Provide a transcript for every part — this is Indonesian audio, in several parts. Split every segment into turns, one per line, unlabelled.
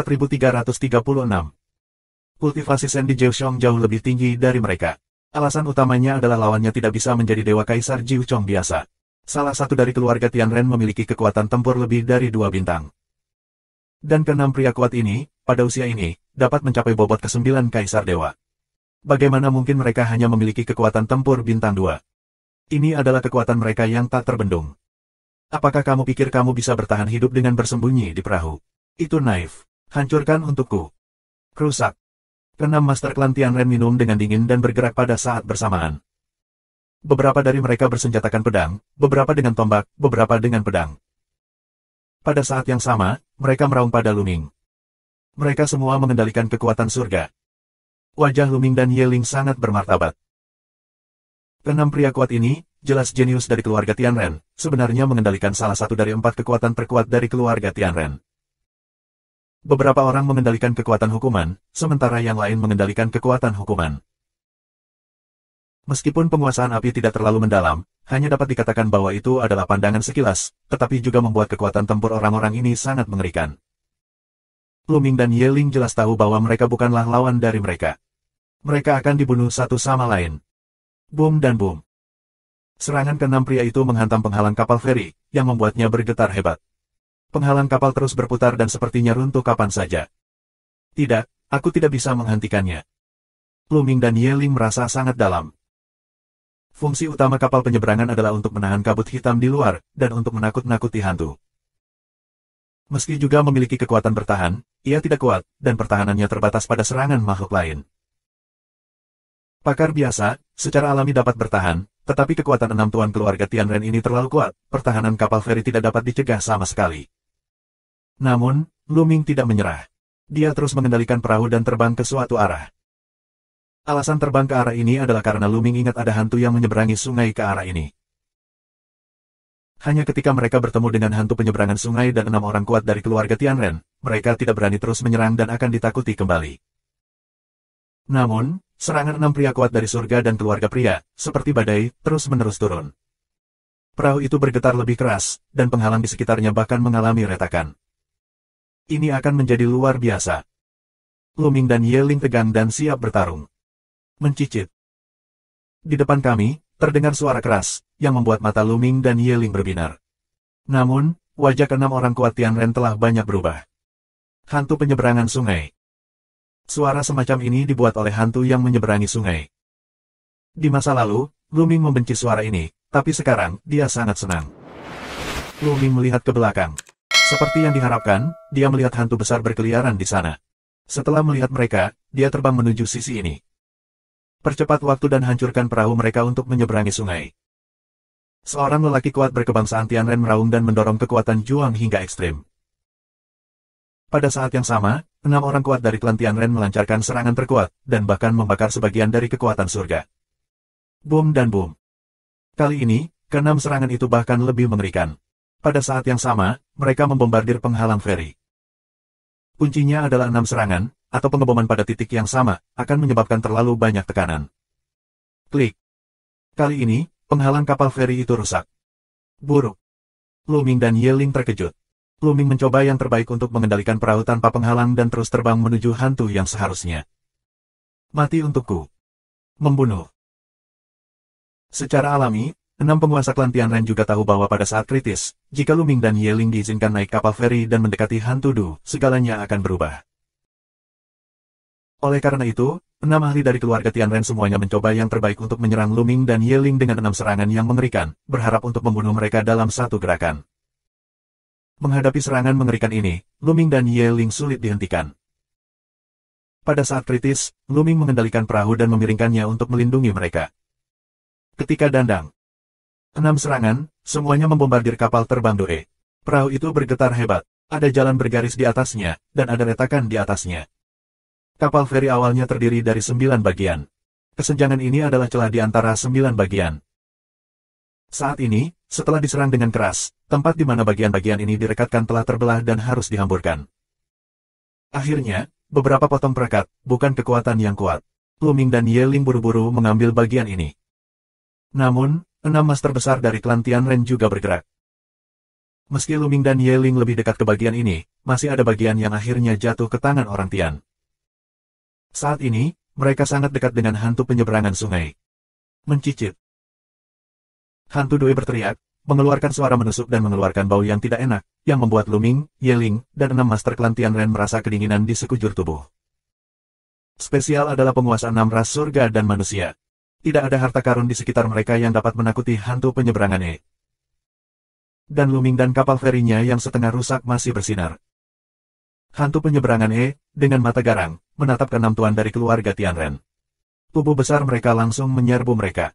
4336. Kultivasi Sandy Jiuchong jauh lebih tinggi dari mereka. Alasan utamanya adalah lawannya tidak bisa menjadi Dewa Kaisar Jiuchong biasa. Salah satu dari keluarga Tianren memiliki kekuatan tempur lebih dari 2 bintang. Dan keenam pria kuat ini, pada usia ini, dapat mencapai bobot ke-9 Kaisar Dewa. Bagaimana mungkin mereka hanya memiliki kekuatan tempur bintang 2? Ini adalah kekuatan mereka yang tak terbendung. Apakah kamu pikir kamu bisa bertahan hidup dengan bersembunyi di perahu? Itu naif. Hancurkan untukku. Rusak. Keenam Master Klan Tianren minum dengan dingin dan bergerak pada saat bersamaan. Beberapa dari mereka bersenjatakan pedang, beberapa dengan tombak, beberapa dengan pedang. Pada saat yang sama, mereka meraung pada Luming. Mereka semua mengendalikan kekuatan surga. Wajah Luming dan Yeling sangat bermartabat. Keenam pria kuat ini, jelas jenius dari keluarga Tianren, sebenarnya mengendalikan salah satu dari 4 kekuatan terkuat dari keluarga Tianren. Beberapa orang mengendalikan kekuatan hukuman, sementara yang lain mengendalikan kekuatan hukuman. Meskipun penguasaan api tidak terlalu mendalam, hanya dapat dikatakan bahwa itu adalah pandangan sekilas, tetapi juga membuat kekuatan tempur orang-orang ini sangat mengerikan. Luming dan Yeling jelas tahu bahwa mereka bukanlah lawan dari mereka. Mereka akan dibunuh satu sama lain. Boom dan boom. Serangan keenam pria itu menghantam penghalang kapal feri, yang membuatnya bergetar hebat. Penghalang kapal terus berputar dan sepertinya runtuh kapan saja. Tidak, aku tidak bisa menghentikannya. Luming dan Yeling merasa sangat dalam. Fungsi utama kapal penyeberangan adalah untuk menahan kabut hitam di luar, dan untuk menakut-nakuti hantu. Meski juga memiliki kekuatan bertahan, ia tidak kuat, dan pertahanannya terbatas pada serangan makhluk lain. Pakar biasa, secara alami dapat bertahan, tetapi kekuatan 6 tuan keluarga Tianren ini terlalu kuat, pertahanan kapal feri tidak dapat dicegah sama sekali. Namun, Luming tidak menyerah. Dia terus mengendalikan perahu dan terbang ke suatu arah. Alasan terbang ke arah ini adalah karena Luming ingat ada hantu yang menyeberangi sungai ke arah ini. Hanya ketika mereka bertemu dengan hantu penyeberangan sungai dan 6 orang kuat dari keluarga Tianren, mereka tidak berani terus menyerang dan akan ditakuti kembali. Namun, serangan 6 pria kuat dari surga dan keluarga pria, seperti badai, terus-menerus turun. Perahu itu bergetar lebih keras, dan penghalang di sekitarnya bahkan mengalami retakan. Ini akan menjadi luar biasa. Luming dan Yeling tegang dan siap bertarung. Mencicit. Di depan kami, terdengar suara keras, yang membuat mata Luming dan Yeling berbinar. Namun, wajah ke-6 orang kuat Tianren telah banyak berubah. Hantu penyeberangan sungai. Suara semacam ini dibuat oleh hantu yang menyeberangi sungai. Di masa lalu, Luming membenci suara ini, tapi sekarang, dia sangat senang. Luming melihat ke belakang. Seperti yang diharapkan, dia melihat hantu besar berkeliaran di sana. Setelah melihat mereka, dia terbang menuju sisi ini. Percepat waktu dan hancurkan perahu mereka untuk menyeberangi sungai. Seorang lelaki kuat berkebangsaan Tianren meraung dan mendorong kekuatan Juang hingga ekstrim. Pada saat yang sama, 6 orang kuat dari klan Tianren melancarkan serangan terkuat, dan bahkan membakar sebagian dari kekuatan surga. Boom dan boom. Kali ini, ke-6 serangan itu bahkan lebih mengerikan. Pada saat yang sama, mereka membombardir penghalang feri. Kuncinya adalah 6 serangan, atau pengeboman pada titik yang sama, akan menyebabkan terlalu banyak tekanan. Klik. Kali ini, penghalang kapal feri itu rusak. Buruk. Luming dan Yeling terkejut. Luming mencoba yang terbaik untuk mengendalikan perahu tanpa penghalang dan terus terbang menuju hantu yang seharusnya. Mati untukku. Membunuh. Secara alami, 6 penguasa klan Tianren juga tahu bahwa pada saat kritis, jika Luming dan Yeling diizinkan naik kapal feri dan mendekati hantu Du, segalanya akan berubah. Oleh karena itu, 6 ahli dari keluarga Tianren semuanya mencoba yang terbaik untuk menyerang Luming dan Yeling dengan 6 serangan yang mengerikan, berharap untuk membunuh mereka dalam satu gerakan. Menghadapi serangan mengerikan ini, Luming dan Yeling sulit dihentikan. Pada saat kritis, Luming mengendalikan perahu dan memiringkannya untuk melindungi mereka. Ketika dandang. 6 serangan, semuanya membombardir kapal terbang Doe. Perahu itu bergetar hebat, ada jalan bergaris di atasnya, dan ada retakan di atasnya. Kapal feri awalnya terdiri dari 9 bagian. Kesenjangan ini adalah celah di antara 9 bagian. Saat ini, setelah diserang dengan keras, tempat di mana bagian-bagian ini direkatkan telah terbelah dan harus dihamburkan. Akhirnya, beberapa potong perekat, bukan kekuatan yang kuat. Luming dan Yeling buru-buru mengambil bagian ini. Namun, 6 master besar dari klan Tianren juga bergerak. Meski Luming dan Yeling lebih dekat ke bagian ini, masih ada bagian yang akhirnya jatuh ke tangan orang Tian. Saat ini, mereka sangat dekat dengan hantu penyeberangan sungai. Mencicit. Hantu Doi berteriak, mengeluarkan suara menusuk dan mengeluarkan bau yang tidak enak, yang membuat Luming, Yeling, dan 6 Master Klan Tianren merasa kedinginan di sekujur tubuh. Spesial adalah penguasa 6 ras surga dan manusia. Tidak ada harta karun di sekitar mereka yang dapat menakuti hantu penyeberangan E. Dan Luming dan kapal ferinya yang setengah rusak masih bersinar. Hantu penyeberangan E, dengan mata garang, menatap ke 6 tuan dari keluarga Tianren. Tubuh besar mereka langsung menyerbu mereka.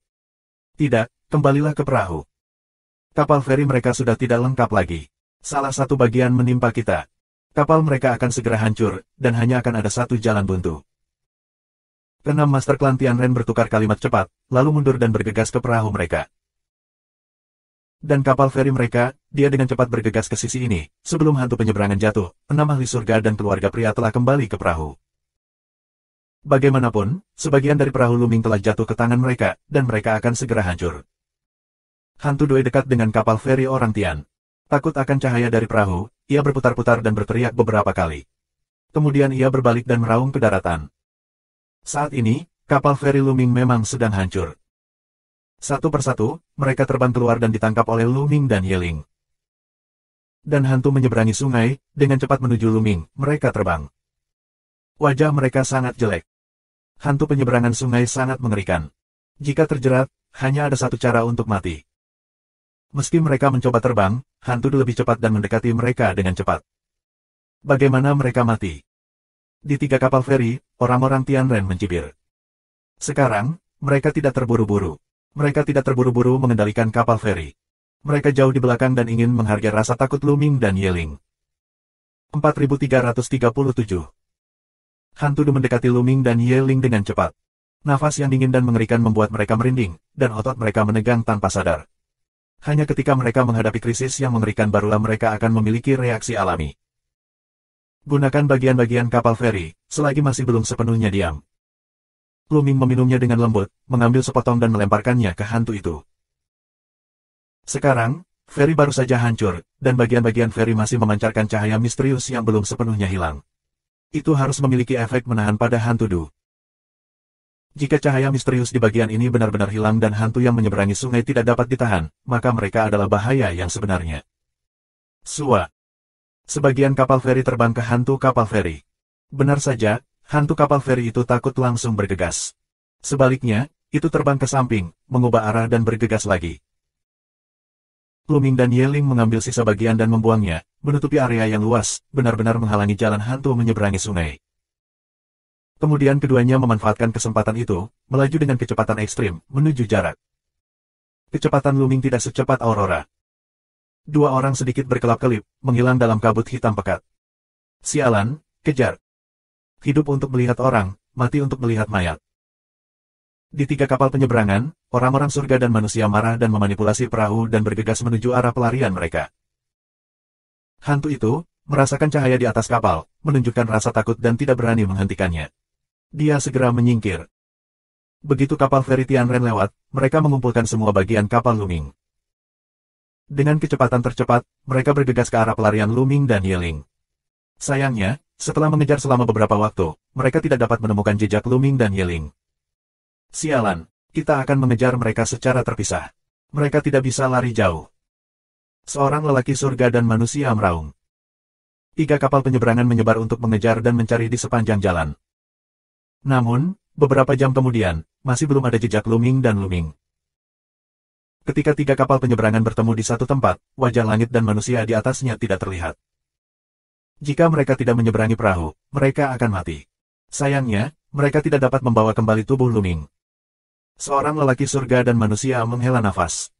Tidak, kembalilah ke perahu. Kapal feri mereka sudah tidak lengkap lagi. Salah satu bagian menimpa kita. Kapal mereka akan segera hancur, dan hanya akan ada satu jalan buntu. Keenam Master Klan Tianren bertukar kalimat cepat, lalu mundur dan bergegas ke perahu mereka. Dan kapal feri mereka, dia dengan cepat bergegas ke sisi ini. Sebelum hantu penyeberangan jatuh, 6 ahli surga dan keluarga pria telah kembali ke perahu. Bagaimanapun, sebagian dari perahu Luming telah jatuh ke tangan mereka, dan mereka akan segera hancur. Hantu Doi dekat dengan kapal feri orang Tian. Takut akan cahaya dari perahu, ia berputar-putar dan berteriak beberapa kali. Kemudian ia berbalik dan meraung ke daratan. Saat ini, kapal feri Luming memang sedang hancur. Satu persatu, mereka terbang keluar dan ditangkap oleh Luming dan Yeling. Dan hantu menyeberangi sungai, dengan cepat menuju Luming, mereka terbang. Wajah mereka sangat jelek. Hantu penyeberangan sungai sangat mengerikan. Jika terjerat, hanya ada satu cara untuk mati. Meski mereka mencoba terbang, hantu lebih cepat dan mendekati mereka dengan cepat. Bagaimana mereka mati? Di 3 kapal feri, orang-orang Tianren mencibir. Sekarang, mereka tidak terburu-buru. Mereka tidak terburu-buru mengendalikan kapal feri. Mereka jauh di belakang dan ingin menghargai rasa takut Luming dan Yeling. 4337. Hantu Du mendekati Luming dan Yeling dengan cepat. Nafas yang dingin dan mengerikan membuat mereka merinding, dan otot mereka menegang tanpa sadar. Hanya ketika mereka menghadapi krisis yang mengerikan barulah mereka akan memiliki reaksi alami. Gunakan bagian-bagian kapal feri, selagi masih belum sepenuhnya diam. Luming meminumnya dengan lembut, mengambil sepotong dan melemparkannya ke hantu itu. Sekarang, feri baru saja hancur, dan bagian-bagian feri masih memancarkan cahaya misterius yang belum sepenuhnya hilang. Itu harus memiliki efek menahan pada hantu Du. Jika cahaya misterius di bagian ini benar-benar hilang dan hantu yang menyeberangi sungai tidak dapat ditahan, maka mereka adalah bahaya yang sebenarnya. Sua. Sebagian kapal feri terbang ke hantu kapal feri. Benar saja, hantu kapal feri itu takut langsung bergegas. Sebaliknya, itu terbang ke samping, mengubah arah dan bergegas lagi. Luming dan Yeling mengambil sisa bagian dan membuangnya, menutupi area yang luas, benar-benar menghalangi jalan hantu menyeberangi sungai. Kemudian keduanya memanfaatkan kesempatan itu, melaju dengan kecepatan ekstrim, menuju jarak. Kecepatan Luming tidak secepat Aurora. 2 orang sedikit berkelap-kelip, menghilang dalam kabut hitam pekat. Sialan, kejar. Hidup untuk melihat orang, mati untuk melihat mayat. Di 3 kapal penyeberangan, orang-orang surga dan manusia marah dan memanipulasi perahu dan bergegas menuju arah pelarian mereka. Hantu itu, merasakan cahaya di atas kapal, menunjukkan rasa takut dan tidak berani menghentikannya. Dia segera menyingkir. Begitu kapal feri Tianren lewat, mereka mengumpulkan semua bagian kapal Luming. Dengan kecepatan tercepat, mereka bergegas ke arah pelarian Luming dan Yeling. Sayangnya, setelah mengejar selama beberapa waktu, mereka tidak dapat menemukan jejak Luming dan Yeling. Sialan, kita akan mengejar mereka secara terpisah. Mereka tidak bisa lari jauh. Seorang lelaki surga dan manusia meraung. 3 kapal penyeberangan menyebar untuk mengejar dan mencari di sepanjang jalan. Namun, beberapa jam kemudian, masih belum ada jejak Luming dan Luming. Ketika 3 kapal penyeberangan bertemu di satu tempat, wajah langit dan manusia di atasnya tidak terlihat. Jika mereka tidak menyeberangi perahu, mereka akan mati. Sayangnya, mereka tidak dapat membawa kembali tubuh Luming. Seorang lelaki surga dan manusia menghela nafas.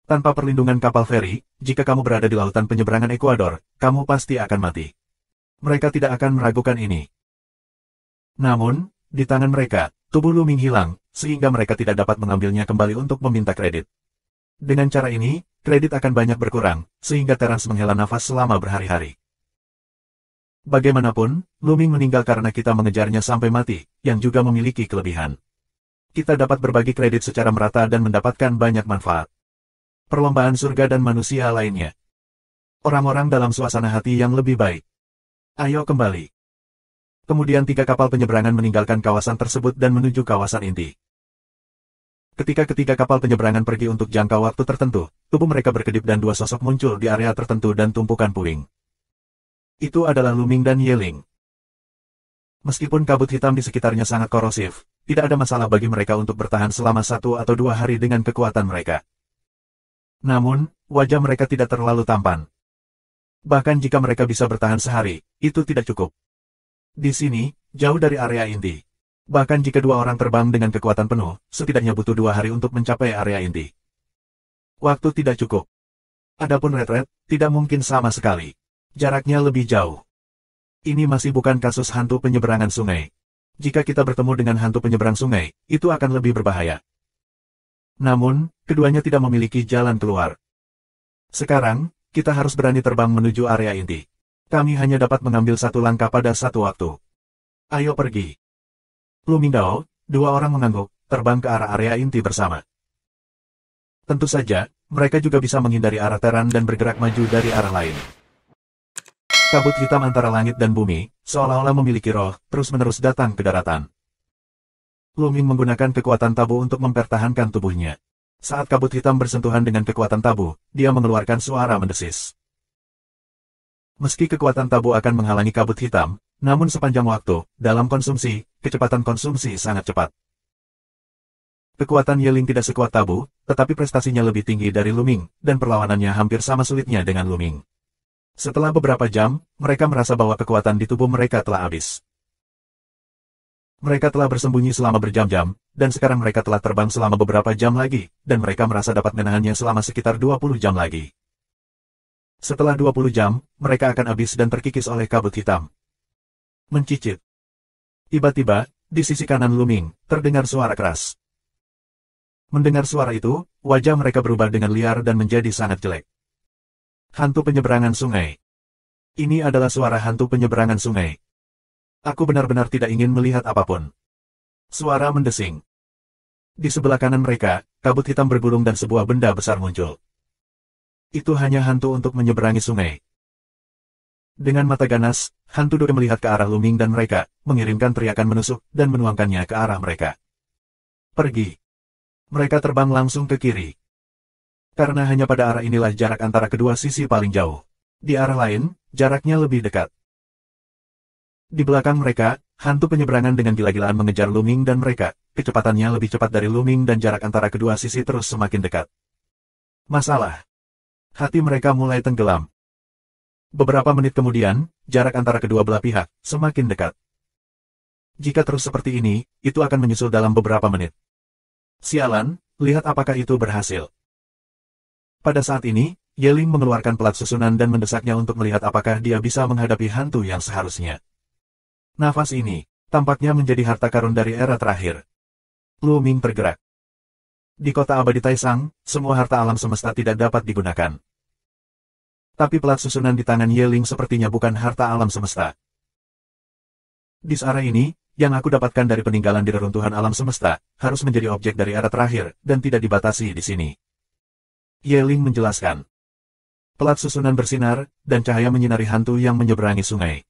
Tanpa perlindungan kapal feri, jika kamu berada di lautan penyeberangan Ekuador, kamu pasti akan mati. Mereka tidak akan meragukan ini. Namun, di tangan mereka, tubuh Luming hilang, sehingga mereka tidak dapat mengambilnya kembali untuk meminta kredit. Dengan cara ini, kredit akan banyak berkurang, sehingga Terence menghela nafas selama berhari-hari. Bagaimanapun, Luming meninggal karena kita mengejarnya sampai mati, yang juga memiliki kelebihan. Kita dapat berbagi kredit secara merata dan mendapatkan banyak manfaat. Perlombaan surga dan manusia lainnya. Orang-orang dalam suasana hati yang lebih baik. Ayo kembali. Kemudian 3 kapal penyeberangan meninggalkan kawasan tersebut dan menuju kawasan inti. Ketika ketiga kapal penyeberangan pergi untuk jangka waktu tertentu, tubuh mereka berkedip dan 2 sosok muncul di area tertentu dan tumpukan puing. Itu adalah Lu Ming dan Ye Ling. Meskipun kabut hitam di sekitarnya sangat korosif, tidak ada masalah bagi mereka untuk bertahan selama 1 atau 2 hari dengan kekuatan mereka. Namun, wajah mereka tidak terlalu tampan. Bahkan jika mereka bisa bertahan sehari, itu tidak cukup. Di sini, jauh dari area inti. Bahkan jika 2 orang terbang dengan kekuatan penuh, setidaknya butuh 2 hari untuk mencapai area inti. Waktu tidak cukup. Adapun Red Red, tidak mungkin sama sekali. Jaraknya lebih jauh. Ini masih bukan kasus hantu penyeberangan sungai. Jika kita bertemu dengan hantu penyeberang sungai, itu akan lebih berbahaya. Namun, keduanya tidak memiliki jalan keluar. Sekarang, kita harus berani terbang menuju area inti. Kami hanya dapat mengambil 1 langkah pada satu waktu. Ayo pergi. Lu Mingdao, 2 orang mengangguk, terbang ke arah area inti bersama. Tentu saja, mereka juga bisa menghindari arah Teran dan bergerak maju dari arah lain. Kabut hitam antara langit dan bumi, seolah-olah memiliki roh, terus-menerus datang ke daratan. Lu Ming menggunakan kekuatan tabu untuk mempertahankan tubuhnya. Saat kabut hitam bersentuhan dengan kekuatan tabu, dia mengeluarkan suara mendesis. Meski kekuatan tabu akan menghalangi kabut hitam, namun sepanjang waktu, dalam konsumsi, kecepatan konsumsi sangat cepat. Kekuatan Ye Ling tidak sekuat tabu, tetapi prestasinya lebih tinggi dari Lu Ming, dan perlawanannya hampir sama sulitnya dengan Lu Ming. Setelah beberapa jam, mereka merasa bahwa kekuatan di tubuh mereka telah habis. Mereka telah bersembunyi selama berjam-jam, dan sekarang mereka telah terbang selama beberapa jam lagi, dan mereka merasa dapat menahannya selama sekitar 20 jam lagi. Setelah 20 jam, mereka akan habis dan terkikis oleh kabut hitam. Mencicit. Tiba-tiba, di sisi kanan Lu Ming, terdengar suara keras. Mendengar suara itu, wajah mereka berubah dengan liar dan menjadi sangat jelek. Hantu penyeberangan sungai. Ini adalah suara hantu penyeberangan sungai. Aku benar-benar tidak ingin melihat apapun. Suara mendesing. Di sebelah kanan mereka, kabut hitam bergulung dan sebuah benda besar muncul. Itu hanya hantu untuk menyeberangi sungai. Dengan mata ganas, hantu Doi melihat ke arah Lu Ming dan mereka, mengirimkan teriakan menusuk dan menuangkannya ke arah mereka. Pergi. Mereka terbang langsung ke kiri. Karena hanya pada arah inilah jarak antara kedua sisi paling jauh. Di arah lain, jaraknya lebih dekat. Di belakang mereka, hantu penyeberangan dengan gila-gilaan mengejar Lu Ming dan mereka, kecepatannya lebih cepat dari Lu Ming dan jarak antara kedua sisi terus semakin dekat. Masalah. Hati mereka mulai tenggelam. Beberapa menit kemudian, jarak antara kedua belah pihak semakin dekat. Jika terus seperti ini, itu akan menyusul dalam beberapa menit. Sialan, lihat apakah itu berhasil. Pada saat ini, Ye Ling mengeluarkan pelat susunan dan mendesaknya untuk melihat apakah dia bisa menghadapi hantu yang seharusnya. Nafas ini, tampaknya menjadi harta karun dari era terakhir. Lu Ming tergerak. Di kota abadi Taisang, semua harta alam semesta tidak dapat digunakan. Tapi pelat susunan di tangan Ye Ling sepertinya bukan harta alam semesta. Di arah ini, yang aku dapatkan dari peninggalan di reruntuhan alam semesta, harus menjadi objek dari era terakhir, dan tidak dibatasi di sini. Ye Ling menjelaskan. Pelat susunan bersinar, dan cahaya menyinari hantu yang menyeberangi sungai.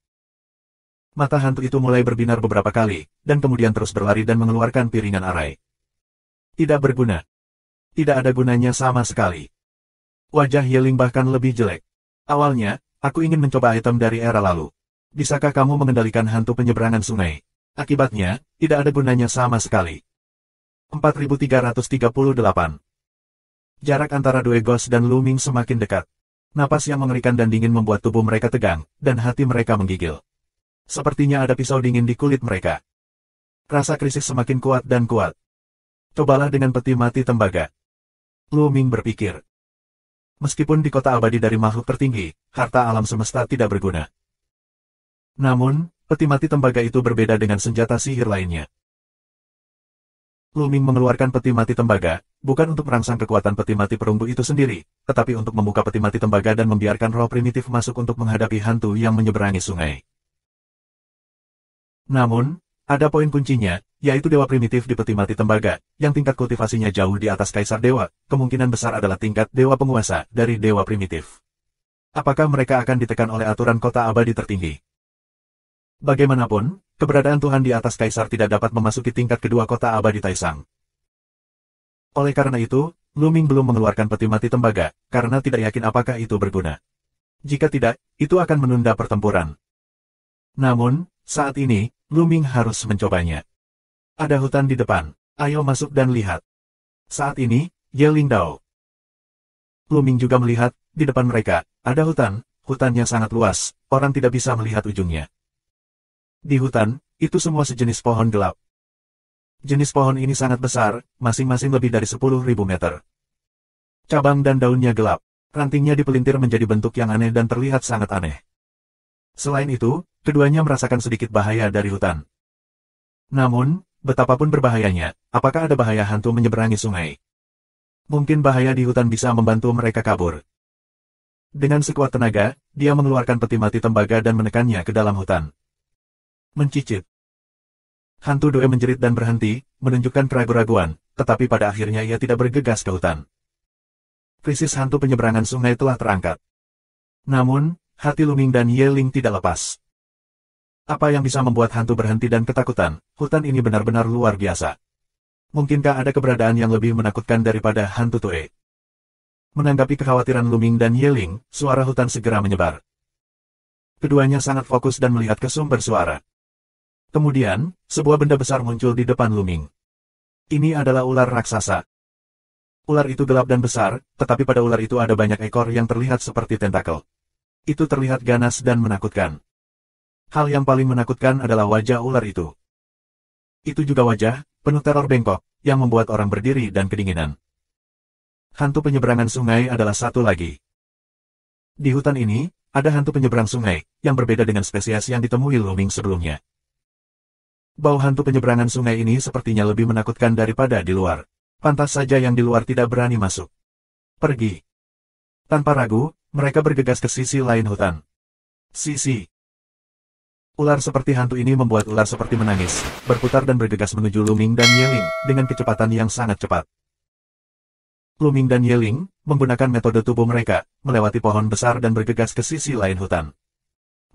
Mata hantu itu mulai berbinar beberapa kali, dan kemudian terus berlari dan mengeluarkan piringan arai. Tidak berguna. Tidak ada gunanya sama sekali. Wajah Ye Ling bahkan lebih jelek. Awalnya, aku ingin mencoba item dari era lalu. Bisakah kamu mengendalikan hantu penyeberangan sungai? Akibatnya, tidak ada gunanya sama sekali. 4338. Jarak antara Doi Ghost dan Lu Ming semakin dekat. Napas yang mengerikan dan dingin membuat tubuh mereka tegang, dan hati mereka menggigil. Sepertinya ada pisau dingin di kulit mereka. Rasa krisis semakin kuat dan kuat. Cobalah dengan peti mati tembaga. Lu Ming berpikir. Meskipun di kota abadi dari makhluk tertinggi, harta alam semesta tidak berguna. Namun, peti mati tembaga itu berbeda dengan senjata sihir lainnya. Lu Ming mengeluarkan peti mati tembaga, bukan untuk merangsang kekuatan peti mati perunggu itu sendiri, tetapi untuk membuka peti mati tembaga dan membiarkan roh primitif masuk untuk menghadapi hantu yang menyeberangi sungai. Namun, ada poin kuncinya, yaitu dewa primitif di peti mati tembaga, yang tingkat kultivasinya jauh di atas kaisar dewa, kemungkinan besar adalah tingkat dewa penguasa dari dewa primitif. Apakah mereka akan ditekan oleh aturan kota abadi tertinggi? Bagaimanapun, keberadaan Tuhan di atas Kaisar tidak dapat memasuki tingkat kedua kota abadi Taisang. Oleh karena itu, Lu Ming belum mengeluarkan peti mati tembaga, karena tidak yakin apakah itu berguna. Jika tidak, itu akan menunda pertempuran. Namun, saat ini, Lu Ming harus mencobanya. Ada hutan di depan, ayo masuk dan lihat. Saat ini, Ye Lingdao. Lu Ming juga melihat, di depan mereka, ada hutan, hutannya sangat luas, orang tidak bisa melihat ujungnya. Di hutan, itu semua sejenis pohon gelap. Jenis pohon ini sangat besar, masing-masing lebih dari 10.000 meter. Cabang dan daunnya gelap, rantingnya dipelintir menjadi bentuk yang aneh dan terlihat sangat aneh. Selain itu, keduanya merasakan sedikit bahaya dari hutan. Namun, betapapun berbahayanya, apakah ada bahaya hantu menyeberangi sungai? Mungkin bahaya di hutan bisa membantu mereka kabur. Dengan sekuat tenaga, dia mengeluarkan peti mati tembaga dan menekannya ke dalam hutan. Mencicit. Hantu Due menjerit dan berhenti, menunjukkan keraguan-raguan, tetapi pada akhirnya ia tidak bergegas ke hutan. Krisis hantu penyeberangan sungai telah terangkat. Namun, hati Lu Ming dan Ye Ling tidak lepas. Apa yang bisa membuat hantu berhenti dan ketakutan? Hutan ini benar-benar luar biasa. Mungkinkah ada keberadaan yang lebih menakutkan daripada hantu Due? Menanggapi kekhawatiran Lu Ming dan Ye Ling, suara hutan segera menyebar. Keduanya sangat fokus dan melihat ke sumber suara. Kemudian, sebuah benda besar muncul di depan Lu Ming. Ini adalah ular raksasa. Ular itu gelap dan besar, tetapi pada ular itu ada banyak ekor yang terlihat seperti tentakel. Itu terlihat ganas dan menakutkan. Hal yang paling menakutkan adalah wajah ular itu. Itu juga wajah, penuh teror bengkok, yang membuat orang berdiri dan kedinginan. Hantu penyeberangan sungai adalah satu lagi. Di hutan ini, ada hantu penyeberang sungai, yang berbeda dengan spesies yang ditemui Lu Ming sebelumnya. Bau hantu penyeberangan sungai ini sepertinya lebih menakutkan daripada di luar. Pantas saja yang di luar tidak berani masuk. Pergi. Tanpa ragu, mereka bergegas ke sisi lain hutan. Sisi. Ular seperti hantu ini membuat ular seperti menangis, berputar dan bergegas menuju Lu Ming dan Ye Ling, dengan kecepatan yang sangat cepat. Lu Ming dan Ye Ling menggunakan metode tubuh mereka, melewati pohon besar dan bergegas ke sisi lain hutan.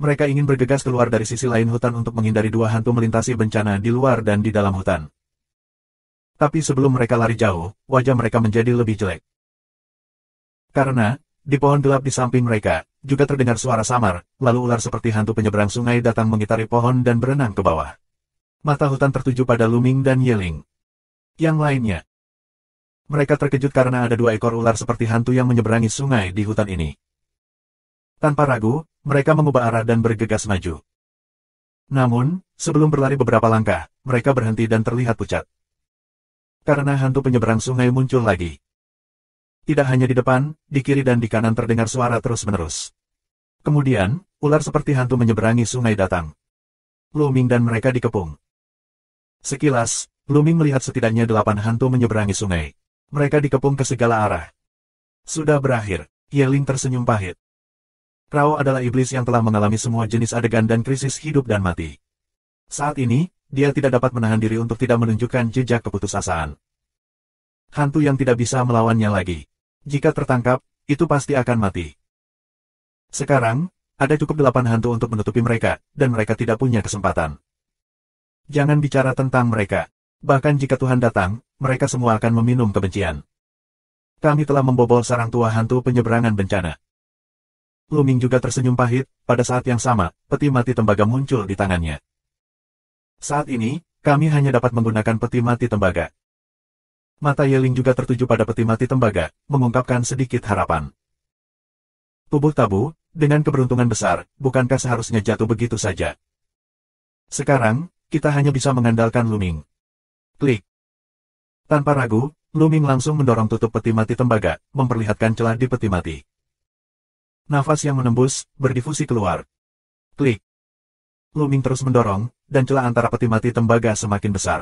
Mereka ingin bergegas keluar dari sisi lain hutan untuk menghindari dua hantu melintasi bencana di luar dan di dalam hutan. Tapi sebelum mereka lari jauh, wajah mereka menjadi lebih jelek. Karena, di pohon gelap di samping mereka, juga terdengar suara samar, lalu ular seperti hantu penyeberang sungai datang mengitari pohon dan berenang ke bawah. Mata hutan tertuju pada Lu Ming dan Ye Ling. Yang lainnya. Mereka terkejut karena ada dua ekor ular seperti hantu yang menyeberangi sungai di hutan ini. Tanpa ragu, mereka mengubah arah dan bergegas maju. Namun, sebelum berlari beberapa langkah, mereka berhenti dan terlihat pucat. Karena hantu penyeberang sungai muncul lagi. Tidak hanya di depan, di kiri dan di kanan terdengar suara terus-menerus. Kemudian, ular seperti hantu menyeberangi sungai datang. Lu Ming dan mereka dikepung. Sekilas, Lu Ming melihat setidaknya 8 hantu menyeberangi sungai. Mereka dikepung ke segala arah. Sudah berakhir, Ye Ling tersenyum pahit. Rao adalah iblis yang telah mengalami semua jenis adegan dan krisis hidup dan mati. Saat ini, dia tidak dapat menahan diri untuk tidak menunjukkan jejak keputusasaan. Hantu yang tidak bisa melawannya lagi. Jika tertangkap, itu pasti akan mati. Sekarang, ada cukup 8 hantu untuk menutupi mereka, dan mereka tidak punya kesempatan. Jangan bicara tentang mereka. Bahkan jika Tuhan datang, mereka semua akan meminum kebencian. Kami telah membobol sarang tua hantu penyeberangan bencana. Lu Ming juga tersenyum pahit, pada saat yang sama, peti mati tembaga muncul di tangannya. Saat ini, kami hanya dapat menggunakan peti mati tembaga. Mata Ye Ling juga tertuju pada peti mati tembaga, mengungkapkan sedikit harapan. Tubuh tabu, dengan keberuntungan besar, bukankah seharusnya jatuh begitu saja? Sekarang, kita hanya bisa mengandalkan Lu Ming. Klik. Tanpa ragu, Lu Ming langsung mendorong tutup peti mati tembaga, memperlihatkan celah di peti mati. Nafas yang menembus, berdifusi keluar. Klik. Lu Ming terus mendorong, dan celah antara peti mati tembaga semakin besar.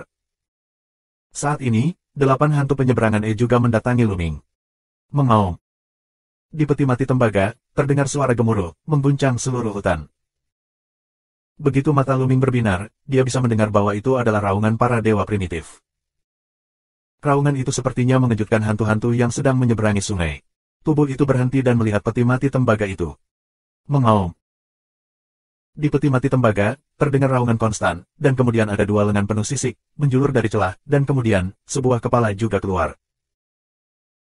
Saat ini, 8 hantu penyeberangan juga mendatangi Lu Ming. Mengaum. Di peti mati tembaga, terdengar suara gemuruh, mengguncang seluruh hutan. Begitu mata Lu Ming berbinar, dia bisa mendengar bahwa itu adalah raungan para dewa primitif. Raungan itu sepertinya mengejutkan hantu-hantu yang sedang menyeberangi sungai. Tubuh itu berhenti dan melihat peti mati tembaga itu. Mengaum. Di peti mati tembaga, terdengar raungan konstan, dan kemudian ada dua lengan penuh sisik, menjulur dari celah, dan kemudian, sebuah kepala juga keluar.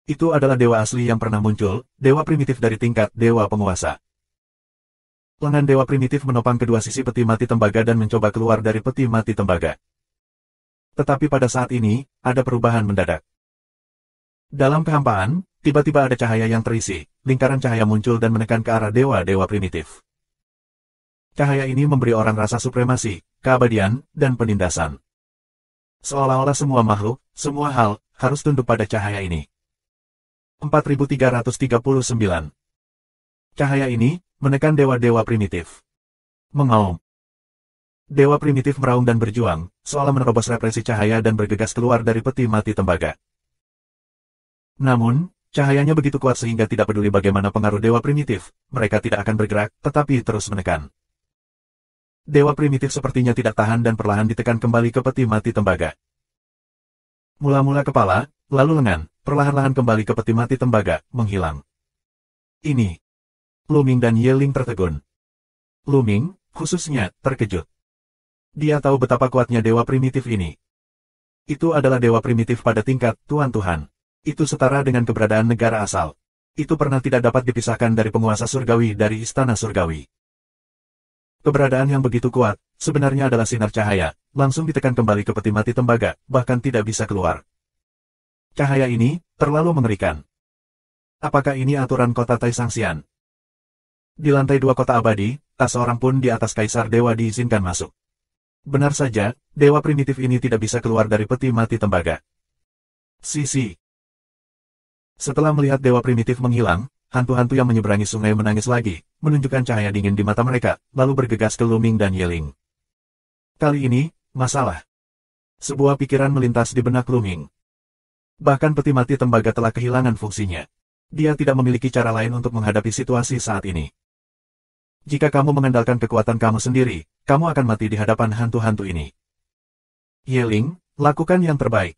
Itu adalah dewa asli yang pernah muncul, dewa primitif dari tingkat dewa penguasa. Lengan dewa primitif menopang kedua sisi peti mati tembaga dan mencoba keluar dari peti mati tembaga. Tetapi pada saat ini, ada perubahan mendadak. Dalam kehampaan, tiba-tiba ada cahaya yang terisi, lingkaran cahaya muncul dan menekan ke arah dewa-dewa primitif. Cahaya ini memberi orang rasa supremasi, keabadian, dan penindasan. Seolah-olah semua makhluk, semua hal, harus tunduk pada cahaya ini. 4339. Cahaya ini, menekan dewa-dewa primitif. Mengaum. Dewa primitif meraung dan berjuang, seolah menerobos represi cahaya dan bergegas keluar dari peti mati tembaga. Namun, cahayanya begitu kuat sehingga tidak peduli bagaimana pengaruh dewa primitif, mereka tidak akan bergerak, tetapi terus menekan. Dewa primitif sepertinya tidak tahan dan perlahan ditekan kembali ke peti mati tembaga. Mula-mula kepala, lalu lengan, perlahan-lahan kembali ke peti mati tembaga, menghilang. Ini. Lu Ming dan Ye Ling tertegun. Lu Ming, khususnya, terkejut. Dia tahu betapa kuatnya dewa primitif ini. Itu adalah dewa primitif pada tingkat Tuan Tuhan. Itu setara dengan keberadaan negara asal. Itu pernah tidak dapat dipisahkan dari penguasa surgawi dari istana surgawi. Keberadaan yang begitu kuat, sebenarnya adalah sinar cahaya, langsung ditekan kembali ke peti mati tembaga, bahkan tidak bisa keluar. Cahaya ini, terlalu mengerikan. Apakah ini aturan kota Taisangxian? Di lantai 2 kota abadi, tak seorang pun di atas Kaisar Dewa diizinkan masuk. Benar saja, dewa primitif ini tidak bisa keluar dari peti mati tembaga. Sisi. Setelah melihat dewa primitif menghilang, hantu-hantu yang menyeberangi sungai menangis lagi, menunjukkan cahaya dingin di mata mereka, lalu bergegas ke Lu Ming dan Ye Ling. Kali ini, masalah. Sebuah pikiran melintas di benak Lu Ming. Bahkan peti mati tembaga telah kehilangan fungsinya. Dia tidak memiliki cara lain untuk menghadapi situasi saat ini. Jika kamu mengandalkan kekuatan kamu sendiri, kamu akan mati di hadapan hantu-hantu ini. Ye Ling, lakukan yang terbaik.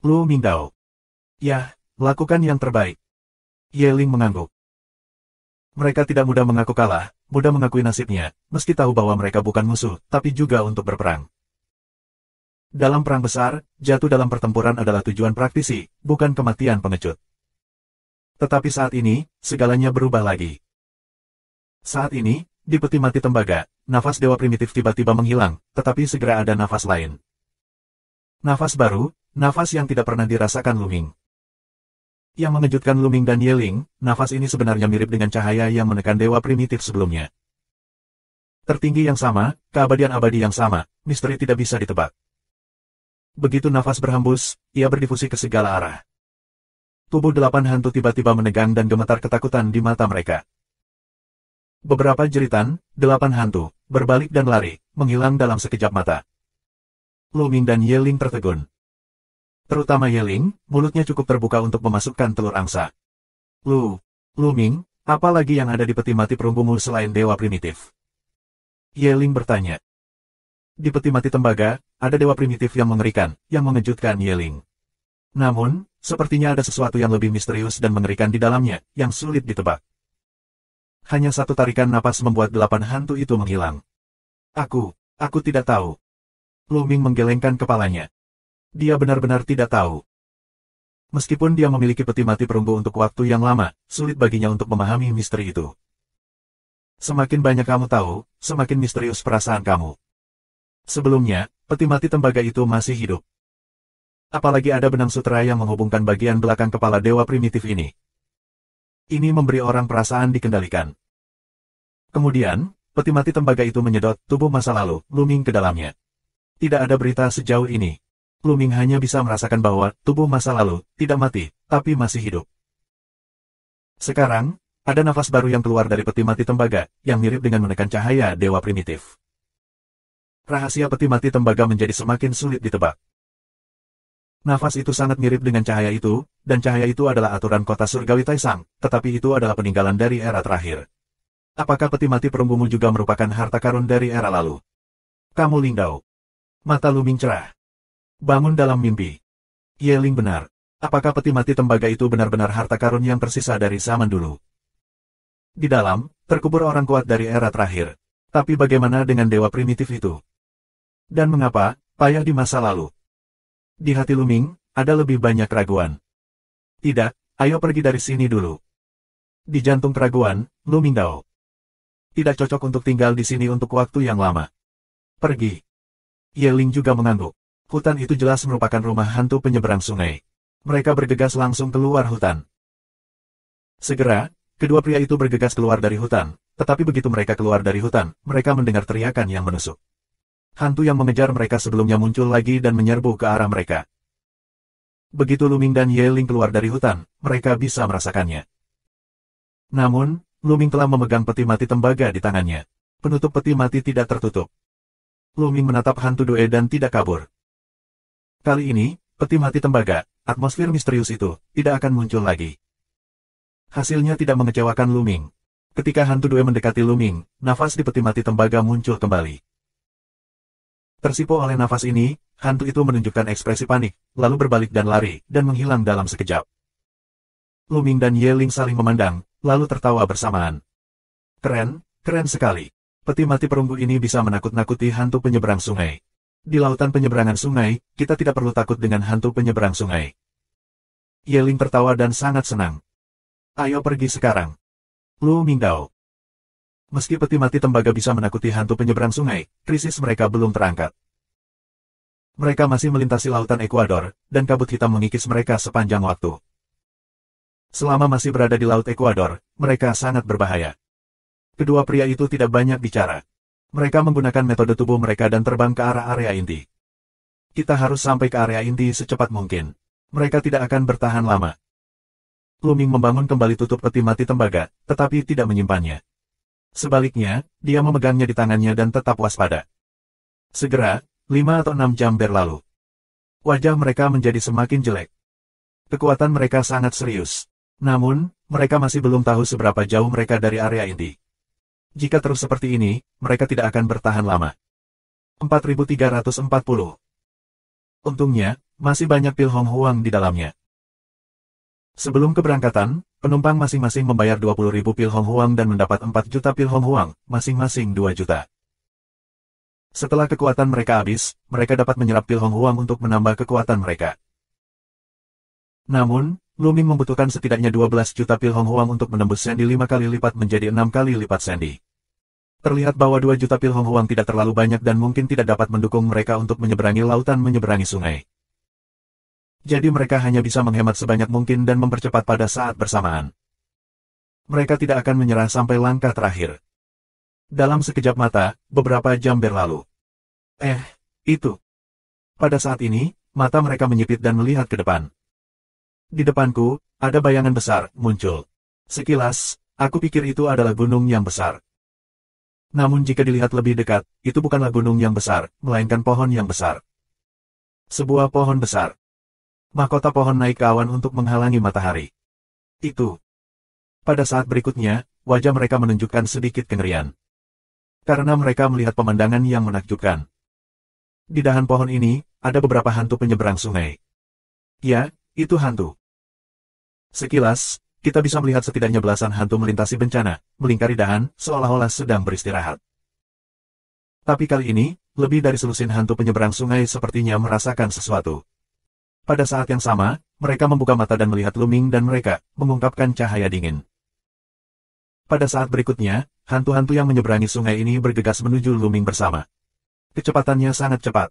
Lu Ming Dao. Ya, lakukan yang terbaik. Ye Ling mengangguk. Mereka tidak mudah mengaku kalah, mudah mengakui nasibnya, meski tahu bahwa mereka bukan musuh, tapi juga untuk berperang. Dalam perang besar, jatuh dalam pertempuran adalah tujuan praktisi, bukan kematian pengecut. Tetapi saat ini, segalanya berubah lagi. Saat ini, di peti mati tembaga, nafas dewa primitif tiba-tiba menghilang, tetapi segera ada nafas lain. Nafas baru, nafas yang tidak pernah dirasakan Lu Ming. Yang mengejutkan Lu Ming dan Ye Ling, nafas ini sebenarnya mirip dengan cahaya yang menekan dewa primitif sebelumnya. Tertinggi yang sama, keabadian abadi yang sama, misteri tidak bisa ditebak. Begitu nafas berhembus, ia berdifusi ke segala arah. Tubuh 8 hantu tiba-tiba menegang dan gemetar ketakutan di mata mereka. Beberapa jeritan, 8 hantu, berbalik dan lari, menghilang dalam sekejap mata. Lu Ming dan Ye Ling tertegun. Terutama Ye Ling, mulutnya cukup terbuka untuk memasukkan telur angsa. Lu Ming, apa lagi yang ada di peti mati perunggumu selain dewa primitif? Ye Ling bertanya. Di peti mati tembaga, ada dewa primitif yang mengerikan, yang mengejutkan Ye Ling. Namun, sepertinya ada sesuatu yang lebih misterius dan mengerikan di dalamnya, yang sulit ditebak. Hanya satu tarikan napas membuat 8 hantu itu menghilang. Aku tidak tahu. Lu Ming menggelengkan kepalanya. Dia benar-benar tidak tahu. Meskipun dia memiliki peti mati perunggu untuk waktu yang lama, sulit baginya untuk memahami misteri itu. Semakin banyak kamu tahu, semakin misterius perasaan kamu. Sebelumnya, peti mati tembaga itu masih hidup. Apalagi ada benang sutera yang menghubungkan bagian belakang kepala dewa primitif ini. Ini memberi orang perasaan dikendalikan. Kemudian, peti mati tembaga itu menyedot tubuh masa lalu, Lu Ming ke dalamnya. Tidak ada berita sejauh ini. Lu Ming hanya bisa merasakan bahwa tubuh masa lalu tidak mati, tapi masih hidup. Sekarang, ada nafas baru yang keluar dari peti mati tembaga, yang mirip dengan menekan cahaya dewa primitif. Rahasia peti mati tembaga menjadi semakin sulit ditebak. Nafas itu sangat mirip dengan cahaya itu, dan cahaya itu adalah aturan kota surgawi Taisang, tetapi itu adalah peninggalan dari era terakhir. Apakah peti mati perunggumu juga merupakan harta karun dari era lalu? Kamu Ling Dao. Mata Lu Ming cerah. Bangun dalam mimpi. Ye Ling benar. Apakah peti mati tembaga itu benar-benar harta karun yang tersisa dari zaman dulu? Di dalam, terkubur orang kuat dari era terakhir. Tapi bagaimana dengan dewa primitif itu? Dan mengapa, payah di masa lalu? Di hati Luming, ada lebih banyak keraguan. Tidak, ayo pergi dari sini dulu. Di jantung keraguan, Luming Dao. Tidak cocok untuk tinggal di sini untuk waktu yang lama. Pergi. Ye Ling juga mengangguk. Hutan itu jelas merupakan rumah hantu penyeberang sungai. Mereka bergegas langsung keluar hutan. Segera, kedua pria itu bergegas keluar dari hutan, tetapi begitu mereka keluar dari hutan, mereka mendengar teriakan yang menusuk. Hantu yang mengejar mereka sebelumnya muncul lagi dan menyerbu ke arah mereka. Begitu Luming dan Ye Ling keluar dari hutan, mereka bisa merasakannya. Namun, Luming telah memegang peti mati tembaga di tangannya. Penutup peti mati tidak tertutup. Luming menatap hantu Due dan tidak kabur. Kali ini, peti mati tembaga, atmosfer misterius itu, tidak akan muncul lagi. Hasilnya tidak mengecewakan Luming. Ketika hantu Due mendekati Luming, nafas di peti mati tembaga muncul kembali. Tersipu oleh nafas ini, hantu itu menunjukkan ekspresi panik, lalu berbalik dan lari, dan menghilang dalam sekejap. Luming dan Ye Ling saling memandang, lalu tertawa bersamaan. Keren, keren sekali. Peti mati perunggu ini bisa menakut-nakuti hantu penyeberang sungai. Di lautan penyeberangan sungai, kita tidak perlu takut dengan hantu penyeberang sungai. Ye Ling tertawa dan sangat senang. Ayo pergi sekarang. Luming Dao. Meski peti mati tembaga bisa menakuti hantu penyeberang sungai, krisis mereka belum terangkat. Mereka masih melintasi lautan Ekuador, dan kabut hitam mengikis mereka sepanjang waktu. Selama masih berada di Laut Ekuador, mereka sangat berbahaya. Kedua pria itu tidak banyak bicara. Mereka menggunakan metode tubuh mereka dan terbang ke arah area inti. Kita harus sampai ke area inti secepat mungkin. Mereka tidak akan bertahan lama. Luming membangun kembali tutup peti mati tembaga, tetapi tidak menyimpannya. Sebaliknya, dia memegangnya di tangannya dan tetap waspada. Segera, 5 atau 6 jam berlalu. Wajah mereka menjadi semakin jelek. Kekuatan mereka sangat serius. Namun, mereka masih belum tahu seberapa jauh mereka dari area inti. Jika terus seperti ini, mereka tidak akan bertahan lama. 4340. Untungnya, masih banyak pil Hong Huang di dalamnya. Sebelum keberangkatan, penumpang masing-masing membayar 20.000 pil Hong Huang dan mendapat 4 juta pil Hong Huang, masing-masing 2 juta. Setelah kekuatan mereka habis, mereka dapat menyerap pil Hong Huang untuk menambah kekuatan mereka. Namun, Luming membutuhkan setidaknya 12 juta pil Hong Huang untuk menembus sendi 5 kali lipat menjadi 6 kali lipat sendi. Terlihat bahwa 2 juta pil Hong Huang tidak terlalu banyak dan mungkin tidak dapat mendukung mereka untuk menyeberangi lautan menyeberangi sungai. Jadi mereka hanya bisa menghemat sebanyak mungkin dan mempercepat pada saat bersamaan. Mereka tidak akan menyerah sampai langkah terakhir. Dalam sekejap mata, beberapa jam berlalu. Itu. Pada saat ini, mata mereka menyipit dan melihat ke depan. Di depanku, ada bayangan besar, muncul. Sekilas, aku pikir itu adalah gunung yang besar. Namun jika dilihat lebih dekat, itu bukanlah gunung yang besar, melainkan pohon yang besar. Sebuah pohon besar. Mahkota pohon naik ke awan untuk menghalangi matahari. Itu. Pada saat berikutnya, wajah mereka menunjukkan sedikit kengerian. Karena mereka melihat pemandangan yang menakjubkan. Di dahan pohon ini, ada beberapa hantu penyeberang sungai. Ya, itu hantu. Sekilas, kita bisa melihat setidaknya belasan hantu melintasi bencana, melingkari dahan, seolah-olah sedang beristirahat. Tapi kali ini, lebih dari selusin hantu penyeberang sungai sepertinya merasakan sesuatu. Pada saat yang sama, mereka membuka mata dan melihat Luming dan mereka mengungkapkan cahaya dingin. Pada saat berikutnya, hantu-hantu yang menyeberangi sungai ini bergegas menuju Luming bersama. Kecepatannya sangat cepat.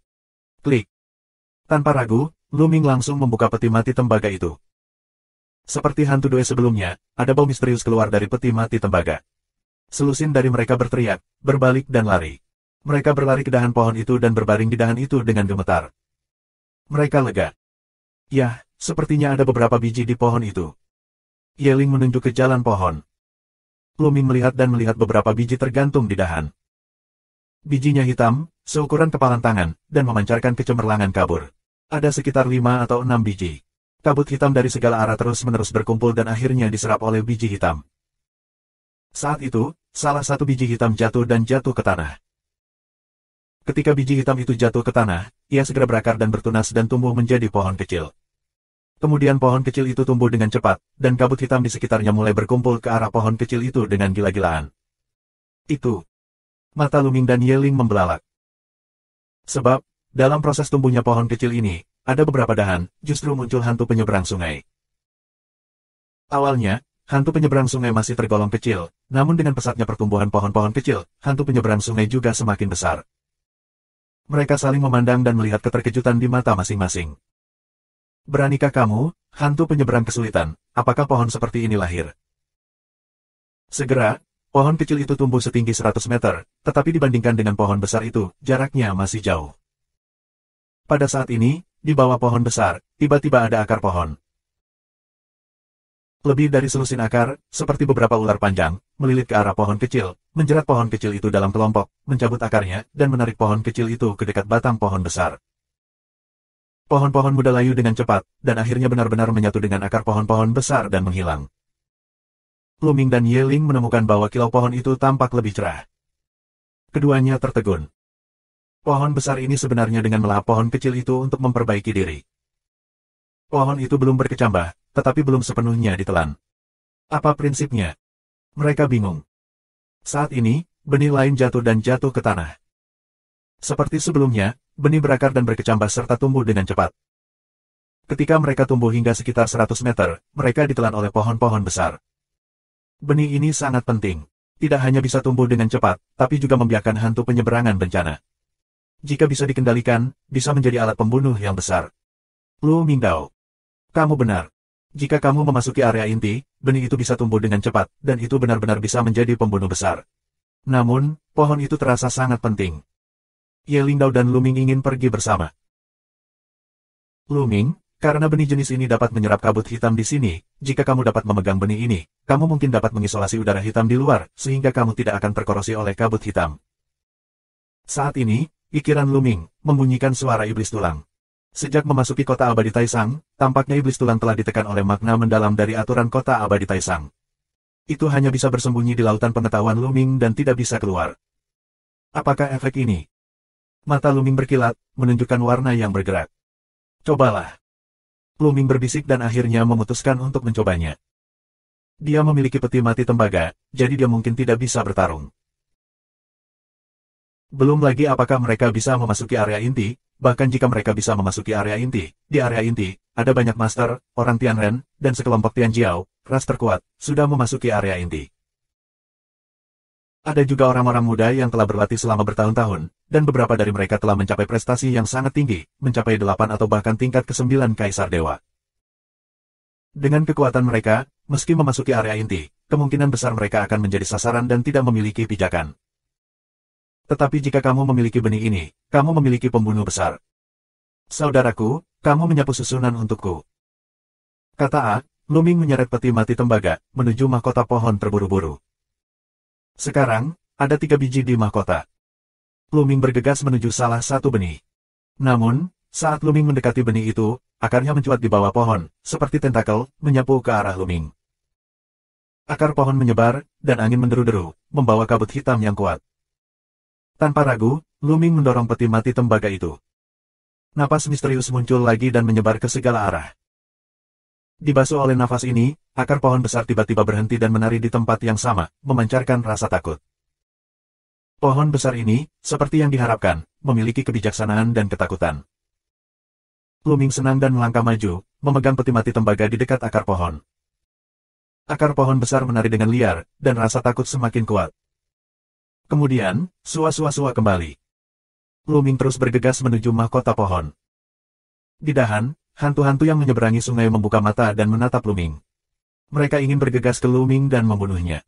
Klik. Tanpa ragu, Luming langsung membuka peti mati tembaga itu. Seperti hantu Due sebelumnya, ada bau misterius keluar dari peti mati tembaga. Selusin dari mereka berteriak, berbalik dan lari. Mereka berlari ke dahan pohon itu dan berbaring di dahan itu dengan gemetar. Mereka lega. Yah, sepertinya ada beberapa biji di pohon itu. Ye Ling menunjuk ke jalan pohon. Luming melihat dan melihat beberapa biji tergantung di dahan. Bijinya hitam, seukuran kepalan tangan, dan memancarkan kecemerlangan kabur. Ada sekitar 5 atau 6 biji. Kabut hitam dari segala arah terus-menerus berkumpul dan akhirnya diserap oleh biji hitam. Saat itu, salah satu biji hitam jatuh dan jatuh ke tanah. Ketika biji hitam itu jatuh ke tanah, ia segera berakar dan bertunas dan tumbuh menjadi pohon kecil. Kemudian pohon kecil itu tumbuh dengan cepat, dan kabut hitam di sekitarnya mulai berkumpul ke arah pohon kecil itu dengan gila-gilaan. Itu. Mata Luming dan Yeling membelalak. Sebab, dalam proses tumbuhnya pohon kecil ini, ada beberapa dahan, justru muncul hantu penyeberang sungai. Awalnya, hantu penyeberang sungai masih tergolong kecil, namun dengan pesatnya pertumbuhan pohon-pohon kecil, hantu penyeberang sungai juga semakin besar. Mereka saling memandang dan melihat keterkejutan di mata masing-masing. Beranikah kamu, hantu penyeberang kesulitan, apakah pohon seperti ini lahir? Segera, pohon kecil itu tumbuh setinggi 100 meter, tetapi dibandingkan dengan pohon besar itu, jaraknya masih jauh. Pada saat ini, di bawah pohon besar, tiba-tiba ada akar pohon. Lebih dari selusin akar, seperti beberapa ular panjang, melilit ke arah pohon kecil, menjerat pohon kecil itu dalam kelompok, mencabut akarnya, dan menarik pohon kecil itu ke dekat batang pohon besar. Pohon-pohon muda layu dengan cepat, dan akhirnya benar-benar menyatu dengan akar pohon-pohon besar dan menghilang. Luming dan Yeling menemukan bahwa kilau pohon itu tampak lebih cerah. Keduanya tertegun. Pohon besar ini sebenarnya dengan melahap pohon kecil itu untuk memperbaiki diri. Pohon itu belum berkecambah, tetapi belum sepenuhnya ditelan. Apa prinsipnya? Mereka bingung. Saat ini, benih lain jatuh dan jatuh ke tanah. Seperti sebelumnya, benih berakar dan berkecambah serta tumbuh dengan cepat. Ketika mereka tumbuh hingga sekitar 100 meter, mereka ditelan oleh pohon-pohon besar. Benih ini sangat penting. Tidak hanya bisa tumbuh dengan cepat, tapi juga membiarkan hantu penyeberangan bencana. Jika bisa dikendalikan, bisa menjadi alat pembunuh yang besar. Lu Mingdao. Kamu benar. Jika kamu memasuki area inti, benih itu bisa tumbuh dengan cepat, dan itu benar-benar bisa menjadi pembunuh besar. Namun, pohon itu terasa sangat penting. Yeling Dao dan Luming ingin pergi bersama. Luming, karena benih jenis ini dapat menyerap kabut hitam di sini, jika kamu dapat memegang benih ini, kamu mungkin dapat mengisolasi udara hitam di luar, sehingga kamu tidak akan terkorosi oleh kabut hitam. Saat ini, pikiran Luming membunyikan suara iblis tulang. Sejak memasuki kota abadi Taisang, tampaknya iblis tulang telah ditekan oleh makna mendalam dari aturan kota abadi Taisang. Itu hanya bisa bersembunyi di lautan pengetahuan Luming dan tidak bisa keluar. Apakah efek ini? Mata Luming berkilat, menunjukkan warna yang bergerak. Cobalah. Luming berbisik dan akhirnya memutuskan untuk mencobanya. Dia memiliki peti mati tembaga, jadi dia mungkin tidak bisa bertarung. Belum lagi apakah mereka bisa memasuki area inti, bahkan jika mereka bisa memasuki area inti, di area inti, ada banyak master, orang Tianren, dan sekelompok Tianjiao, ras terkuat, sudah memasuki area inti. Ada juga orang-orang muda yang telah berlatih selama bertahun-tahun, dan beberapa dari mereka telah mencapai prestasi yang sangat tinggi, mencapai 8 atau bahkan tingkat ke-9 Kaisar Dewa. Dengan kekuatan mereka, meski memasuki area inti, kemungkinan besar mereka akan menjadi sasaran dan tidak memiliki pijakan. Tetapi jika kamu memiliki benih ini, kamu memiliki pembunuh besar. Saudaraku, kamu menyapu susunan untukku. Kata A, Luming menyeret peti mati tembaga, menuju mahkota pohon terburu-buru. Sekarang, ada 3 biji di mahkota. Luming bergegas menuju salah satu benih. Namun, saat Luming mendekati benih itu, akarnya mencuat di bawah pohon, seperti tentakel, menyapu ke arah Luming. Akar pohon menyebar, dan angin menderu-deru, membawa kabut hitam yang kuat. Tanpa ragu, Luming mendorong peti mati tembaga itu. Napas misterius muncul lagi dan menyebar ke segala arah. Dibasuh oleh nafas ini, akar pohon besar tiba-tiba berhenti dan menari di tempat yang sama, memancarkan rasa takut. Pohon besar ini, seperti yang diharapkan, memiliki kebijaksanaan dan ketakutan. Luming senang dan melangkah maju, memegang peti mati tembaga di dekat akar pohon. Akar pohon besar menari dengan liar, dan rasa takut semakin kuat. Kemudian, sua-sua-sua kembali. Luming terus bergegas menuju mahkota pohon. Di dahan, hantu-hantu yang menyeberangi sungai membuka mata dan menatap Luming. Mereka ingin bergegas ke Luming dan membunuhnya.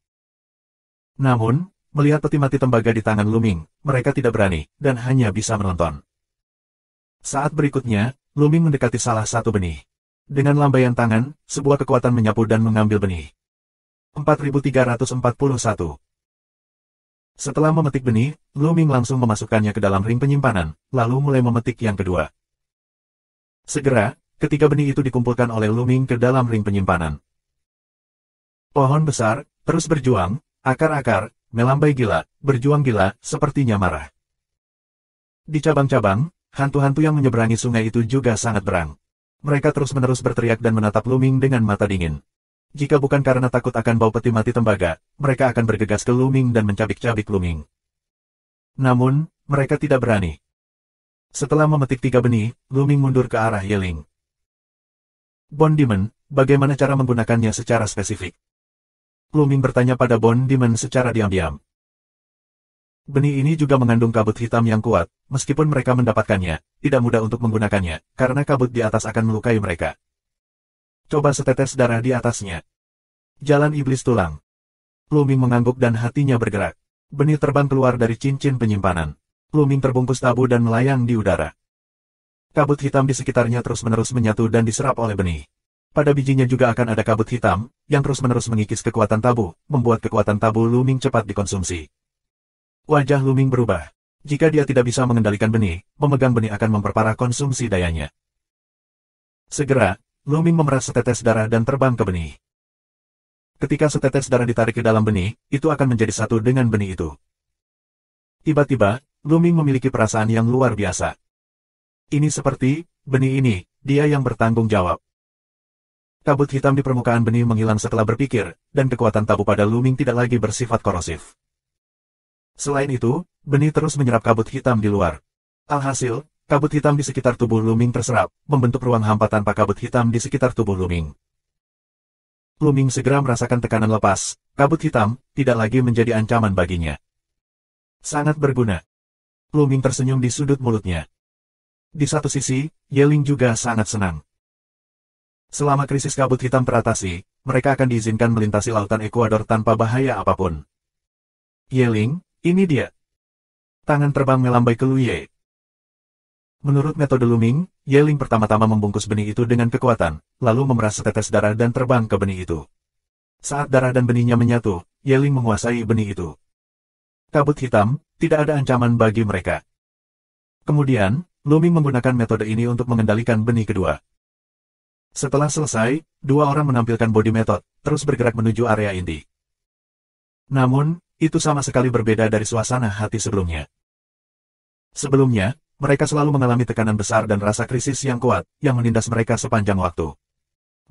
Namun, melihat peti mati tembaga di tangan Luming, mereka tidak berani, dan hanya bisa menonton. Saat berikutnya, Luming mendekati salah satu benih. Dengan lambaian tangan, sebuah kekuatan menyapu dan mengambil benih. 4341. Setelah memetik benih, Luming langsung memasukkannya ke dalam ring penyimpanan, lalu mulai memetik yang kedua. Segera, ketiga benih itu dikumpulkan oleh Luming ke dalam ring penyimpanan. Pohon besar, terus berjuang, akar-akar, melambai gila, berjuang gila, sepertinya marah. Di cabang-cabang, hantu-hantu yang menyeberangi sungai itu juga sangat berang. Mereka terus-menerus berteriak dan menatap Luming dengan mata dingin. Jika bukan karena takut akan bau peti mati tembaga, mereka akan bergegas ke Luming dan mencabik-cabik Luming. Namun, mereka tidak berani. Setelah memetik 3 benih, Luming mundur ke arah Yeling. Bone Demon, bagaimana cara menggunakannya secara spesifik? Luming bertanya pada Bone Demon secara diam-diam. Benih ini juga mengandung kabut hitam yang kuat, meskipun mereka mendapatkannya, tidak mudah untuk menggunakannya, karena kabut di atas akan melukai mereka. Coba setetes darah di atasnya. Jalan iblis tulang. Luming mengangguk dan hatinya bergerak. Benih terbang keluar dari cincin penyimpanan. Luming terbungkus tabu dan melayang di udara. Kabut hitam di sekitarnya terus-menerus menyatu dan diserap oleh benih. Pada bijinya juga akan ada kabut hitam, yang terus-menerus mengikis kekuatan tabu, membuat kekuatan tabu Luming cepat dikonsumsi. Wajah Luming berubah. Jika dia tidak bisa mengendalikan benih, memegang benih akan memperparah konsumsi dayanya. Segera, Luming memeras setetes darah dan terbang ke benih. Ketika setetes darah ditarik ke dalam benih, itu akan menjadi satu dengan benih itu. Tiba-tiba, Luming memiliki perasaan yang luar biasa. Ini seperti, benih ini, dia yang bertanggung jawab. Kabut hitam di permukaan benih menghilang setelah berpikir, dan kekuatan tabu pada Luming tidak lagi bersifat korosif. Selain itu, benih terus menyerap kabut hitam di luar. Alhasil, kabut hitam di sekitar tubuh Luming terserap, membentuk ruang hampa tanpa kabut hitam di sekitar tubuh Luming. Luming segera merasakan tekanan lepas, kabut hitam tidak lagi menjadi ancaman baginya. Sangat berguna. Luming tersenyum di sudut mulutnya. Di satu sisi, Yeling juga sangat senang. Selama krisis kabut hitam teratasi, mereka akan diizinkan melintasi lautan Ekuador tanpa bahaya apapun. Yeling, ini dia. Tangan terbang melambai ke Luye. Menurut metode Luming, Yeling pertama-tama membungkus benih itu dengan kekuatan, lalu memeras setetes darah dan terbang ke benih itu. Saat darah dan benihnya menyatu, Yeling menguasai benih itu. Kabut hitam, tidak ada ancaman bagi mereka. Kemudian, Luming menggunakan metode ini untuk mengendalikan benih kedua. Setelah selesai, dua orang menampilkan body method, terus bergerak menuju area inti. Namun, itu sama sekali berbeda dari suasana hati sebelumnya. Sebelumnya, mereka selalu mengalami tekanan besar dan rasa krisis yang kuat, yang menindas mereka sepanjang waktu.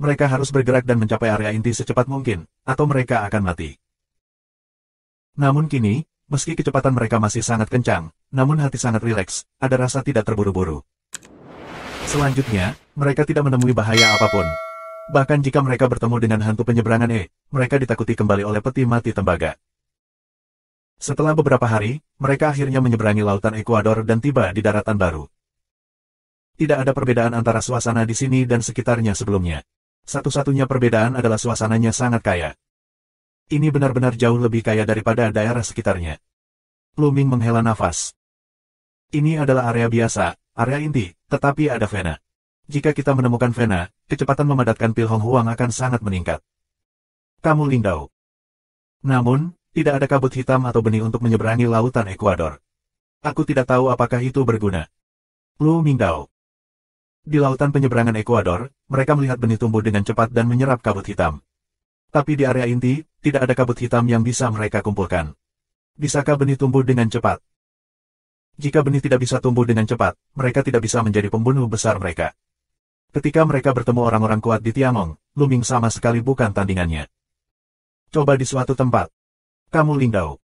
Mereka harus bergerak dan mencapai area inti secepat mungkin, atau mereka akan mati. Namun kini, meski kecepatan mereka masih sangat kencang, namun hati sangat rileks, ada rasa tidak terburu-buru. Selanjutnya, mereka tidak menemui bahaya apapun. Bahkan jika mereka bertemu dengan hantu penyeberangan mereka ditakuti kembali oleh peti mati tembaga. Setelah beberapa hari, mereka akhirnya menyeberangi lautan Ekuador dan tiba di daratan baru. Tidak ada perbedaan antara suasana di sini dan sekitarnya sebelumnya. Satu-satunya perbedaan adalah suasananya sangat kaya. Ini benar-benar jauh lebih kaya daripada daerah sekitarnya. Luming menghela nafas. Ini adalah area biasa, area inti, tetapi ada Vena. Jika kita menemukan Vena, kecepatan memadatkan pil Hong Huang akan sangat meningkat. Kamu Lingdao. Namun, tidak ada kabut hitam atau benih untuk menyeberangi lautan Ekuador. Aku tidak tahu apakah itu berguna. Lu Mingdao. Di lautan penyeberangan Ekuador, mereka melihat benih tumbuh dengan cepat dan menyerap kabut hitam. Tapi di area inti, tidak ada kabut hitam yang bisa mereka kumpulkan. Bisakah benih tumbuh dengan cepat? Jika benih tidak bisa tumbuh dengan cepat, mereka tidak bisa menjadi pembunuh besar mereka. Ketika mereka bertemu orang-orang kuat di Tiangong, Luming sama sekali bukan tandingannya. Coba di suatu tempat. Kamu Lingdao.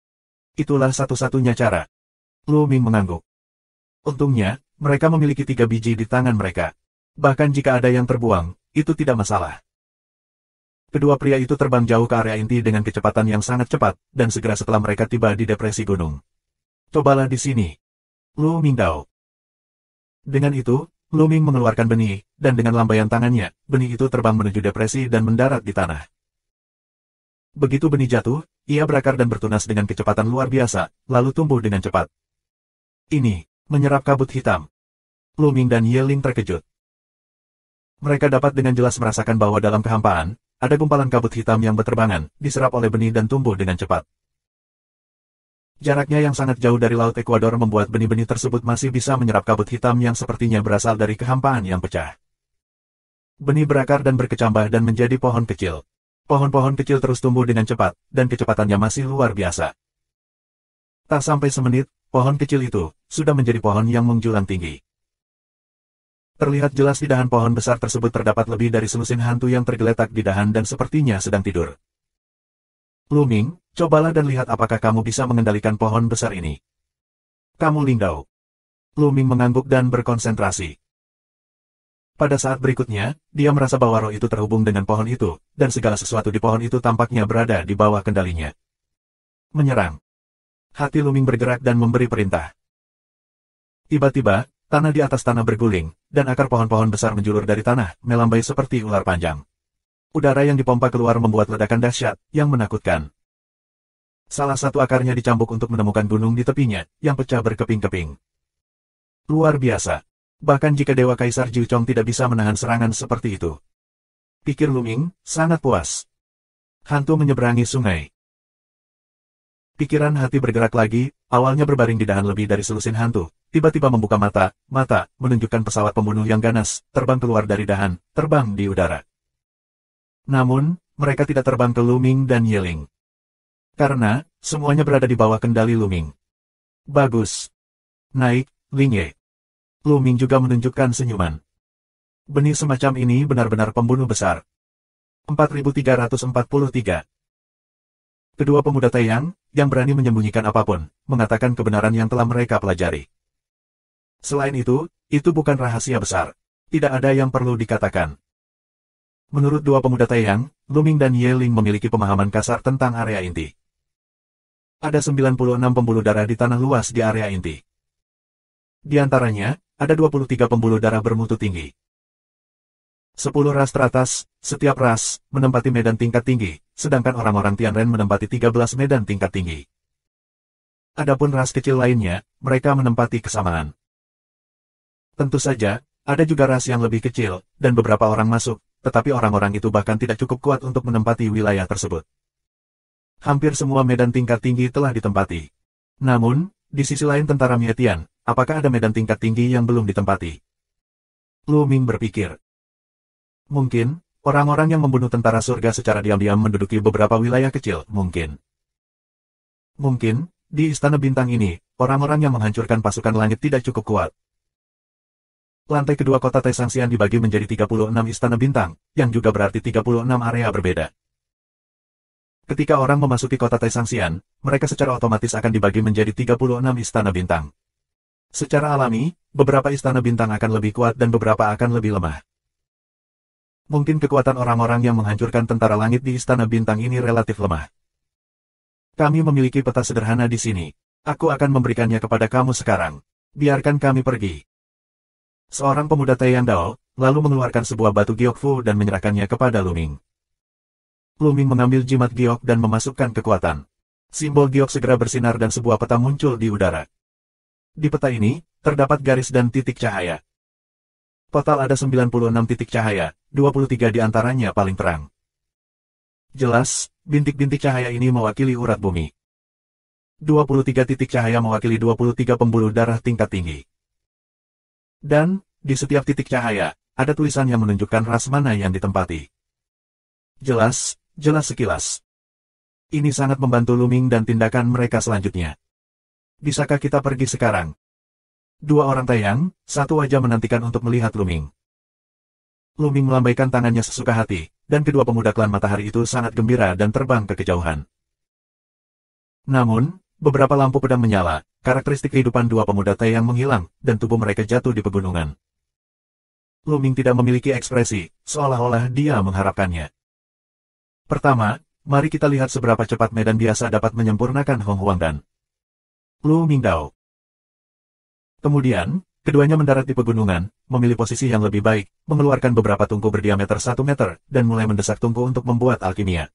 Itulah satu-satunya cara. Luming mengangguk. Untungnya, mereka memiliki 3 biji di tangan mereka. Bahkan jika ada yang terbuang, itu tidak masalah. Kedua pria itu terbang jauh ke area inti dengan kecepatan yang sangat cepat, dan segera setelah mereka tiba di depresi gunung. Cobalah di sini. Lu Mingdao. Dengan itu, Luming mengeluarkan benih, dan dengan lambaian tangannya, benih itu terbang menuju depresi dan mendarat di tanah. Begitu benih jatuh, ia berakar dan bertunas dengan kecepatan luar biasa, lalu tumbuh dengan cepat. Ini, menyerap kabut hitam. Luming dan Yeling terkejut. Mereka dapat dengan jelas merasakan bahwa dalam kehampaan, ada gumpalan kabut hitam yang berterbangan, diserap oleh benih dan tumbuh dengan cepat. Jaraknya yang sangat jauh dari Laut Ekuador membuat benih-benih tersebut masih bisa menyerap kabut hitam yang sepertinya berasal dari kehampaan yang pecah. Benih berakar dan berkecambah dan menjadi pohon kecil. Pohon-pohon kecil terus tumbuh dengan cepat, dan kecepatannya masih luar biasa. Tak sampai semenit, pohon kecil itu sudah menjadi pohon yang menjulang tinggi. Terlihat jelas di dahan pohon besar tersebut terdapat lebih dari selusin hantu yang tergeletak di dahan dan sepertinya sedang tidur. Luming, cobalah dan lihat apakah kamu bisa mengendalikan pohon besar ini. Kamu Lingdao. Luming mengangguk dan berkonsentrasi. Pada saat berikutnya, dia merasa bahwa roh itu terhubung dengan pohon itu, dan segala sesuatu di pohon itu tampaknya berada di bawah kendalinya. Menyerang. Hati Luming bergerak dan memberi perintah. Tiba-tiba, tanah di atas tanah berguling, dan akar pohon-pohon besar menjulur dari tanah, melambai seperti ular panjang. Udara yang dipompa keluar membuat ledakan dahsyat, yang menakutkan. Salah satu akarnya dicambuk untuk menemukan gunung di tepinya, yang pecah berkeping-keping. Luar biasa. Bahkan jika Dewa Kaisar Jiuchong tidak bisa menahan serangan seperti itu. Pikir Luming, sangat puas. Hantu menyeberangi sungai. Pikiran hati bergerak lagi, awalnya berbaring di dahan lebih dari selusin hantu, tiba-tiba membuka mata, menunjukkan pesawat pembunuh yang ganas, terbang keluar dari dahan, terbang di udara. Namun, mereka tidak terbang ke Luming dan Yeling. Karena, semuanya berada di bawah kendali Luming. Bagus. Naik, Lingye. Luming juga menunjukkan senyuman. Benih semacam ini benar-benar pembunuh besar. 4343. Kedua pemuda Taeyang, yang berani menyembunyikan apapun, mengatakan kebenaran yang telah mereka pelajari. Selain itu bukan rahasia besar. Tidak ada yang perlu dikatakan. Menurut dua pemuda Taeyang, Luming dan Yeling memiliki pemahaman kasar tentang area inti. Ada 96 pembuluh darah di tanah luas di area inti. Di antaranya, ada 23 pembuluh darah bermutu tinggi. 10 ras teratas, setiap ras, menempati medan tingkat tinggi, sedangkan orang-orang Tianren menempati 13 medan tingkat tinggi. Adapun ras kecil lainnya, mereka menempati kesamaan. Tentu saja, ada juga ras yang lebih kecil, dan beberapa orang masuk, tetapi orang-orang itu bahkan tidak cukup kuat untuk menempati wilayah tersebut. Hampir semua medan tingkat tinggi telah ditempati. Namun, di sisi lain tentara Mietian, apakah ada medan tingkat tinggi yang belum ditempati? Luming berpikir. Mungkin, orang-orang yang membunuh tentara surga secara diam-diam menduduki beberapa wilayah kecil, mungkin. Mungkin, di Istana Bintang ini, orang-orang yang menghancurkan pasukan langit tidak cukup kuat. Lantai kedua kota Taisangxian dibagi menjadi 36 Istana Bintang, yang juga berarti 36 area berbeda. Ketika orang memasuki kota Taisangxian, mereka secara otomatis akan dibagi menjadi 36 Istana Bintang. Secara alami, beberapa Istana Bintang akan lebih kuat dan beberapa akan lebih lemah. Mungkin kekuatan orang-orang yang menghancurkan tentara langit di Istana Bintang ini relatif lemah. Kami memiliki peta sederhana di sini. Aku akan memberikannya kepada kamu sekarang. Biarkan kami pergi. Seorang pemuda Taeyang Dao, lalu mengeluarkan sebuah batu Gyokfu dan menyerahkannya kepada Luming. Luming mengambil jimat Giok dan memasukkan kekuatan. Simbol Giok segera bersinar dan sebuah peta muncul di udara. Di peta ini, terdapat garis dan titik cahaya. Total ada 96 titik cahaya, 23 di antaranya paling terang. Jelas, bintik-bintik cahaya ini mewakili urat bumi. 23 titik cahaya mewakili 23 pembuluh darah tingkat tinggi. Dan, di setiap titik cahaya, ada tulisan yang menunjukkan ras mana yang ditempati. Jelas sekilas. Ini sangat membantu Luming dan tindakan mereka selanjutnya. Bisakah kita pergi sekarang? Dua orang Taeyang, satu wajah menantikan untuk melihat Luming. Luming melambaikan tangannya sesuka hati, dan kedua pemuda klan matahari itu sangat gembira dan terbang ke kejauhan. Namun, beberapa lampu pedang menyala, karakteristik kehidupan dua pemuda Taeyang menghilang, dan tubuh mereka jatuh di pegunungan. Luming tidak memiliki ekspresi, seolah-olah dia mengharapkannya. Pertama, mari kita lihat seberapa cepat medan biasa dapat menyempurnakan Hong Huang dan Luming Dao. Kemudian, keduanya mendarat di pegunungan, memilih posisi yang lebih baik, mengeluarkan beberapa tungku berdiameter 1 meter, dan mulai mendesak tungku untuk membuat alkimia.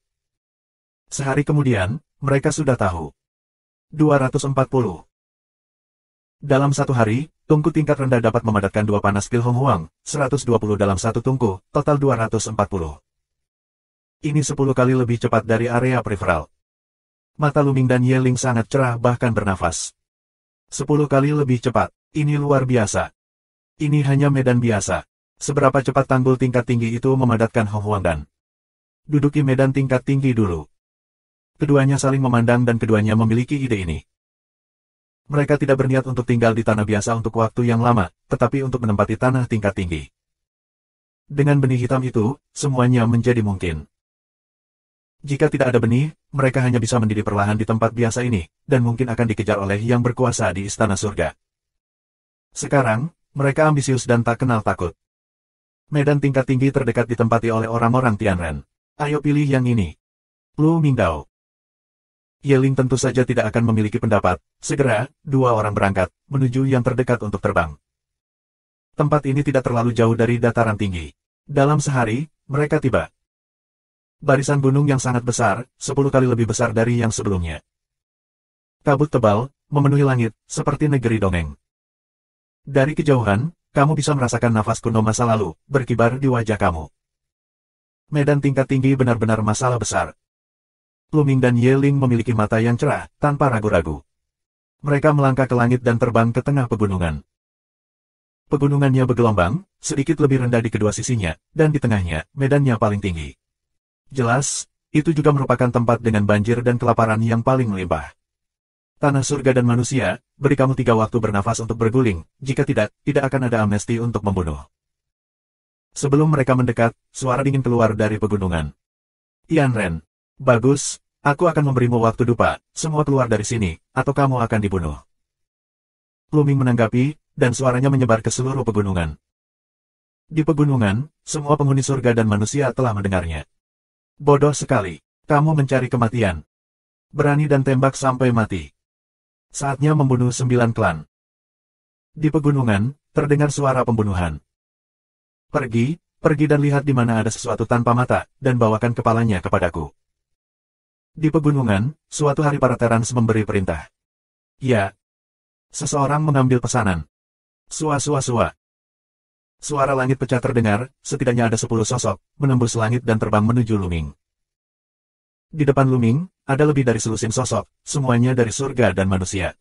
Sehari kemudian, mereka sudah tahu. 240. Dalam satu hari, tungku tingkat rendah dapat memadatkan 2 panas pil Hong Huang, 120 dalam satu tungku, total 240. Ini 10 kali lebih cepat dari area periferal. Mata Luming dan Yeling sangat cerah bahkan bernafas. 10 kali lebih cepat. Ini luar biasa. Ini hanya medan biasa. Seberapa cepat tanggul tingkat tinggi itu memadatkan Hong Huang dan duduki medan tingkat tinggi dulu. Keduanya saling memandang dan keduanya memiliki ide ini. Mereka tidak berniat untuk tinggal di tanah biasa untuk waktu yang lama, tetapi untuk menempati tanah tingkat tinggi. Dengan benih hitam itu, semuanya menjadi mungkin. Jika tidak ada benih, mereka hanya bisa mendidih perlahan di tempat biasa ini, dan mungkin akan dikejar oleh yang berkuasa di istana surga. Sekarang, mereka ambisius dan tak kenal takut. Medan tingkat tinggi terdekat ditempati oleh orang-orang Tianren. Ayo pilih yang ini. Lu Mingdao. Yeling tentu saja tidak akan memiliki pendapat. Segera, dua orang berangkat, menuju yang terdekat untuk terbang. Tempat ini tidak terlalu jauh dari dataran tinggi. Dalam sehari, mereka tiba. Barisan gunung yang sangat besar, 10 kali lebih besar dari yang sebelumnya. Kabut tebal, memenuhi langit, seperti negeri dongeng. Dari kejauhan, kamu bisa merasakan nafas kuno masa lalu, berkibar di wajah kamu. Medan tingkat tinggi benar-benar masalah besar. Lu Ming dan Yeling memiliki mata yang cerah, tanpa ragu-ragu. Mereka melangkah ke langit dan terbang ke tengah pegunungan. Pegunungannya bergelombang, sedikit lebih rendah di kedua sisinya, dan di tengahnya, medannya paling tinggi. Jelas, itu juga merupakan tempat dengan banjir dan kelaparan yang paling melimpah. Tanah surga dan manusia, beri kamu 3 waktu bernafas untuk berguling, jika tidak, tidak akan ada amnesti untuk membunuh. Sebelum mereka mendekat, suara dingin keluar dari pegunungan. Tianren. Bagus, aku akan memberimu waktu dupa, semua keluar dari sini, atau kamu akan dibunuh. Lu Ming menanggapi, dan suaranya menyebar ke seluruh pegunungan. Di pegunungan, semua penghuni surga dan manusia telah mendengarnya. Bodoh sekali, kamu mencari kematian. Berani dan tembak sampai mati. Saatnya membunuh 9 klan. Di pegunungan, terdengar suara pembunuhan. Pergi dan lihat di mana ada sesuatu tanpa mata, dan bawakan kepalanya kepadaku. Di pegunungan, suatu hari para Terans memberi perintah. Ya. Seseorang mengambil pesanan. Sua. Suara langit pecah terdengar, setidaknya ada 10 sosok, menembus langit dan terbang menuju Lu Ming. Di depan Lu Ming, ada lebih dari selusin sosok, semuanya dari surga dan manusia.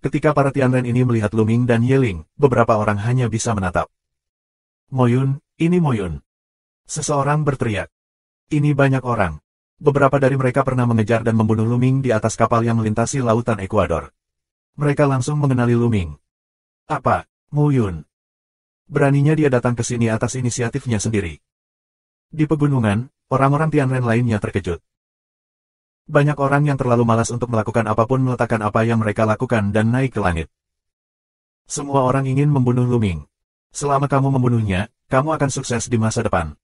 Ketika para Tianren ini melihat Lu Ming dan Yeling, beberapa orang hanya bisa menatap. Moyun, ini Moyun. Seseorang berteriak. Ini banyak orang. Beberapa dari mereka pernah mengejar dan membunuh Lu Ming di atas kapal yang melintasi lautan Ekuador. Mereka langsung mengenali Lu Ming. Apa, Moyun? Beraninya dia datang ke sini atas inisiatifnya sendiri. Di pegunungan, orang-orang Tianren lainnya terkejut. Banyak orang yang terlalu malas untuk melakukan apapun meletakkan apa yang mereka lakukan dan naik ke langit. Semua orang ingin membunuh Lu Ming. Selama kamu membunuhnya, kamu akan sukses di masa depan.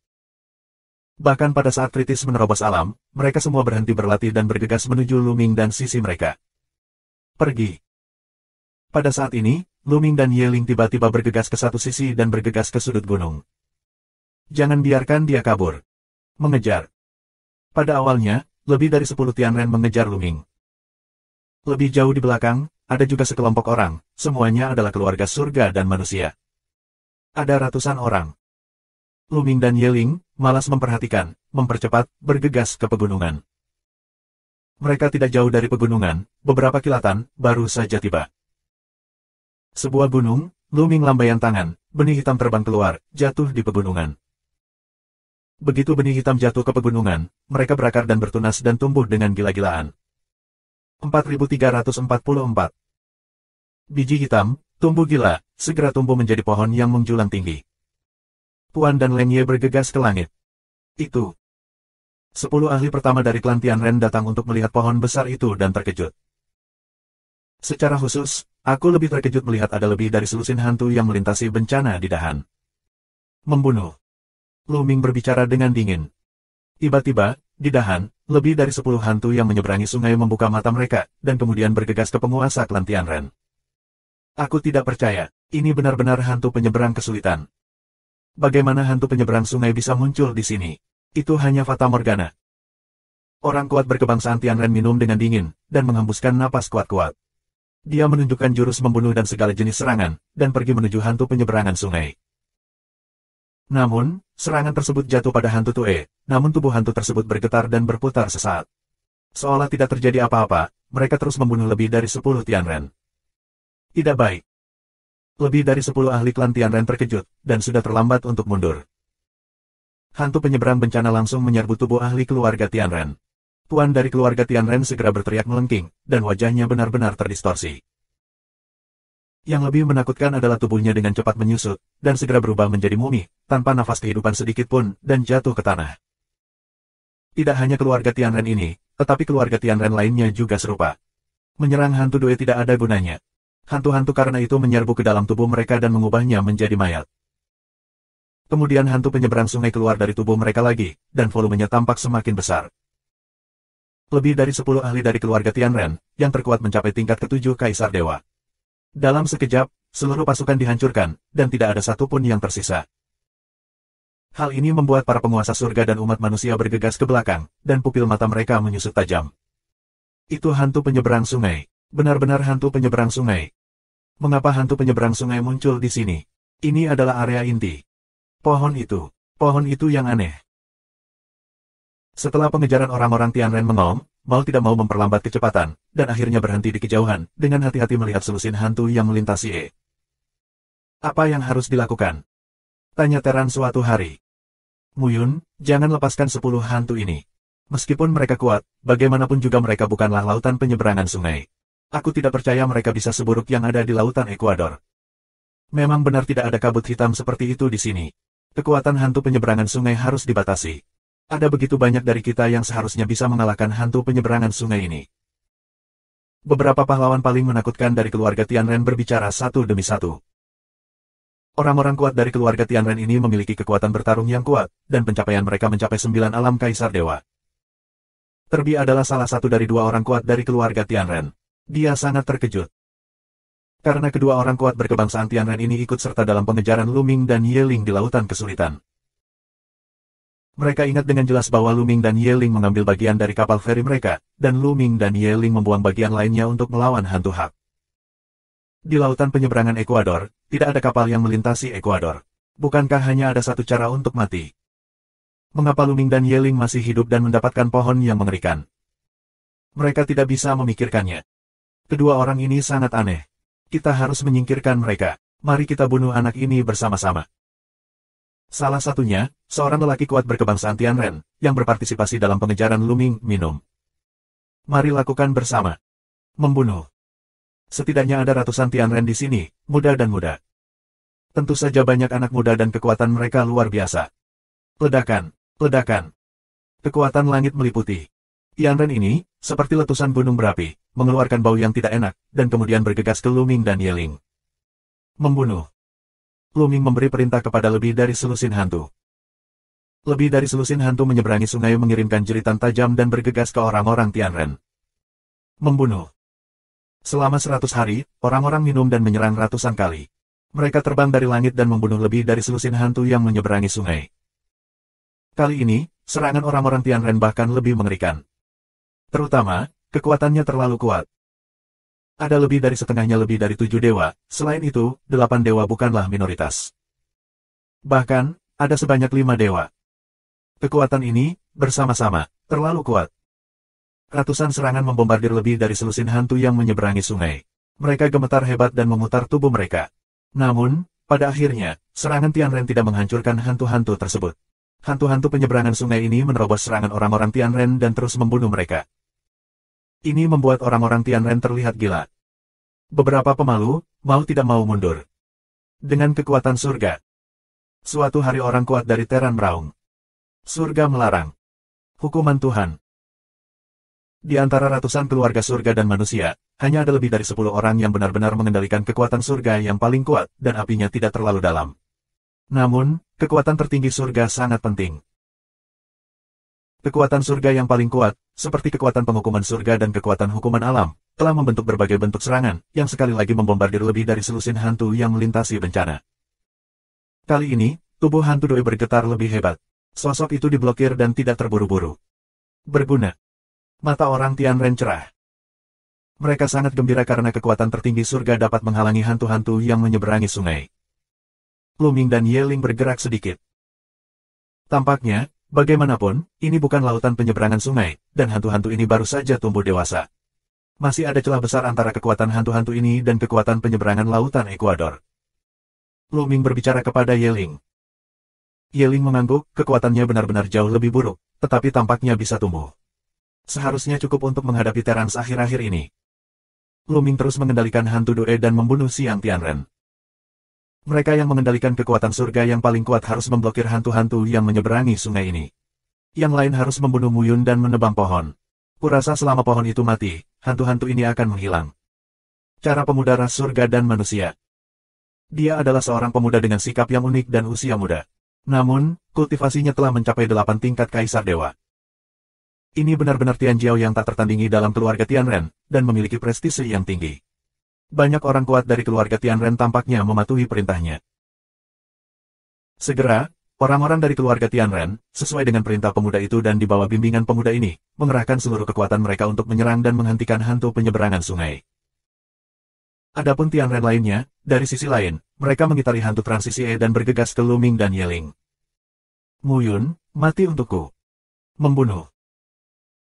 Bahkan pada saat kritis menerobos alam, mereka semua berhenti berlatih dan bergegas menuju Lu Ming dan sisi mereka. Pergi. Pada saat ini, Lu Ming dan Yeling tiba-tiba bergegas ke satu sisi dan bergegas ke sudut gunung. Jangan biarkan dia kabur. Mengejar. Pada awalnya, lebih dari 10 Tianren mengejar Lu Ming. Lebih jauh di belakang, ada juga sekelompok orang, semuanya adalah keluarga surga dan manusia. Ada ratusan orang. Lu Ming dan Yeling malas memperhatikan, mempercepat, bergegas ke pegunungan. Mereka tidak jauh dari pegunungan, beberapa kilatan, baru saja tiba. Sebuah gunung, Lu Ming lambaian tangan, benih hitam terbang keluar, jatuh di pegunungan. Begitu benih hitam jatuh ke pegunungan, mereka berakar dan bertunas dan tumbuh dengan gila-gilaan. 4344. Biji hitam, tumbuh gila, segera tumbuh menjadi pohon yang menjulang tinggi. Puan dan Leng Ye bergegas ke langit. Itu. 10 ahli pertama dari klan Tianren datang untuk melihat pohon besar itu dan terkejut. Secara khusus, aku lebih terkejut melihat ada lebih dari selusin hantu yang melintasi bencana di dahan. Membunuh. Lu Ming berbicara dengan dingin. Tiba-tiba, di dahan, lebih dari 10 hantu yang menyeberangi sungai membuka mata mereka, dan kemudian bergegas ke penguasa klan Tianren. Aku tidak percaya, ini benar-benar hantu penyeberang kesulitan. Bagaimana hantu penyeberang sungai bisa muncul di sini? Itu hanya fata morgana. Orang kuat berkebangsaan Tianren minum dengan dingin, dan menghembuskan napas kuat-kuat. Dia menunjukkan jurus membunuh dan segala jenis serangan, dan pergi menuju hantu penyeberangan sungai. Namun, serangan tersebut jatuh pada hantu Tue, namun tubuh hantu tersebut bergetar dan berputar sesaat. Seolah tidak terjadi apa-apa, mereka terus membunuh lebih dari 10 Tianren. Tidak baik. Lebih dari 10 ahli klan Tianren terkejut, dan sudah terlambat untuk mundur. Hantu penyeberang bencana langsung menyerbu tubuh ahli keluarga Tianren. Tuan dari keluarga Tianren segera berteriak melengking, dan wajahnya benar-benar terdistorsi. Yang lebih menakutkan adalah tubuhnya dengan cepat menyusut, dan segera berubah menjadi mumi, tanpa nafas kehidupan sedikit pun, dan jatuh ke tanah. Tidak hanya keluarga Tianren ini, tetapi keluarga Tianren lainnya juga serupa. Menyerang hantu Due tidak ada gunanya. Hantu-hantu karena itu menyerbu ke dalam tubuh mereka dan mengubahnya menjadi mayat. Kemudian hantu penyeberang sungai keluar dari tubuh mereka lagi, dan volumenya tampak semakin besar. Lebih dari 10 ahli dari keluarga Tianren, yang terkuat mencapai tingkat ke-7 Kaisar Dewa. Dalam sekejap, seluruh pasukan dihancurkan, dan tidak ada satupun yang tersisa. Hal ini membuat para penguasa surga dan umat manusia bergegas ke belakang, dan pupil mata mereka menyusut tajam. Itu hantu penyeberang sungai. Benar-benar hantu penyeberang sungai. Mengapa hantu penyeberang sungai muncul di sini? Ini adalah area inti. Pohon itu yang aneh. Setelah pengejaran orang-orang Tianren mengaum, mau tidak mau memperlambat kecepatan, dan akhirnya berhenti di kejauhan, dengan hati-hati melihat selusin hantu yang melintasi Apa yang harus dilakukan? Tanya Teran suatu hari. Muyun, jangan lepaskan 10 hantu ini. Meskipun mereka kuat, bagaimanapun juga mereka bukanlah lautan penyeberangan sungai. Aku tidak percaya mereka bisa seburuk yang ada di lautan Ekuador. Memang benar tidak ada kabut hitam seperti itu di sini. Kekuatan hantu penyeberangan sungai harus dibatasi. Ada begitu banyak dari kita yang seharusnya bisa mengalahkan hantu penyeberangan sungai ini. Beberapa pahlawan paling menakutkan dari keluarga Tianren berbicara satu demi satu. Orang-orang kuat dari keluarga Tianren ini memiliki kekuatan bertarung yang kuat, dan pencapaian mereka mencapai 9 alam Kaisar Dewa. Terbi adalah salah satu dari 2 orang kuat dari keluarga Tianren. Dia sangat terkejut. Karena kedua orang kuat berkebangsaan Tianren ini ikut serta dalam pengejaran Luming dan Yeling di lautan kesulitan. Mereka ingat dengan jelas bahwa Luming dan Yeling mengambil bagian dari kapal feri mereka, dan Luming dan Yeling membuang bagian lainnya untuk melawan hantu hak. Di lautan penyeberangan Ekuador, tidak ada kapal yang melintasi Ekuador. Bukankah hanya ada satu cara untuk mati? Mengapa Luming dan Yeling masih hidup dan mendapatkan pohon yang mengerikan? Mereka tidak bisa memikirkannya. Kedua orang ini sangat aneh. Kita harus menyingkirkan mereka. Mari kita bunuh anak ini bersama-sama. Salah satunya, seorang lelaki kuat berkebangsaan Tianren, yang berpartisipasi dalam pengejaran Luming, minum. Mari lakukan bersama. Membunuh. Setidaknya ada ratusan Tianren di sini, muda dan muda. Tentu saja banyak anak muda dan kekuatan mereka luar biasa. Ledakan, ledakan. Kekuatan langit meliputi. Tianren ini, seperti letusan gunung berapi, mengeluarkan bau yang tidak enak, dan kemudian bergegas ke Luming dan Yeling. Membunuh. Luming memberi perintah kepada lebih dari selusin hantu. Lebih dari selusin hantu menyeberangi sungai mengirimkan jeritan tajam dan bergegas ke orang-orang Tianren. Membunuh. Selama 100 hari, orang-orang minum dan menyerang ratusan kali. Mereka terbang dari langit dan membunuh lebih dari selusin hantu yang menyeberangi sungai. Kali ini, serangan orang-orang Tianren bahkan lebih mengerikan. Terutama, kekuatannya terlalu kuat. Ada lebih dari setengahnya lebih dari 7 dewa, selain itu, 8 dewa bukanlah minoritas. Bahkan, ada sebanyak 5 dewa. Kekuatan ini, bersama-sama, terlalu kuat. Ratusan serangan membombardir lebih dari selusin hantu yang menyeberangi sungai. Mereka gemetar hebat dan memutar tubuh mereka. Namun, pada akhirnya, serangan Tianren tidak menghancurkan hantu-hantu tersebut. Hantu-hantu penyeberangan sungai ini menerobos serangan orang-orang Tianren dan terus membunuh mereka. Ini membuat orang-orang Tianren terlihat gila. Beberapa pemalu, mau tidak mau mundur. Dengan kekuatan surga. Suatu hari orang kuat dari Teran meraung. Surga melarang. Hukuman Tuhan. Di antara ratusan keluarga surga dan manusia, hanya ada lebih dari 10 orang yang benar-benar mengendalikan kekuatan surga yang paling kuat, dan apinya tidak terlalu dalam. Namun, kekuatan tertinggi surga sangat penting. Kekuatan surga yang paling kuat, seperti kekuatan penghukuman surga dan kekuatan hukuman alam, telah membentuk berbagai bentuk serangan, yang sekali lagi membombardir lebih dari selusin hantu yang melintasi bencana. Kali ini, tubuh hantu Doi bergetar lebih hebat. Sosok itu diblokir dan tidak terburu-buru. Berguna. Mata orang Tianren cerah. Mereka sangat gembira karena kekuatan tertinggi surga dapat menghalangi hantu-hantu yang menyeberangi sungai. Luming dan Yeling bergerak sedikit. Tampaknya, bagaimanapun, ini bukan lautan penyeberangan sungai, dan hantu-hantu ini baru saja tumbuh dewasa. Masih ada celah besar antara kekuatan hantu-hantu ini dan kekuatan penyeberangan lautan Ekuador. Luming berbicara kepada Yeling. Yeling mengangguk, kekuatannya benar-benar jauh lebih buruk, tetapi tampaknya bisa tumbuh. Seharusnya cukup untuk menghadapi Terans akhir-akhir ini. Lu Ming terus mengendalikan hantu Due dan membunuh Xiang Tianren. Mereka yang mengendalikan kekuatan surga yang paling kuat harus memblokir hantu-hantu yang menyeberangi sungai ini. Yang lain harus membunuh Muyun dan menebang pohon. Kurasa selama pohon itu mati, hantu-hantu ini akan menghilang. Cara pemuda ras surga dan manusia. Dia adalah seorang pemuda dengan sikap yang unik dan usia muda. Namun, kultivasinya telah mencapai 8 tingkat Kaisar Dewa. Ini benar-benar Tian Jiao yang tak tertandingi dalam keluarga Tianren, dan memiliki prestise yang tinggi. Banyak orang kuat dari keluarga Tianren tampaknya mematuhi perintahnya. Segera, orang-orang dari keluarga Tianren, sesuai dengan perintah pemuda itu dan di bawah bimbingan pemuda ini, mengerahkan seluruh kekuatan mereka untuk menyerang dan menghentikan hantu penyeberangan sungai. Adapun Tianren lainnya, dari sisi lain, mereka mengitari hantu transisi E dan bergegas ke Lu Ming dan Yeling. Muyun, mati untukku. Membunuh.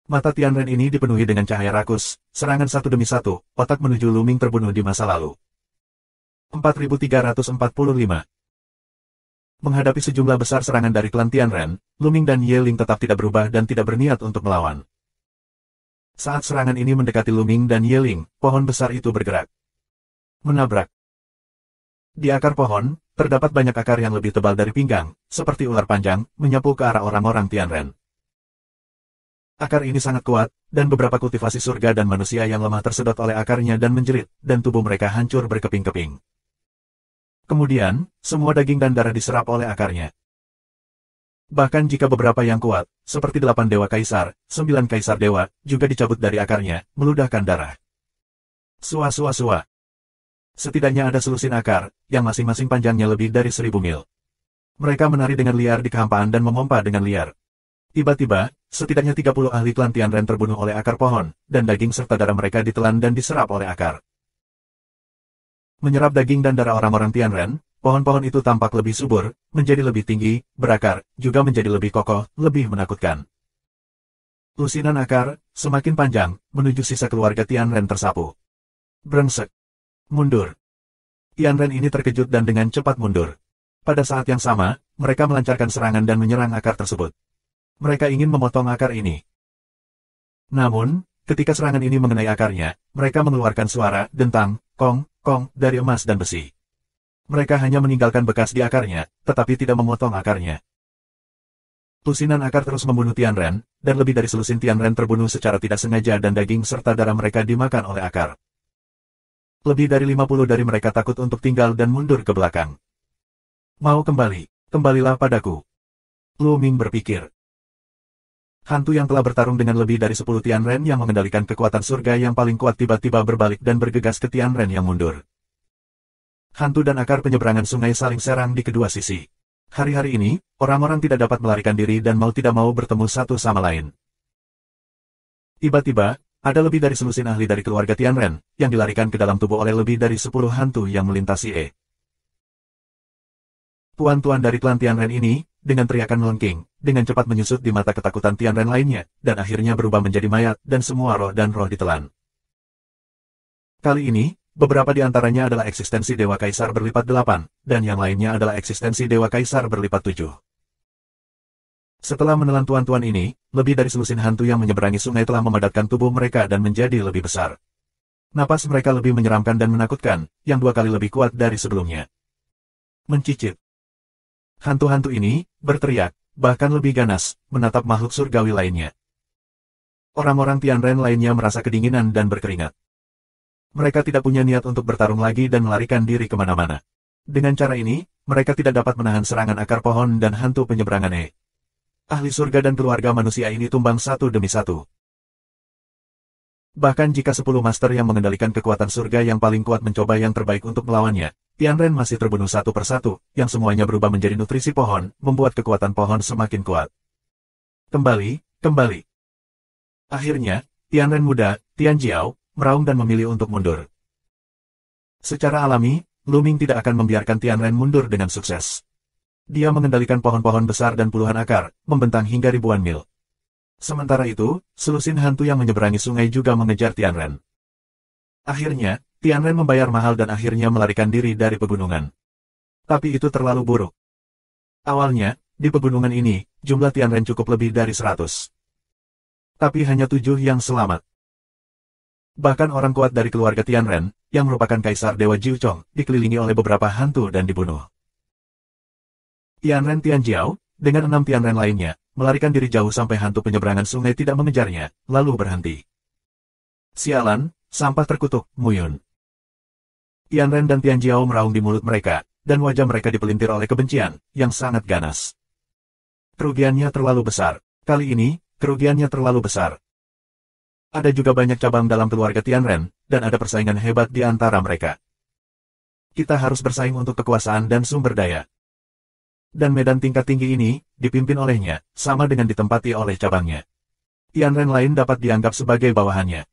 Mata Tianren ini dipenuhi dengan cahaya rakus, serangan satu demi satu, otak menuju Lu Ming terbunuh di masa lalu. 4345. Menghadapi sejumlah besar serangan dari klan Tianren, Lu Ming dan Yeling tetap tidak berubah dan tidak berniat untuk melawan. Saat serangan ini mendekati Lu Ming dan Yeling, pohon besar itu bergerak. Menabrak. Di akar pohon, terdapat banyak akar yang lebih tebal dari pinggang, seperti ular panjang, menyapu ke arah orang-orang Tianren. Akar ini sangat kuat, dan beberapa kultivasi surga dan manusia yang lemah tersedot oleh akarnya dan menjerit, dan tubuh mereka hancur berkeping-keping. Kemudian, semua daging dan darah diserap oleh akarnya. Bahkan jika beberapa yang kuat, seperti 8 Dewa Kaisar, 9 Kaisar Dewa, juga dicabut dari akarnya, meludahkan darah. Sua-sua-sua. Setidaknya ada selusin akar, yang masing-masing panjangnya lebih dari 1000 mil. Mereka menari dengan liar di kehampaan dan memompa dengan liar. Tiba-tiba, setidaknya 30 ahli klan Tianren terbunuh oleh akar pohon, dan daging serta darah mereka ditelan dan diserap oleh akar. Menyerap daging dan darah orang-orang Tianren, pohon-pohon itu tampak lebih subur, menjadi lebih tinggi, berakar, juga menjadi lebih kokoh, lebih menakutkan. Lusinan akar, semakin panjang, menuju sisa keluarga Tianren tersapu. Brengsek. Mundur. Tianren ini terkejut dan dengan cepat mundur. Pada saat yang sama, mereka melancarkan serangan dan menyerang akar tersebut. Mereka ingin memotong akar ini. Namun, ketika serangan ini mengenai akarnya, mereka mengeluarkan suara, dentang, kong, kong, dari emas dan besi. Mereka hanya meninggalkan bekas di akarnya, tetapi tidak memotong akarnya. Lusinan akar terus membunuh Tianren, dan lebih dari selusin Tianren terbunuh secara tidak sengaja dan daging serta darah mereka dimakan oleh akar. Lebih dari 50 dari mereka takut untuk tinggal dan mundur ke belakang. Mau kembali, kembalilah padaku. Lu Ming berpikir. Hantu yang telah bertarung dengan lebih dari 10 Tianren yang mengendalikan kekuatan surga yang paling kuat tiba-tiba berbalik dan bergegas ke Tianren yang mundur. Hantu dan akar penyeberangan sungai saling serang di kedua sisi. Hari-hari ini, orang-orang tidak dapat melarikan diri dan mau tidak mau bertemu satu sama lain. Tiba-tiba, ada lebih dari selusin ahli dari keluarga Tianren, yang dilarikan ke dalam tubuh oleh lebih dari 10 hantu yang melintasi E. Tuan-tuan dari klan Tianren ini, dengan teriakan melengking, dengan cepat menyusut di mata ketakutan Tianren lainnya, dan akhirnya berubah menjadi mayat, dan semua roh dan roh ditelan. Kali ini, beberapa di antaranya adalah eksistensi Dewa Kaisar berlipat 8, dan yang lainnya adalah eksistensi Dewa Kaisar berlipat 7. Setelah menelan tuan-tuan ini, lebih dari selusin hantu yang menyeberangi sungai telah memadatkan tubuh mereka dan menjadi lebih besar. Napas mereka lebih menyeramkan dan menakutkan, yang 2 kali lebih kuat dari sebelumnya. Mencicit. Hantu-hantu ini, berteriak, bahkan lebih ganas, menatap makhluk surgawi lainnya. Orang-orang Tianren lainnya merasa kedinginan dan berkeringat. Mereka tidak punya niat untuk bertarung lagi dan melarikan diri kemana-mana. Dengan cara ini, mereka tidak dapat menahan serangan akar pohon dan hantu penyeberangan E. Ahli surga dan keluarga manusia ini tumbang satu demi satu. Bahkan jika 10 master yang mengendalikan kekuatan surga yang paling kuat mencoba yang terbaik untuk melawannya, Tianren masih terbunuh satu persatu, yang semuanya berubah menjadi nutrisi pohon, membuat kekuatan pohon semakin kuat. Kembali, kembali. Akhirnya, Tianren muda, Tian Jiao, meraung dan memilih untuk mundur. Secara alami, Lu Ming tidak akan membiarkan Tianren mundur dengan sukses. Dia mengendalikan pohon-pohon besar dan puluhan akar, membentang hingga ribuan mil. Sementara itu, selusin hantu yang menyeberangi sungai juga mengejar Tianren. Akhirnya, Tianren membayar mahal dan akhirnya melarikan diri dari pegunungan. Tapi itu terlalu buruk. Awalnya, di pegunungan ini, jumlah Tianren cukup lebih dari 100. Tapi hanya 7 yang selamat. Bahkan orang kuat dari keluarga Tianren, yang merupakan Kaisar Dewa Jiuchong, dikelilingi oleh beberapa hantu dan dibunuh. Tianren Tianjiao, dengan 6 Tianren lainnya, melarikan diri jauh sampai hantu penyeberangan sungai tidak mengejarnya, lalu berhenti. Sialan, sampah terkutuk, Muyun. Tianren dan Tianjiao meraung di mulut mereka, dan wajah mereka dipelintir oleh kebencian, yang sangat ganas. Kerugiannya terlalu besar. Kali ini, kerugiannya terlalu besar. Ada juga banyak cabang dalam keluarga Tianren, dan ada persaingan hebat di antara mereka. Kita harus bersaing untuk kekuasaan dan sumber daya. Dan medan tingkat tinggi ini, dipimpin olehnya, sama dengan ditempati oleh cabangnya. Tianren lain dapat dianggap sebagai bawahannya.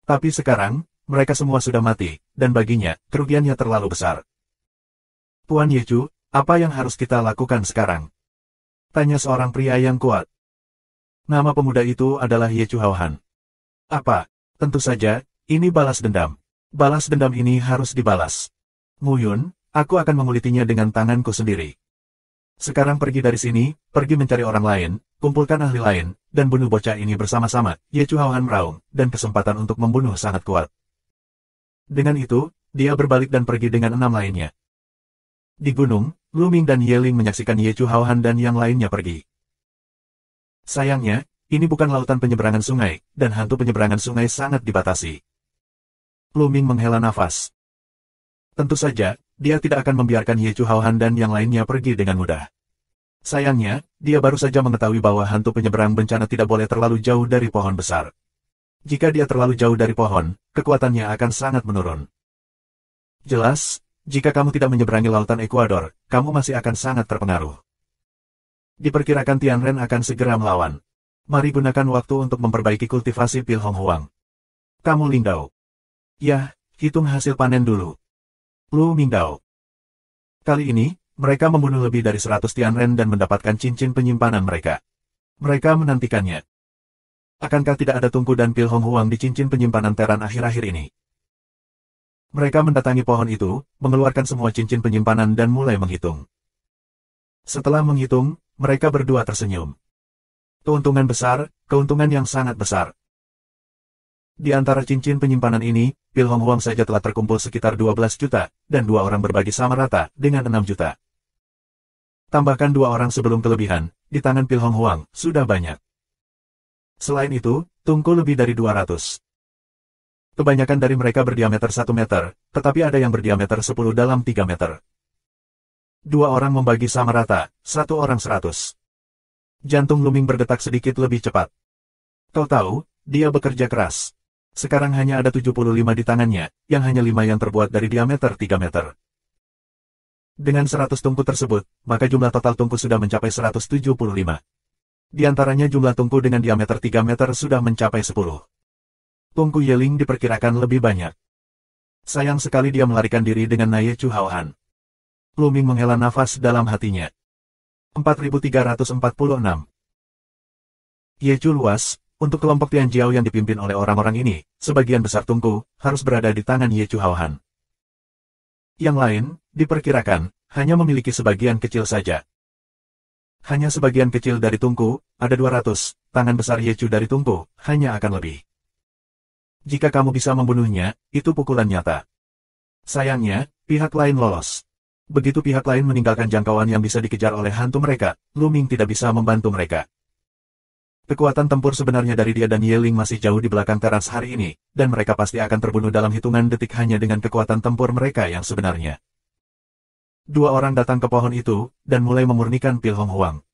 Tapi sekarang, mereka semua sudah mati, dan baginya, kerugiannya terlalu besar. Tuan Yechu, apa yang harus kita lakukan sekarang? Tanya seorang pria yang kuat. Nama pemuda itu adalah Yechu Haohan. Apa? Tentu saja, ini balas dendam. Balas dendam ini harus dibalas. Muyun, aku akan mengulitinya dengan tanganku sendiri. Sekarang pergi dari sini, pergi mencari orang lain, kumpulkan ahli lain, dan bunuh bocah ini bersama-sama. Yechu Haohan meraung, dan kesempatan untuk membunuh sangat kuat. Dengan itu, dia berbalik dan pergi dengan 6 lainnya. Di gunung, Lu Ming dan Ye Ling menyaksikan Yechu Haohan dan yang lainnya pergi. Sayangnya, ini bukan lautan penyeberangan sungai, dan hantu penyeberangan sungai sangat dibatasi. Lu Ming menghela nafas. Tentu saja, dia tidak akan membiarkan Yechu Haohan dan yang lainnya pergi dengan mudah. Sayangnya, dia baru saja mengetahui bahwa hantu penyeberang bencana tidak boleh terlalu jauh dari pohon besar. Jika dia terlalu jauh dari pohon, kekuatannya akan sangat menurun. Jelas, jika kamu tidak menyeberangi lautan Ekuador, kamu masih akan sangat terpengaruh. Diperkirakan Tianren akan segera melawan. Mari gunakan waktu untuk memperbaiki kultivasi Pil Hong Huang. Kamu Lingdao. Yah, hitung hasil panen dulu. Lu Mingdao. Kali ini, mereka membunuh lebih dari 100 Tianren dan mendapatkan cincin penyimpanan mereka. Mereka menantikannya. Akankah tidak ada Tungku dan Pil Hong Huang di cincin penyimpanan Teran akhir-akhir ini? Mereka mendatangi pohon itu, mengeluarkan semua cincin penyimpanan dan mulai menghitung. Setelah menghitung, mereka berdua tersenyum. Keuntungan besar, keuntungan yang sangat besar. Di antara cincin penyimpanan ini, Pil Hong Huang saja telah terkumpul sekitar 12 juta, dan 2 orang berbagi sama rata, dengan 6 juta. Tambahkan 2 orang sebelum kelebihan, di tangan Pil Hong Huang, sudah banyak. Selain itu, Tungku lebih dari 200. Kebanyakan dari mereka berdiameter 1 meter, tetapi ada yang berdiameter 10 dalam 3 meter. 2 orang membagi sama rata, 1 orang 100. Jantung Lu Ming berdetak sedikit lebih cepat. Kau tahu, dia bekerja keras. Sekarang hanya ada 75 di tangannya, yang hanya 5 yang terbuat dari diameter 3 meter. Dengan 100 tungku tersebut, maka jumlah total tungku sudah mencapai 175. Di antaranya jumlah tungku dengan diameter 3 meter sudah mencapai 10. Tungku Ye Ling diperkirakan lebih banyak. Sayang sekali dia melarikan diri dengan Yechu Haohan. Lu Ming menghela nafas dalam hatinya. 4346. Yechu luas. Untuk kelompok Tianjiao yang dipimpin oleh orang-orang ini, sebagian besar tungku harus berada di tangan Yechu Haohan. Yang lain, diperkirakan, hanya memiliki sebagian kecil saja. Hanya sebagian kecil dari tungku, ada 200, tangan besar Yechu dari tungku, hanya akan lebih. Jika kamu bisa membunuhnya, itu pukulan nyata. Sayangnya, pihak lain lolos. Begitu pihak lain meninggalkan jangkauan yang bisa dikejar oleh hantu mereka, Lu Ming tidak bisa membantu mereka. Kekuatan tempur sebenarnya dari dia dan Ye Ling masih jauh di belakang teras hari ini, dan mereka pasti akan terbunuh dalam hitungan detik hanya dengan kekuatan tempur mereka yang sebenarnya. 2 orang datang ke pohon itu, dan mulai memurnikan Pil Hong Huang.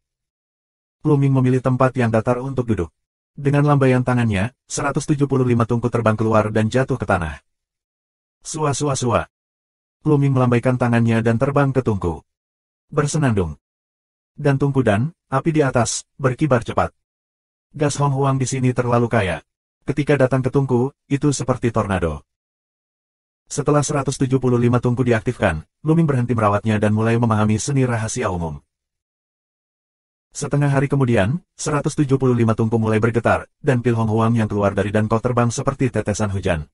Lu Ming memilih tempat yang datar untuk duduk. Dengan lambaian tangannya, 175 tungku terbang keluar dan jatuh ke tanah. Sua-sua-sua. Lu Ming melambaikan tangannya dan terbang ke tungku. Bersenandung. Dan tungku dan api di atas, berkibar cepat. Gas Hong Huang di sini terlalu kaya. Ketika datang ke tungku, itu seperti tornado. Setelah 175 tungku diaktifkan, Lu Ming berhenti merawatnya dan mulai memahami seni rahasia umum. Setengah hari kemudian, 175 tungku mulai bergetar, dan Pil Hong Huang yang keluar dari danau terbang seperti tetesan hujan.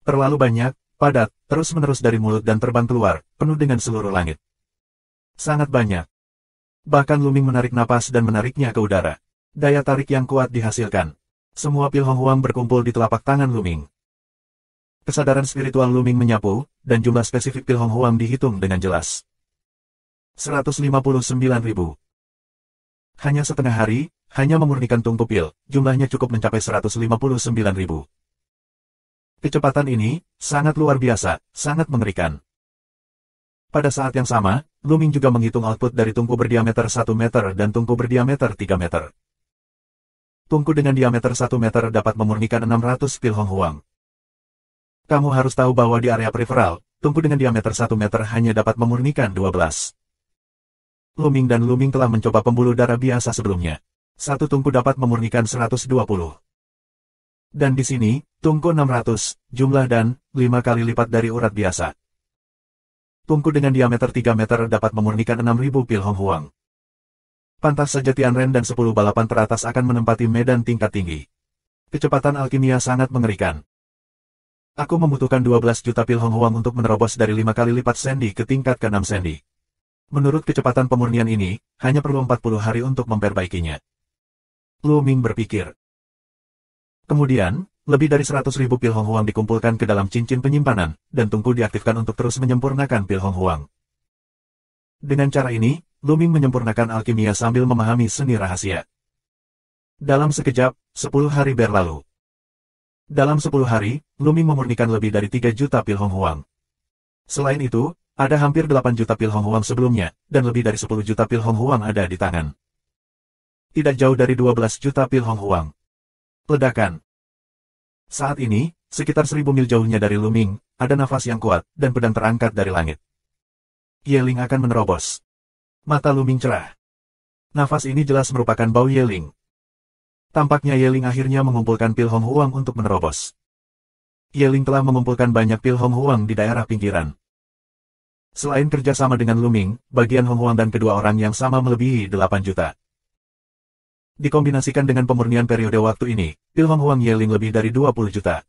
Terlalu banyak, padat, terus-menerus dari mulut dan terbang keluar, penuh dengan seluruh langit. Sangat banyak. Bahkan Lu Ming menarik napas dan menariknya ke udara. Daya tarik yang kuat dihasilkan. Semua pil Hong Huang berkumpul di telapak tangan Lu Ming. Kesadaran spiritual Lu Ming menyapu, dan jumlah spesifik pil Hong Huang dihitung dengan jelas. 159.000. Hanya setengah hari, hanya memurnikan tungku pil, jumlahnya cukup mencapai 159.000. Kecepatan ini, sangat luar biasa, sangat mengerikan. Pada saat yang sama, Lu Ming juga menghitung output dari tungku berdiameter 1 meter dan tungku berdiameter 3 meter. Tungku dengan diameter 1 meter dapat memurnikan 600 pil Hong Huang. Kamu harus tahu bahwa di area periferal, tungku dengan diameter 1 meter hanya dapat memurnikan 12. Lu Ming dan Lu Ming telah mencoba pembuluh darah biasa sebelumnya. Satu tungku dapat memurnikan 120. Dan di sini, tungku 600, jumlah dan 5 kali lipat dari urat biasa. Tungku dengan diameter 3 meter dapat memurnikan 6.000 pil Hong Huang. Pantas saja Tianren dan 10 balapan teratas akan menempati medan tingkat tinggi. Kecepatan alkimia sangat mengerikan. Aku membutuhkan 12 juta pil Hong Huang untuk menerobos dari 5 kali lipat sendi ke tingkat ke-6 sendi. Menurut kecepatan pemurnian ini, hanya perlu 40 hari untuk memperbaikinya. Lu Ming berpikir. Kemudian, lebih dari 100.000 pil Hong Huang dikumpulkan ke dalam cincin penyimpanan, dan tungku diaktifkan untuk terus menyempurnakan pil Hong Huang. Dengan cara ini, Lu Ming menyempurnakan alkimia sambil memahami seni rahasia. Dalam sekejap, 10 hari berlalu. Dalam 10 hari, Lu Ming memurnikan lebih dari 3 juta pil Hong Huang. Selain itu, ada hampir 8 juta pil Hong Huang sebelumnya, dan lebih dari 10 juta pil Hong Huang ada di tangan. Tidak jauh dari 12 juta pil Hong Huang. Ledakan. Saat ini, sekitar 1000 mil jauhnya dari Lu Ming, ada nafas yang kuat, dan pedang terangkat dari langit. Ye Ling akan menerobos. Mata Lu Ming cerah. Nafas ini jelas merupakan bau Ye Ling. Tampaknya Ye Ling akhirnya mengumpulkan pil Hong Huang untuk menerobos. Ye Ling telah mengumpulkan banyak pil Hong Huang di daerah pinggiran. Selain kerjasama dengan Lu Ming, bagian Hong Huang dan kedua orang yang sama melebihi 8 juta. Dikombinasikan dengan pemurnian periode waktu ini, pil Hong Huang Ye Ling lebih dari 20 juta.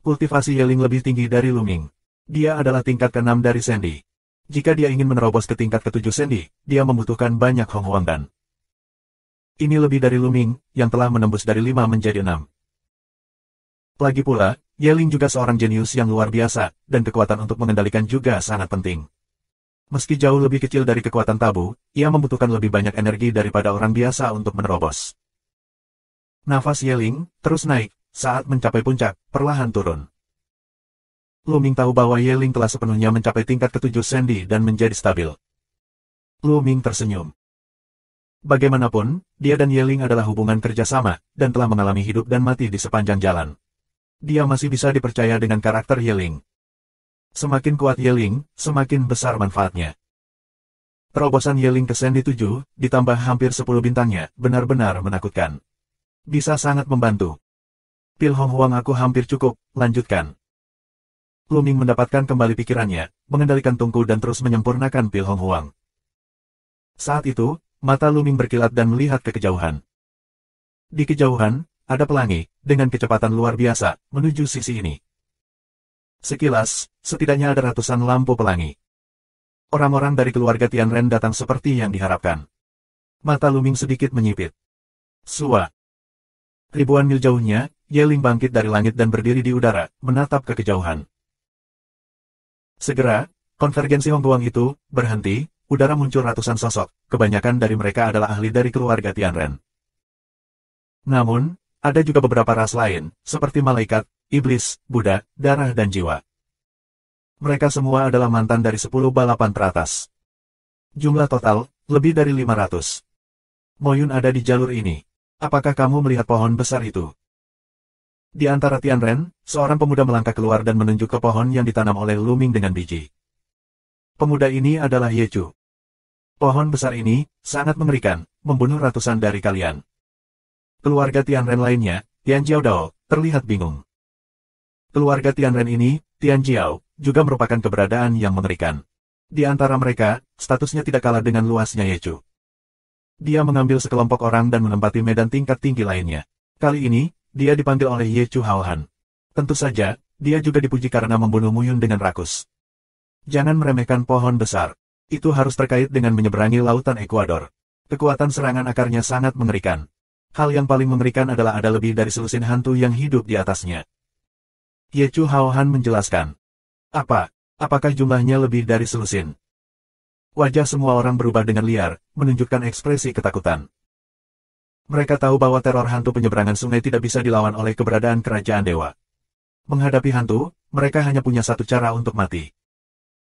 Kultivasi Ye Ling lebih tinggi dari Lu Ming. Dia adalah tingkat ke-6 dari sendi. Jika dia ingin menerobos ke tingkat ke-7 sendi, dia membutuhkan banyak Hong Huang dan. Ini lebih dari Lu Ming, yang telah menembus dari 5 menjadi 6. Lagi pula, Ye Ling juga seorang jenius yang luar biasa, dan kekuatan untuk mengendalikan juga sangat penting. Meski jauh lebih kecil dari kekuatan tabu, ia membutuhkan lebih banyak energi daripada orang biasa untuk menerobos. Nafas Ye Ling terus naik, saat mencapai puncak, perlahan turun. Lu Ming tahu bahwa Ye Ling telah sepenuhnya mencapai tingkat ke-7 sendi dan menjadi stabil. Lu Ming tersenyum. Bagaimanapun, dia dan Ye Ling adalah hubungan kerjasama, dan telah mengalami hidup dan mati di sepanjang jalan. Dia masih bisa dipercaya dengan karakter Ye Ling. Semakin kuat Ye Ling, semakin besar manfaatnya. Terobosan Ye Ling ke sendi 7, ditambah hampir 10 bintangnya, benar-benar menakutkan. Bisa sangat membantu. Pil Hong Huang aku hampir cukup, lanjutkan. Lu Ming mendapatkan kembali pikirannya, mengendalikan tungku dan terus menyempurnakan pil Hong Huang. Saat itu, mata Lu Ming berkilat dan melihat ke kejauhan. Di kejauhan, ada pelangi, dengan kecepatan luar biasa, menuju sisi ini. Sekilas, setidaknya ada ratusan lampu pelangi. Orang-orang dari keluarga Tianren datang seperti yang diharapkan. Mata Lu Ming sedikit menyipit. Sua. Ribuan mil jauhnya, Ye Ling bangkit dari langit dan berdiri di udara, menatap ke kejauhan. Segera, konvergensi Hong Huang itu berhenti, udara muncul ratusan sosok, kebanyakan dari mereka adalah ahli dari keluarga Tianren. Namun, ada juga beberapa ras lain, seperti malaikat, iblis, Buddha, darah dan jiwa. Mereka semua adalah mantan dari 10 balapan teratas. Jumlah total, lebih dari 500. Mo Yun ada di jalur ini. Apakah kamu melihat pohon besar itu? Di antara Tianren, seorang pemuda melangkah keluar dan menunjuk ke pohon yang ditanam oleh Lu Ming dengan biji. Pemuda ini adalah Ye Chu. Pohon besar ini, sangat mengerikan, membunuh ratusan dari kalian. Keluarga Tianren lainnya, Tian Jiao Dao, terlihat bingung. Keluarga Tianren ini, Tian Jiao, juga merupakan keberadaan yang mengerikan. Di antara mereka, statusnya tidak kalah dengan luasnya Ye Chu. Dia mengambil sekelompok orang dan menempati medan tingkat tinggi lainnya. Kali ini, dia dipanggil oleh Ye Chu Haohan. Tentu saja, dia juga dipuji karena membunuh Mu Yun dengan rakus. Jangan meremehkan pohon besar. Itu harus terkait dengan menyeberangi lautan Ekuador. Kekuatan serangan akarnya sangat mengerikan. Hal yang paling mengerikan adalah ada lebih dari selusin hantu yang hidup di atasnya. Ye Chu Haohan menjelaskan. Apakah jumlahnya lebih dari selusin? Wajah semua orang berubah dengan liar, menunjukkan ekspresi ketakutan. Mereka tahu bahwa teror hantu penyeberangan sungai tidak bisa dilawan oleh keberadaan kerajaan dewa. Menghadapi hantu, mereka hanya punya satu cara untuk mati.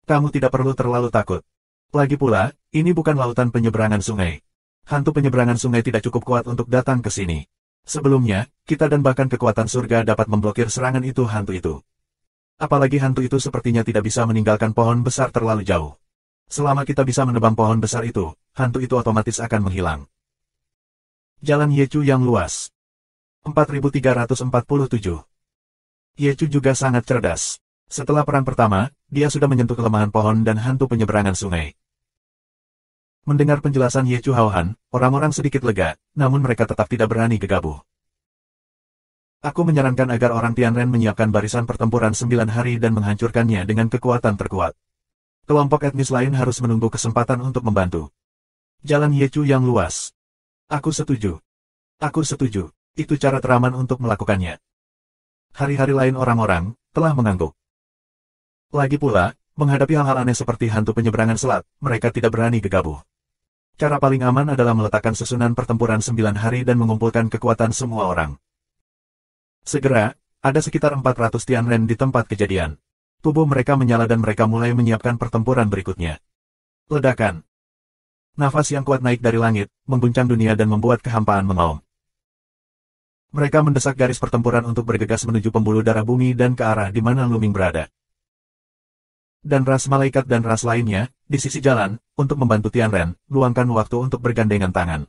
Kamu tidak perlu terlalu takut. Lagi pula, ini bukan lautan penyeberangan sungai. Hantu penyeberangan sungai tidak cukup kuat untuk datang ke sini. Sebelumnya, kita dan bahkan kekuatan surga dapat memblokir serangan hantu itu. Apalagi hantu itu sepertinya tidak bisa meninggalkan pohon besar terlalu jauh. Selama kita bisa menebang pohon besar itu, hantu itu otomatis akan menghilang. Jalan Ye Chu yang luas. 4347. Ye Chu juga sangat cerdas. Setelah perang pertama, dia sudah menyentuh kelemahan pohon dan hantu penyeberangan sungai. Mendengar penjelasan Ye Chu Haohan, orang-orang sedikit lega, namun mereka tetap tidak berani gegabah. Aku menyarankan agar orang Tianren menyiapkan barisan pertempuran 9 hari dan menghancurkannya dengan kekuatan terkuat. Kelompok etnis lain harus menunggu kesempatan untuk membantu. Jalan Ye Chu yang luas. Aku setuju. Itu cara teraman untuk melakukannya. Hari-hari lain orang-orang telah mengangguk. Lagi pula, menghadapi hal-hal aneh seperti hantu penyeberangan selat, mereka tidak berani gegabah. Cara paling aman adalah meletakkan susunan pertempuran 9 hari dan mengumpulkan kekuatan semua orang. Segera, ada sekitar 400 Tianren di tempat kejadian. Tubuh mereka menyala dan mereka mulai menyiapkan pertempuran berikutnya. Ledakan. Nafas yang kuat naik dari langit, mengguncang dunia dan membuat kehampaan mengaum. Mereka mendesak garis pertempuran untuk bergegas menuju pembuluh darah bumi dan ke arah di mana Luming berada. Dan ras malaikat dan ras lainnya, di sisi jalan, untuk membantu Tianren, luangkan waktu untuk bergandengan tangan.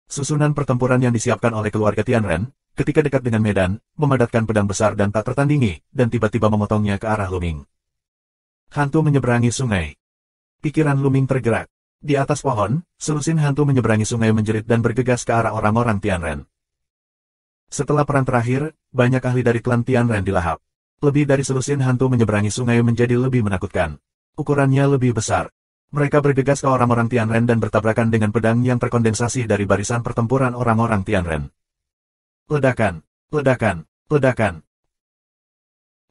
Susunan pertempuran yang disiapkan oleh keluarga Tianren, ketika dekat dengan medan, memadatkan pedang besar dan tak tertandingi, dan tiba-tiba memotongnya ke arah Luming. Hantu menyeberangi sungai. Pikiran Luming tergerak. Di atas pohon, selusin hantu menyeberangi sungai menjerit dan bergegas ke arah orang-orang Tianren. Setelah perang terakhir, banyak ahli dari klan Tianren dilahap. Lebih dari selusin hantu menyeberangi sungai menjadi lebih menakutkan. Ukurannya lebih besar. Mereka bergegas ke orang-orang Tianren dan bertabrakan dengan pedang yang terkondensasi dari barisan pertempuran orang-orang Tianren. Ledakan, ledakan, ledakan.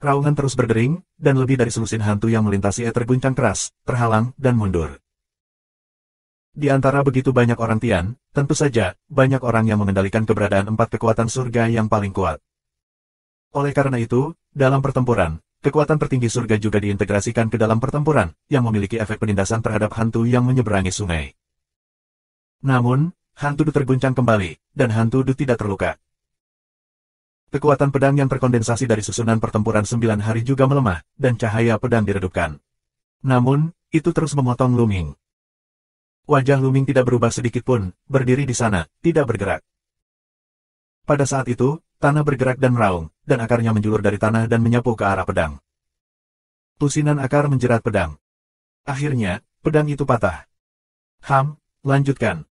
Raungan terus berdering, dan lebih dari selusin hantu yang melintasi terguncang keras, terhalang, dan mundur. Di antara begitu banyak orang Tian, tentu saja, banyak orang yang mengendalikan keberadaan 4 kekuatan surga yang paling kuat. Oleh karena itu, dalam pertempuran, kekuatan tertinggi surga juga diintegrasikan ke dalam pertempuran, yang memiliki efek penindasan terhadap hantu yang menyeberangi sungai. Namun, hantu Du terguncang kembali, dan hantu Du tidak terluka. Kekuatan pedang yang terkondensasi dari susunan pertempuran 9 hari juga melemah, dan cahaya pedang diredupkan. Namun, itu terus memotong Luming. Wajah Luming tidak berubah sedikit pun, berdiri di sana, tidak bergerak. Pada saat itu, tanah bergerak dan meraung, dan akarnya menjulur dari tanah dan menyapu ke arah pedang. Lusinan akar menjerat pedang. Akhirnya, pedang itu patah. Lanjutkan.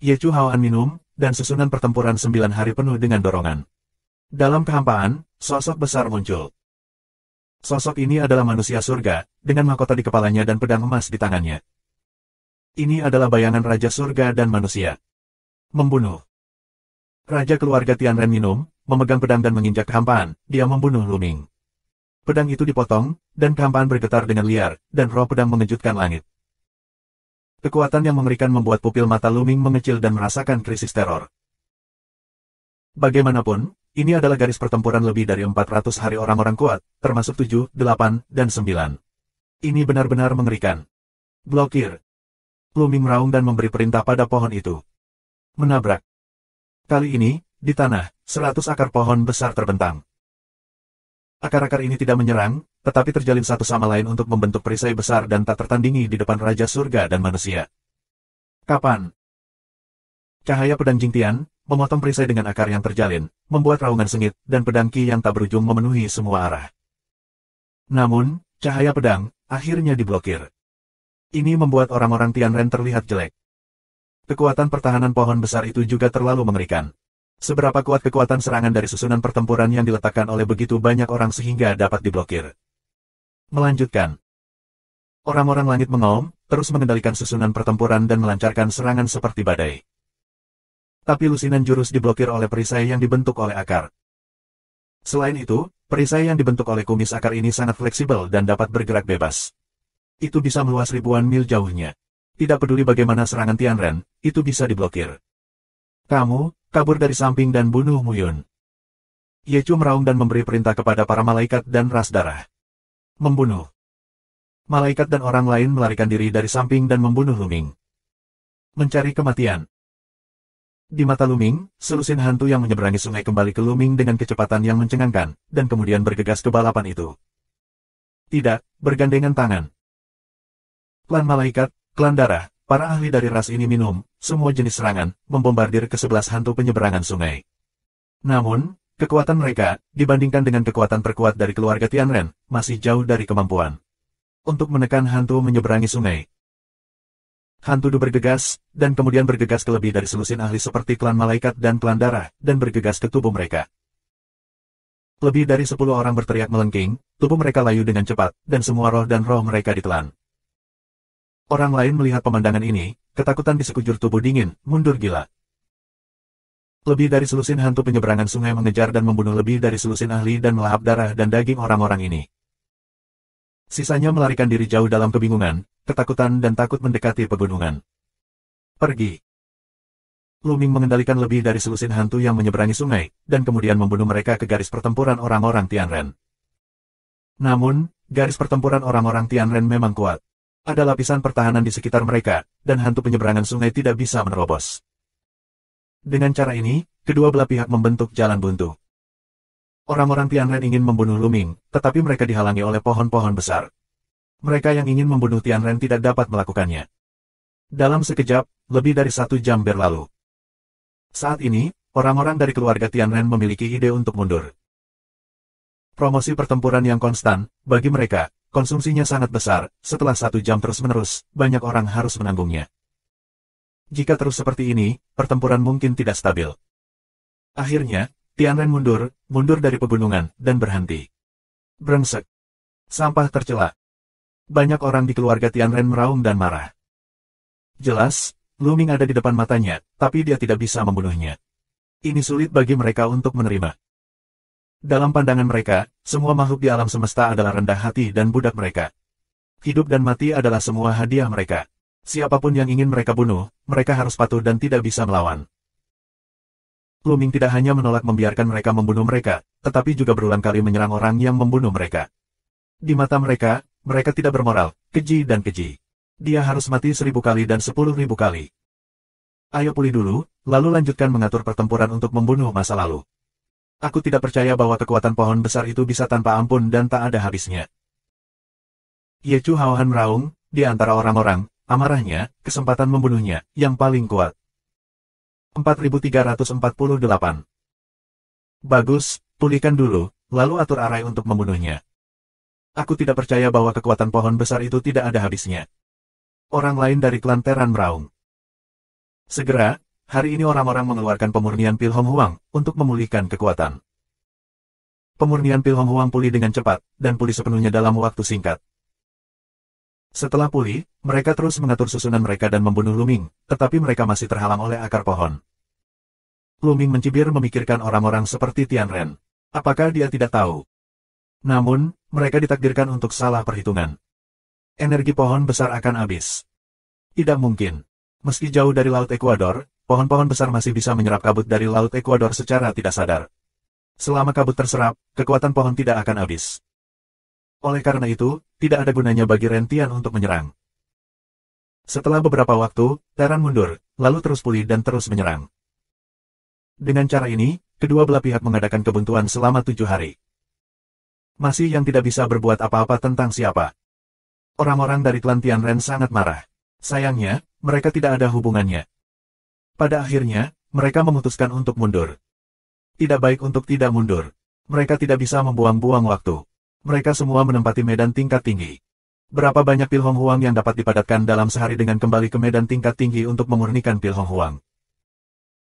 Ye Chu Haohan minum, dan susunan pertempuran 9 hari penuh dengan dorongan. Dalam kehampaan, sosok besar muncul. Sosok ini adalah manusia surga, dengan mahkota di kepalanya dan pedang emas di tangannya. Ini adalah bayangan Raja Surga dan manusia. Membunuh. Raja keluarga Tianren minum, memegang pedang dan menginjak kehampaan, dia membunuh Luming. Pedang itu dipotong, dan kehampaan bergetar dengan liar, dan roh pedang mengejutkan langit. Kekuatan yang mengerikan membuat pupil mata Luming mengecil dan merasakan krisis teror. Bagaimanapun, ini adalah garis pertempuran lebih dari 400 hari orang-orang kuat, termasuk 7, 8, dan 9. Ini benar-benar mengerikan. Blokir. Luming meraung dan memberi perintah pada pohon itu. Menabrak. Kali ini, di tanah, 100 akar pohon besar terbentang. Akar-akar ini tidak menyerang, tetapi terjalin satu sama lain untuk membentuk perisai besar dan tak tertandingi di depan Raja Surga dan manusia. Kapan? Cahaya pedang Jingtian memotong perisai dengan akar yang terjalin, membuat raungan sengit, dan pedang Qi yang tak berujung memenuhi semua arah. Namun, cahaya pedang akhirnya diblokir. Ini membuat orang-orang Tianren terlihat jelek. Kekuatan pertahanan pohon besar itu juga terlalu mengerikan. Seberapa kuat kekuatan serangan dari susunan pertempuran yang diletakkan oleh begitu banyak orang sehingga dapat diblokir. Melanjutkan. Orang-orang langit mengaum, terus mengendalikan susunan pertempuran dan melancarkan serangan seperti badai. Tapi lusinan jurus diblokir oleh perisai yang dibentuk oleh akar. Selain itu, perisai yang dibentuk oleh kumis akar ini sangat fleksibel dan dapat bergerak bebas. Itu bisa meluas ribuan mil jauhnya. Tidak peduli bagaimana serangan Tianren, itu bisa diblokir. Kamu, kabur dari samping dan bunuh Muyun. Ye Chu meraung dan memberi perintah kepada para malaikat dan ras darah. Membunuh. Malaikat dan orang lain melarikan diri dari samping dan membunuh Luming. Mencari kematian. Di mata Luming, selusin hantu yang menyeberangi sungai kembali ke Luming dengan kecepatan yang mencengangkan, dan kemudian bergegas ke balapan itu. Tidak, bergandengan tangan. Klan malaikat, klan darah, para ahli dari ras ini minum, semua jenis serangan, membombardir ke-11 hantu penyeberangan sungai. Namun, kekuatan mereka, dibandingkan dengan kekuatan terkuat dari keluarga Tianren, masih jauh dari kemampuan untuk menekan hantu menyeberangi sungai. Hantu Du bergegas, dan kemudian bergegas ke lebih dari selusin ahli seperti klan malaikat dan klan darah, dan bergegas ke tubuh mereka. Lebih dari 10 orang berteriak melengking, tubuh mereka layu dengan cepat, dan semua roh dan roh mereka ditelan. Orang lain melihat pemandangan ini, ketakutan di sekujur tubuh dingin, mundur gila. Lebih dari selusin hantu penyeberangan sungai mengejar dan membunuh lebih dari selusin ahli dan melahap darah dan daging orang-orang ini. Sisanya melarikan diri jauh dalam kebingungan, ketakutan dan takut mendekati pegunungan. Pergi. Luming mengendalikan lebih dari selusin hantu yang menyeberangi sungai, dan kemudian membunuh mereka ke garis pertempuran orang-orang Tianren. Namun, garis pertempuran orang-orang Tianren memang kuat. Ada lapisan pertahanan di sekitar mereka, dan hantu penyeberangan sungai tidak bisa menerobos. Dengan cara ini, kedua belah pihak membentuk jalan buntu. Orang-orang Tianren ingin membunuh Luming, tetapi mereka dihalangi oleh pohon-pohon besar. Mereka yang ingin membunuh Tianren tidak dapat melakukannya. Dalam sekejap, lebih dari 1 jam berlalu. Saat ini, orang-orang dari keluarga Tianren memiliki ide untuk mundur. Promosi pertempuran yang konstan, bagi mereka, konsumsinya sangat besar, setelah 1 jam terus-menerus, banyak orang harus menanggungnya. Jika terus seperti ini, pertempuran mungkin tidak stabil. Akhirnya, Tianren mundur dari pegunungan, dan berhenti. Brengsek. Sampah tercela. Banyak orang di keluarga Tianren meraung dan marah. Jelas, Luming ada di depan matanya, tapi dia tidak bisa membunuhnya. Ini sulit bagi mereka untuk menerima. Dalam pandangan mereka, semua makhluk di alam semesta adalah rendah hati dan budak mereka. Hidup dan mati adalah semua hadiah mereka. Siapapun yang ingin mereka bunuh, mereka harus patuh dan tidak bisa melawan. Luming tidak hanya menolak membiarkan mereka membunuh mereka, tetapi juga berulang kali menyerang orang yang membunuh mereka. Di mata mereka, mereka tidak bermoral, keji dan keji. Dia harus mati 1000 kali dan 10.000 kali. Ayo pulih dulu, lalu lanjutkan mengatur pertempuran untuk membunuh masa lalu. Aku tidak percaya bahwa kekuatan pohon besar itu bisa tanpa ampun dan tak ada habisnya. Ye Chu Haohan meraung, di antara orang-orang, amarahnya, kesempatan membunuhnya, yang paling kuat. 4348. Bagus, pulihkan dulu, lalu atur arai untuk membunuhnya. Aku tidak percaya bahwa kekuatan pohon besar itu tidak ada habisnya. Orang lain dari klan Teran meraung. Segera, hari ini orang-orang mengeluarkan pemurnian Pil Hong Huang untuk memulihkan kekuatan. Pemurnian Pil Hong Huang pulih dengan cepat, dan pulih sepenuhnya dalam waktu singkat. Setelah pulih, mereka terus mengatur susunan mereka dan membunuh Luming, tetapi mereka masih terhalang oleh akar pohon. Luming mencibir memikirkan orang-orang seperti Tianren. Apakah dia tidak tahu? Namun, mereka ditakdirkan untuk salah perhitungan. Energi pohon besar akan habis. Tidak mungkin. Meski jauh dari Laut Ekuador, pohon-pohon besar masih bisa menyerap kabut dari Laut Ekuador secara tidak sadar. Selama kabut terserap, kekuatan pohon tidak akan habis. Oleh karena itu, tidak ada gunanya bagi Rentian untuk menyerang. Setelah beberapa waktu, Teran mundur, lalu terus pulih dan terus menyerang. Dengan cara ini, kedua belah pihak mengadakan kebuntuan selama 7 hari. Masih yang tidak bisa berbuat apa-apa tentang siapa. Orang-orang dari klan Tianren sangat marah. Sayangnya, mereka tidak ada hubungannya. Pada akhirnya, mereka memutuskan untuk mundur. Tidak baik untuk tidak mundur. Mereka tidak bisa membuang-buang waktu. Mereka semua menempati medan tingkat tinggi. Berapa banyak Pil Hong Huang yang dapat dipadatkan dalam sehari dengan kembali ke medan tingkat tinggi untuk memurnikan Pil Hong Huang?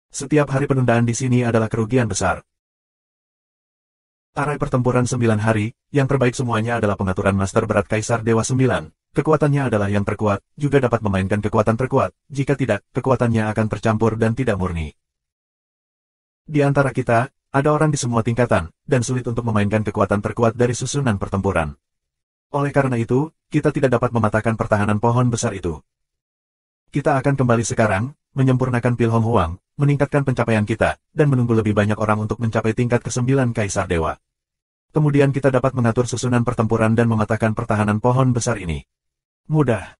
Setiap hari penundaan di sini adalah kerugian besar. Arai pertempuran 9 hari, yang terbaik semuanya adalah pengaturan Master Berat Kaisar Dewa 9. Kekuatannya adalah yang terkuat, juga dapat memainkan kekuatan terkuat, jika tidak, kekuatannya akan tercampur dan tidak murni. Di antara kita, ada orang di semua tingkatan, dan sulit untuk memainkan kekuatan terkuat dari susunan pertempuran. Oleh karena itu, kita tidak dapat mematahkan pertahanan pohon besar itu. Kita akan kembali sekarang, menyempurnakan Pil Hong Huang, meningkatkan pencapaian kita, dan menunggu lebih banyak orang untuk mencapai tingkat ke-9 Kaisar Dewa. Kemudian kita dapat mengatur susunan pertempuran dan mematahkan pertahanan pohon besar ini. Mudah.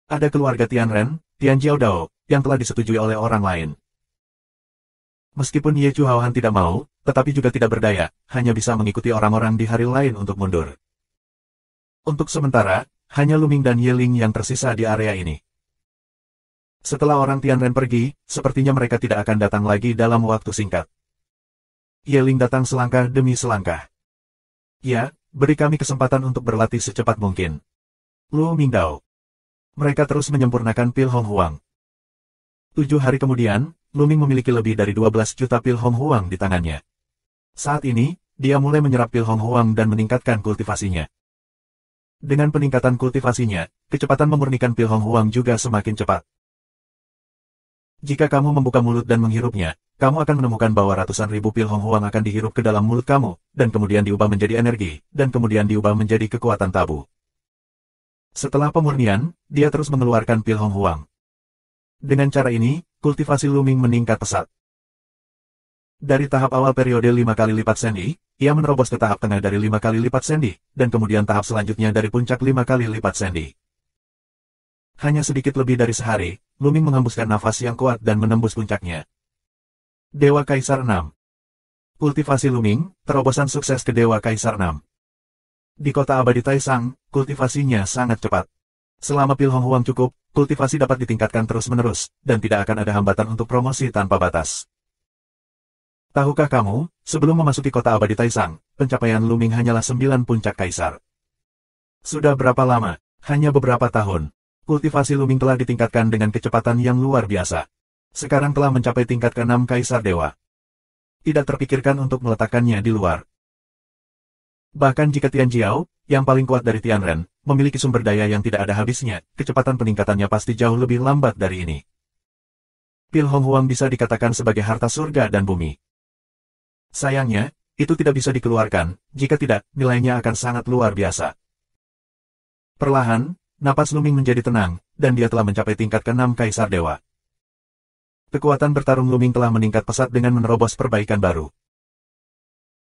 Ada keluarga Tianren, Tian Jiaodao, yang telah disetujui oleh orang lain. Meskipun Ye Chu Haohan tidak mau, tetapi juga tidak berdaya, hanya bisa mengikuti orang-orang di hari lain untuk mundur. Untuk sementara, hanya Luming dan Ye Ling yang tersisa di area ini. Setelah orang Tianren pergi, sepertinya mereka tidak akan datang lagi dalam waktu singkat. Ye Ling datang selangkah demi selangkah. Ya, beri kami kesempatan untuk berlatih secepat mungkin. Lu Mingdao. Mereka terus menyempurnakan Pil Hong Huang. 7 hari kemudian, Luming memiliki lebih dari 12 juta Pil Hong Huang di tangannya. Saat ini, dia mulai menyerap Pil Hong Huang dan meningkatkan kultivasinya. Dengan peningkatan kultivasinya, kecepatan memurnikan Pil Hong Huang juga semakin cepat. Jika kamu membuka mulut dan menghirupnya, kamu akan menemukan bahwa ratusan ribu Pil Hong Huang akan dihirup ke dalam mulut kamu, dan kemudian diubah menjadi energi, dan kemudian diubah menjadi kekuatan tabu. Setelah pemurnian, dia terus mengeluarkan Pil Hong Huang. Dengan cara ini, kultivasi Luming meningkat pesat. Dari tahap awal periode 5 kali lipat Sandy, ia menerobos ke tahap tengah dari 5 kali lipat Sandy, dan kemudian tahap selanjutnya dari puncak 5 kali lipat Sandy. Hanya sedikit lebih dari sehari, Luming menghembuskan nafas yang kuat dan menembus puncaknya. Dewa Kaisar 6. Kultivasi Luming, terobosan sukses ke Dewa Kaisar 6. Di kota abadi Taisang, kultivasinya sangat cepat. Selama Pil Hong Huang cukup, kultivasi dapat ditingkatkan terus-menerus, dan tidak akan ada hambatan untuk promosi tanpa batas. Tahukah kamu, sebelum memasuki kota abadi Taisang, pencapaian Luming hanyalah 9 puncak kaisar. Sudah berapa lama? Hanya beberapa tahun. Kultivasi Luming telah ditingkatkan dengan kecepatan yang luar biasa. Sekarang telah mencapai tingkat ke-6 Kaisar Dewa. Tidak terpikirkan untuk meletakkannya di luar. Bahkan jika Tian Jiao, yang paling kuat dari Tianren, memiliki sumber daya yang tidak ada habisnya, kecepatan peningkatannya pasti jauh lebih lambat dari ini. Pil Hong Huang bisa dikatakan sebagai harta surga dan bumi. Sayangnya, itu tidak bisa dikeluarkan, jika tidak, nilainya akan sangat luar biasa. Perlahan, napas Luming menjadi tenang, dan dia telah mencapai tingkat ke-6 Kaisar Dewa. Kekuatan bertarung Luming telah meningkat pesat dengan menerobos perbaikan baru.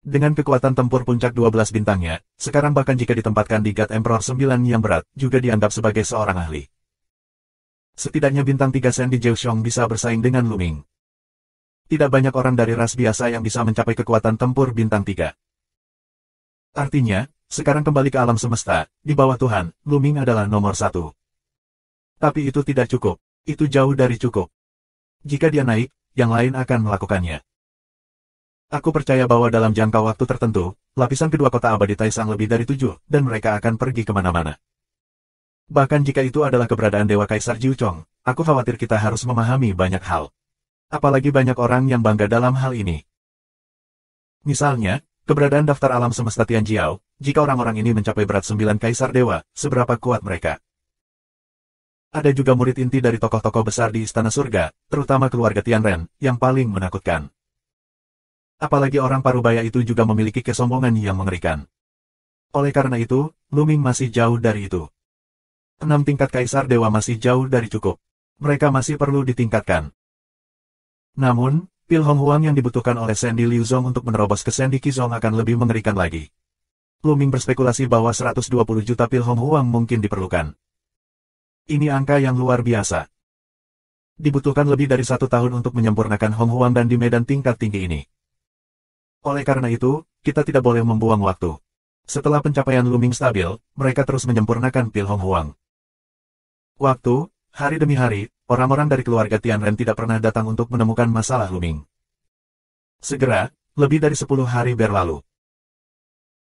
Dengan kekuatan tempur puncak 12 bintangnya, sekarang bahkan jika ditempatkan di God Emperor 9 yang berat, juga dianggap sebagai seorang ahli. Setidaknya bintang 3 Sandy Jiuxiong bisa bersaing dengan Luming. Tidak banyak orang dari ras biasa yang bisa mencapai kekuatan tempur bintang 3. Artinya, sekarang kembali ke alam semesta, di bawah Tuhan, Luming adalah nomor 1. Tapi itu tidak cukup. Itu jauh dari cukup. Jika dia naik, yang lain akan melakukannya. Aku percaya bahwa dalam jangka waktu tertentu, lapisan kedua kota abadi Taisang lebih dari 7, dan mereka akan pergi kemana-mana. Bahkan jika itu adalah keberadaan Dewa Kaisar Jiuchong, aku khawatir kita harus memahami banyak hal. Apalagi banyak orang yang bangga dalam hal ini. Misalnya, keberadaan daftar alam semesta Tian Jiao, jika orang-orang ini mencapai berat 9 Kaisar Dewa, seberapa kuat mereka? Ada juga murid inti dari tokoh-tokoh besar di Istana Surga, terutama keluarga Tianren, yang paling menakutkan. Apalagi orang parubaya itu juga memiliki kesombongan yang mengerikan. Oleh karena itu, Luming masih jauh dari itu. 6 tingkat Kaisar Dewa masih jauh dari cukup. Mereka masih perlu ditingkatkan. Namun, Pil Hong Huang yang dibutuhkan oleh Sandy Liuzong untuk menerobos ke Sandy Qizong akan lebih mengerikan lagi. Luming berspekulasi bahwa 120 juta Pil Hong Huang mungkin diperlukan. Ini angka yang luar biasa. Dibutuhkan lebih dari 1 tahun untuk menyempurnakan Hong Huang dan di medan tingkat tinggi ini. Oleh karena itu, kita tidak boleh membuang waktu. Setelah pencapaian Luming stabil, mereka terus menyempurnakan Pil Hong Huang. Waktu, hari demi hari, orang-orang dari keluarga Tianren tidak pernah datang untuk menemukan masalah Luming. Segera, lebih dari 10 hari berlalu.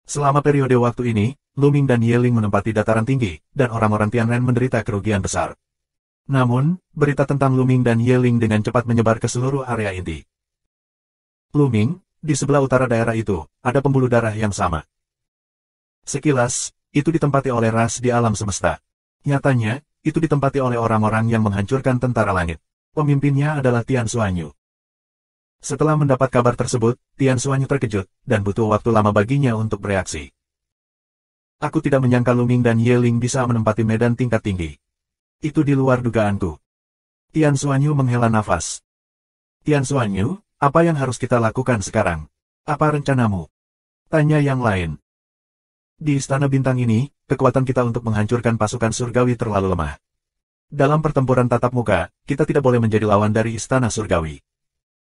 Selama periode waktu ini, Luming dan Ye Ling menempati dataran tinggi, dan orang-orang Tianren menderita kerugian besar. Namun, berita tentang Luming dan Ye Ling dengan cepat menyebar ke seluruh area inti. Luming, Di sebelah utara daerah itu, ada pembuluh darah yang sama. Sekilas, itu ditempati oleh ras di alam semesta. Nyatanya, itu ditempati oleh orang-orang yang menghancurkan tentara langit. Pemimpinnya adalah Tian Xuanyu. Setelah mendapat kabar tersebut, Tian Xuanyu terkejut, dan butuh waktu lama baginya untuk bereaksi. Aku tidak menyangka Luming dan Yeling bisa menempati medan tingkat tinggi. Itu di luar dugaanku. Tian Xuanyu menghela nafas. Tian Xuanyu, apa yang harus kita lakukan sekarang? Apa rencanamu? Tanya yang lain. Di Istana Bintang ini, kekuatan kita untuk menghancurkan pasukan surgawi terlalu lemah. Dalam pertempuran tatap muka, kita tidak boleh menjadi lawan dari Istana Surgawi.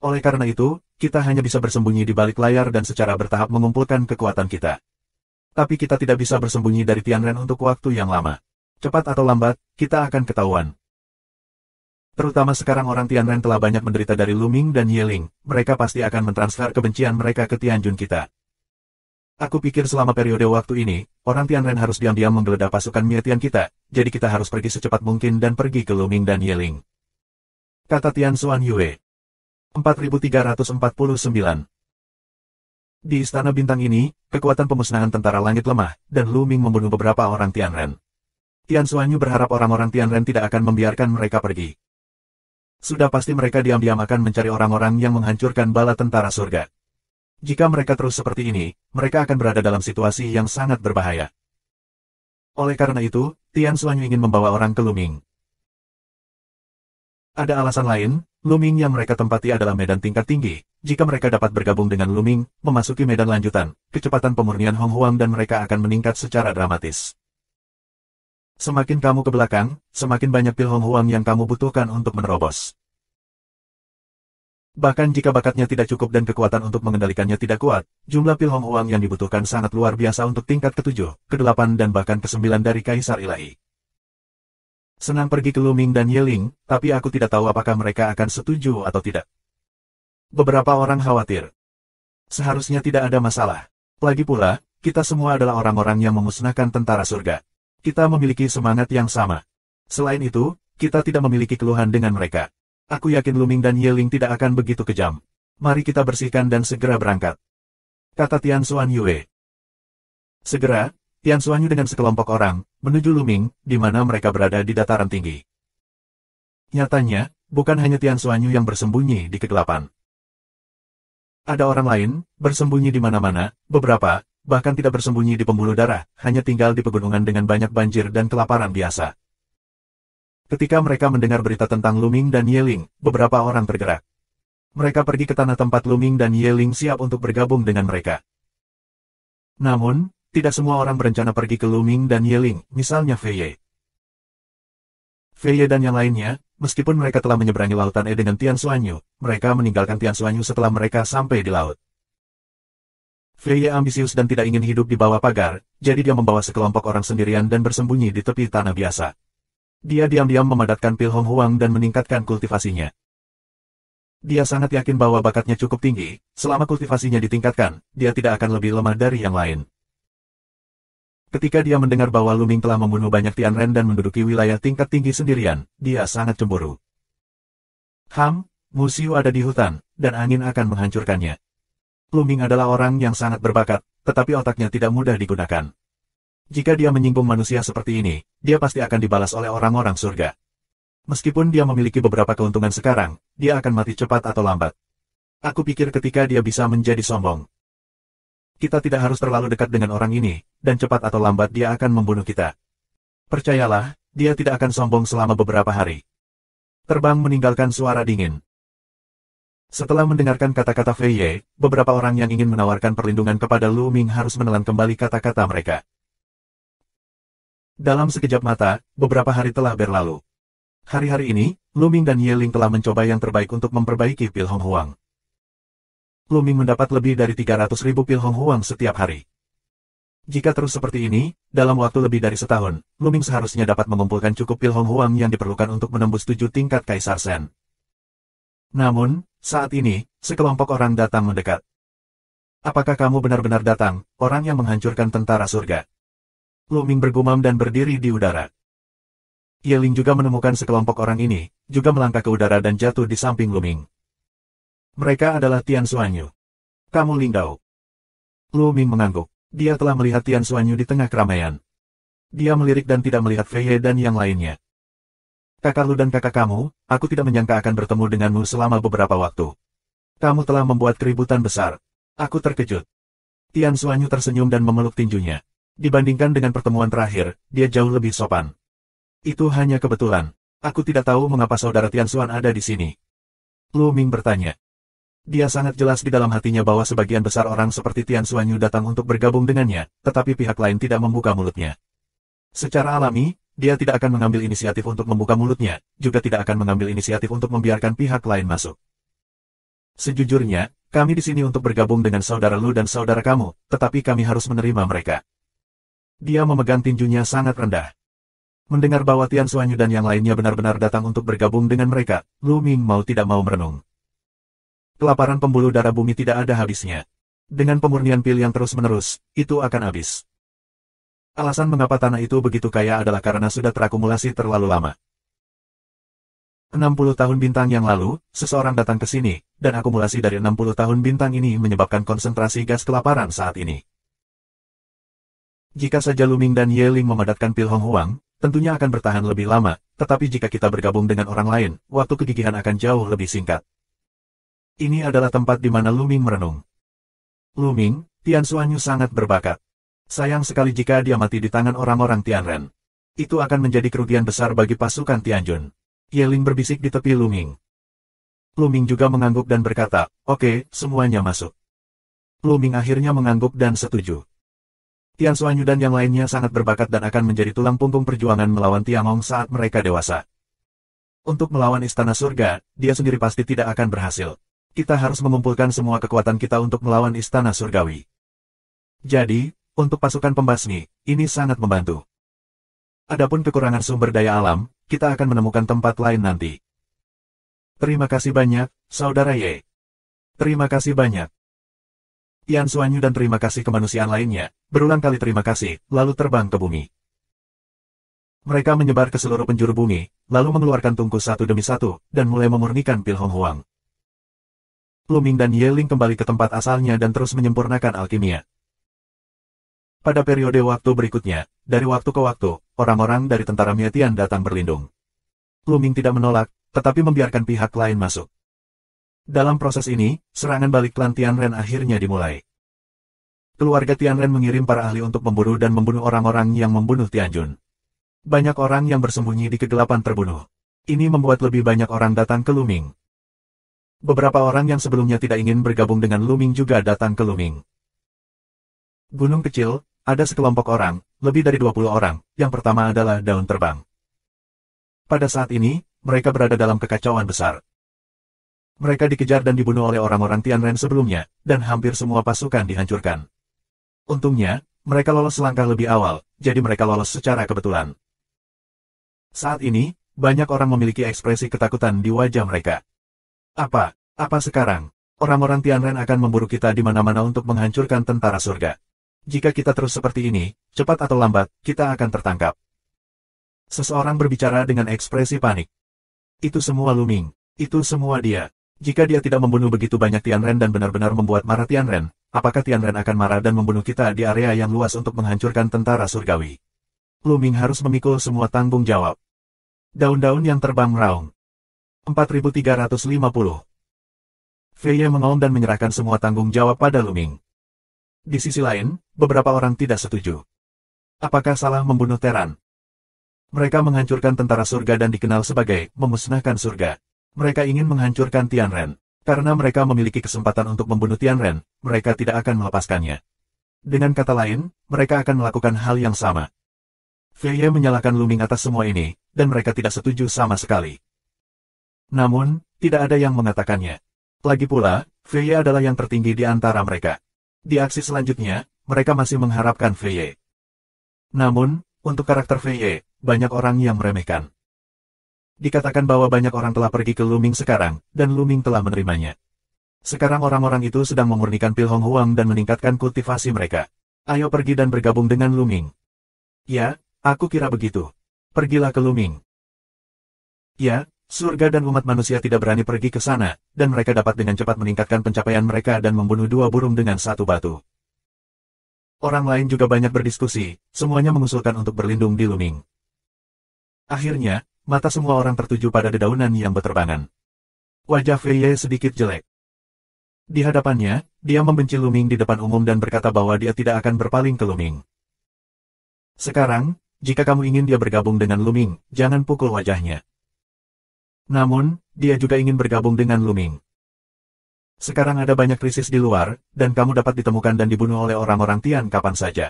Oleh karena itu, kita hanya bisa bersembunyi di balik layar dan secara bertahap mengumpulkan kekuatan kita. Tapi kita tidak bisa bersembunyi dari Tianren untuk waktu yang lama. Cepat atau lambat, kita akan ketahuan. Terutama sekarang orang Tianren telah banyak menderita dari Luming dan Yeling, mereka pasti akan mentransfer kebencian mereka ke Tianjun kita. Aku pikir selama periode waktu ini, orang Tianren harus diam-diam menggeledah pasukan Mietian kita, jadi kita harus pergi secepat mungkin dan pergi ke Luming dan Yeling. Kata Tian Xuanyue. 4349. Di Istana Bintang ini, kekuatan pemusnahan tentara langit lemah, dan Luming membunuh beberapa orang Tianren. Tian Xuanyu berharap orang-orang Tianren tidak akan membiarkan mereka pergi. Sudah pasti mereka diam-diam akan mencari orang-orang yang menghancurkan bala tentara surga. Jika mereka terus seperti ini, mereka akan berada dalam situasi yang sangat berbahaya. Oleh karena itu, Tian Xuanyu ingin membawa orang ke Luming. Ada alasan lain, Luming yang mereka tempati adalah medan tingkat tinggi. Jika mereka dapat bergabung dengan Luming, memasuki medan lanjutan, kecepatan pemurnian Hong Huang dan mereka akan meningkat secara dramatis. Semakin kamu ke belakang, semakin banyak pil Hong Huang yang kamu butuhkan untuk menerobos. Bahkan jika bakatnya tidak cukup dan kekuatan untuk mengendalikannya tidak kuat, jumlah pil Hong Huang yang dibutuhkan sangat luar biasa untuk tingkat ke-7, ke-8 dan bahkan ke-9 dari Kaisar Ilahi. Senang pergi ke Luming dan Yeling, tapi aku tidak tahu apakah mereka akan setuju atau tidak. Beberapa orang khawatir. Seharusnya tidak ada masalah. Lagi pula, kita semua adalah orang-orang yang memusnahkan tentara surga. Kita memiliki semangat yang sama. Selain itu, kita tidak memiliki keluhan dengan mereka. Aku yakin Luming dan Yeling tidak akan begitu kejam. Mari kita bersihkan dan segera berangkat. Kata Tian Xuanyue. Segera, Tian Xuanyu dengan sekelompok orang, menuju Luming, di mana mereka berada di dataran tinggi. Nyatanya, bukan hanya Tian Xuanyu yang bersembunyi di kegelapan. Ada orang lain, bersembunyi di mana-mana, beberapa, bahkan tidak bersembunyi di pembuluh darah, hanya tinggal di pegunungan dengan banyak banjir dan kelaparan biasa. Ketika mereka mendengar berita tentang Luming dan Yeling, beberapa orang tergerak. Mereka pergi ke tanah tempat Luming dan Yeling siap untuk bergabung dengan mereka. Namun, tidak semua orang berencana pergi ke Luming dan Yeling, misalnya Fei Ye. Fei Ye dan yang lainnya, meskipun mereka telah menyeberangi lautan E dengan Tian Xuanyu, mereka meninggalkan Tian Xuanyu setelah mereka sampai di laut. Fei Ye ambisius dan tidak ingin hidup di bawah pagar, jadi dia membawa sekelompok orang sendirian dan bersembunyi di tepi tanah biasa. Dia diam-diam memadatkan pil Hong Huang dan meningkatkan kultivasinya. Dia sangat yakin bahwa bakatnya cukup tinggi, selama kultivasinya ditingkatkan, dia tidak akan lebih lemah dari yang lain. Ketika dia mendengar bahwa Luming telah membunuh banyak Tianren dan menduduki wilayah tingkat tinggi sendirian, dia sangat cemburu. Musuh ada di hutan, dan angin akan menghancurkannya. Luming adalah orang yang sangat berbakat, tetapi otaknya tidak mudah digunakan. Jika dia menyinggung manusia seperti ini, dia pasti akan dibalas oleh orang-orang surga. Meskipun dia memiliki beberapa keuntungan sekarang, dia akan mati cepat atau lambat. Aku pikir ketika dia bisa menjadi sombong. Kita tidak harus terlalu dekat dengan orang ini, dan cepat atau lambat dia akan membunuh kita. Percayalah, dia tidak akan sombong selama beberapa hari. Terbang meninggalkan suara dingin. Setelah mendengarkan kata-kata Fei Ye, beberapa orang yang ingin menawarkan perlindungan kepada Luming harus menelan kembali kata-kata mereka. Dalam sekejap mata, beberapa hari telah berlalu. Hari-hari ini, Luming dan Yeling telah mencoba yang terbaik untuk memperbaiki pil Hong Huang. Luming mendapat lebih dari 300.000 pil Hong Huang setiap hari. Jika terus seperti ini, dalam waktu lebih dari setahun, Luming seharusnya dapat mengumpulkan cukup pil Hong Huang yang diperlukan untuk menembus 7 tingkat Kaisar Shen. Namun, saat ini, sekelompok orang datang mendekat. Apakah kamu benar-benar datang, orang yang menghancurkan tentara surga? Luming bergumam dan berdiri di udara. Yeling juga menemukan sekelompok orang ini, juga melangkah ke udara dan jatuh di samping Luming. Mereka adalah Tian Xuanyu. Kamu Lingdao. Lu Ming mengangguk. Dia telah melihat Tian Xuanyu di tengah keramaian. Dia melirik dan tidak melihat Fei Ye dan yang lainnya. Kakak lu dan kakak kamu, aku tidak menyangka akan bertemu denganmu selama beberapa waktu. Kamu telah membuat keributan besar. Aku terkejut. Tian Xuanyu tersenyum dan memeluk tinjunya. Dibandingkan dengan pertemuan terakhir, dia jauh lebih sopan. Itu hanya kebetulan. Aku tidak tahu mengapa saudara Tian Xuan ada di sini. Lu Ming bertanya. Dia sangat jelas di dalam hatinya bahwa sebagian besar orang seperti Tian Xuanyu datang untuk bergabung dengannya, tetapi pihak lain tidak membuka mulutnya. Secara alami, dia tidak akan mengambil inisiatif untuk membuka mulutnya, juga tidak akan mengambil inisiatif untuk membiarkan pihak lain masuk. Sejujurnya, kami di sini untuk bergabung dengan saudara Lu dan saudara kamu, tetapi kami harus menerima mereka. Dia memegang tinjunya sangat rendah. Mendengar bahwa Tian Xuanyu dan yang lainnya benar-benar datang untuk bergabung dengan mereka, Lu Ming mau tidak mau merenung. Kelaparan pembuluh darah bumi tidak ada habisnya. Dengan pemurnian pil yang terus-menerus, itu akan habis. Alasan mengapa tanah itu begitu kaya adalah karena sudah terakumulasi terlalu lama. 60 tahun bintang yang lalu, seseorang datang ke sini, dan akumulasi dari 60 tahun bintang ini menyebabkan konsentrasi gas kelaparan saat ini. Jika saja Lu Ming dan Ye Ling memadatkan pil Hong Huang, tentunya akan bertahan lebih lama, tetapi jika kita bergabung dengan orang lain, waktu kegigihan akan jauh lebih singkat. Ini adalah tempat di mana Lu Ming merenung. Lu Ming, Tian Xuanyu sangat berbakat. Sayang sekali jika dia mati di tangan orang-orang Tianren. Itu akan menjadi kerugian besar bagi pasukan Tianjun. Ye Ling berbisik di tepi Lu Ming. Lu Ming juga mengangguk dan berkata, oke, semuanya masuk. Lu Ming akhirnya mengangguk dan setuju. Tian Xuanyu dan yang lainnya sangat berbakat dan akan menjadi tulang punggung perjuangan melawan Tiangong saat mereka dewasa. Untuk melawan Istana Surga, dia sendiri pasti tidak akan berhasil. Kita harus mengumpulkan semua kekuatan kita untuk melawan Istana Surgawi. Jadi, untuk pasukan pembasmi, ini sangat membantu. Adapun kekurangan sumber daya alam, kita akan menemukan tempat lain nanti. Terima kasih banyak, Saudara Ye. Terima kasih banyak. Tian Xuanyu dan terima kasih kemanusiaan lainnya, berulang kali terima kasih, lalu terbang ke bumi. Mereka menyebar ke seluruh penjuru bumi, lalu mengeluarkan tungku satu demi satu, dan mulai memurnikan pil Hong Huang. Lu Ming dan Ye Ling kembali ke tempat asalnya dan terus menyempurnakan alkimia. Pada periode waktu berikutnya, dari waktu ke waktu, orang-orang dari tentara Mietian datang berlindung. Lu Ming tidak menolak, tetapi membiarkan pihak lain masuk. Dalam proses ini, serangan balik klan Tianren akhirnya dimulai. Keluarga Tianren mengirim para ahli untuk memburu dan membunuh orang-orang yang membunuh Tianjun. Banyak orang yang bersembunyi di kegelapan terbunuh. Ini membuat lebih banyak orang datang ke Lu Ming. Beberapa orang yang sebelumnya tidak ingin bergabung dengan Lu Ming juga datang ke Lu Ming. Gunung kecil, ada sekelompok orang, lebih dari 20 orang, yang pertama adalah daun terbang. Pada saat ini, mereka berada dalam kekacauan besar. Mereka dikejar dan dibunuh oleh orang-orang Tianren sebelumnya, dan hampir semua pasukan dihancurkan. Untungnya, mereka lolos selangkah lebih awal, jadi mereka lolos secara kebetulan. Saat ini, banyak orang memiliki ekspresi ketakutan di wajah mereka. Apa sekarang? Orang-orang Tianren akan memburu kita di mana-mana untuk menghancurkan tentara surga. Jika kita terus seperti ini, cepat atau lambat, kita akan tertangkap. Seseorang berbicara dengan ekspresi panik. Itu semua Lu Ming. Itu semua dia. Jika dia tidak membunuh begitu banyak Tianren dan benar-benar membuat marah Tianren, apakah Tianren akan marah dan membunuh kita di area yang luas untuk menghancurkan tentara surgawi? Lu Ming harus memikul semua tanggung jawab. Daun-daun yang terbang meraung. 4350. Fei Ye mengaum dan menyerahkan semua tanggung jawab pada Lu Ming. Di sisi lain, beberapa orang tidak setuju. Apakah salah membunuh Teran? Mereka menghancurkan tentara surga dan dikenal sebagai memusnahkan surga. Mereka ingin menghancurkan Tianren. Karena mereka memiliki kesempatan untuk membunuh Tianren, mereka tidak akan melepaskannya. Dengan kata lain, mereka akan melakukan hal yang sama. Fei Ye menyalahkan Lu Ming atas semua ini, dan mereka tidak setuju sama sekali. Namun, tidak ada yang mengatakannya. Lagi pula, Fei Ye adalah yang tertinggi di antara mereka. Di aksi selanjutnya, mereka masih mengharapkan Fei Ye. Namun, untuk karakter Fei Ye, banyak orang yang meremehkan. Dikatakan bahwa banyak orang telah pergi ke Lu Ming sekarang, dan Lu Ming telah menerimanya. Sekarang orang-orang itu sedang memurnikan pil Hong Huang dan meningkatkan kultivasi mereka. Ayo pergi dan bergabung dengan Lu Ming. Ya, aku kira begitu. Pergilah ke Lu Ming. Ya, Surga dan umat manusia tidak berani pergi ke sana, dan mereka dapat dengan cepat meningkatkan pencapaian mereka dan membunuh dua burung dengan satu batu. Orang lain juga banyak berdiskusi, semuanya mengusulkan untuk berlindung di Luming. Akhirnya, mata semua orang tertuju pada dedaunan yang berterbangan. Wajah Fei Ye sedikit jelek. Di hadapannya, dia membenci Luming di depan umum dan berkata bahwa dia tidak akan berpaling ke Luming. Sekarang, jika kamu ingin dia bergabung dengan Luming, jangan pukul wajahnya. Namun, dia juga ingin bergabung dengan Luming. Sekarang ada banyak krisis di luar, dan kamu dapat ditemukan dan dibunuh oleh orang-orang Tian kapan saja.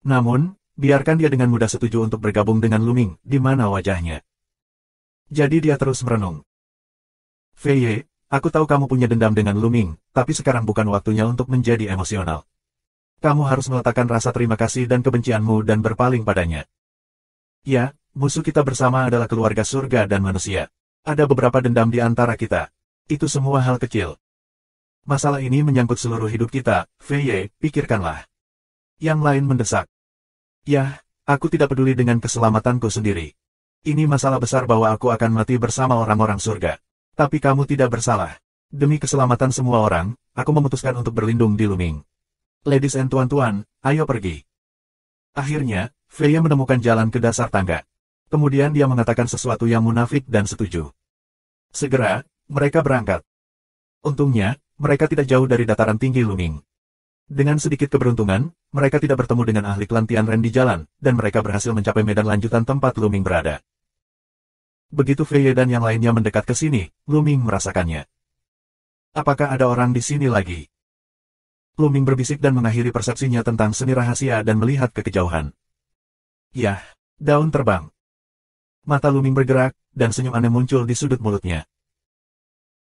Namun, biarkan dia dengan mudah setuju untuk bergabung dengan Luming, di mana wajahnya. Jadi dia terus merenung. Fei Ye, aku tahu kamu punya dendam dengan Luming, tapi sekarang bukan waktunya untuk menjadi emosional. Kamu harus meletakkan rasa terima kasih dan kebencianmu dan berpaling padanya. Ya, musuh kita bersama adalah keluarga surga dan manusia. Ada beberapa dendam di antara kita. Itu semua hal kecil. Masalah ini menyangkut seluruh hidup kita, Fei Ye, pikirkanlah. Yang lain mendesak. Yah, aku tidak peduli dengan keselamatanku sendiri. Ini masalah besar bahwa aku akan mati bersama orang-orang surga. Tapi kamu tidak bersalah. Demi keselamatan semua orang, aku memutuskan untuk berlindung di Luming. Ladies and tuan-tuan, ayo pergi. Akhirnya, Fei Ye menemukan jalan ke dasar tangga. Kemudian dia mengatakan sesuatu yang munafik dan setuju. Segera, mereka berangkat. Untungnya, mereka tidak jauh dari dataran tinggi Luming. Dengan sedikit keberuntungan, mereka tidak bertemu dengan ahli klan Tianren di jalan, dan mereka berhasil mencapai medan lanjutan tempat Luming berada. Begitu Fei Ye dan yang lainnya mendekat ke sini, Luming merasakannya. Apakah ada orang di sini lagi? Luming berbisik dan mengakhiri persepsinya tentang seni rahasia dan melihat ke kejauhan. Yah, daun terbang. Mata Luming bergerak, dan senyum aneh muncul di sudut mulutnya.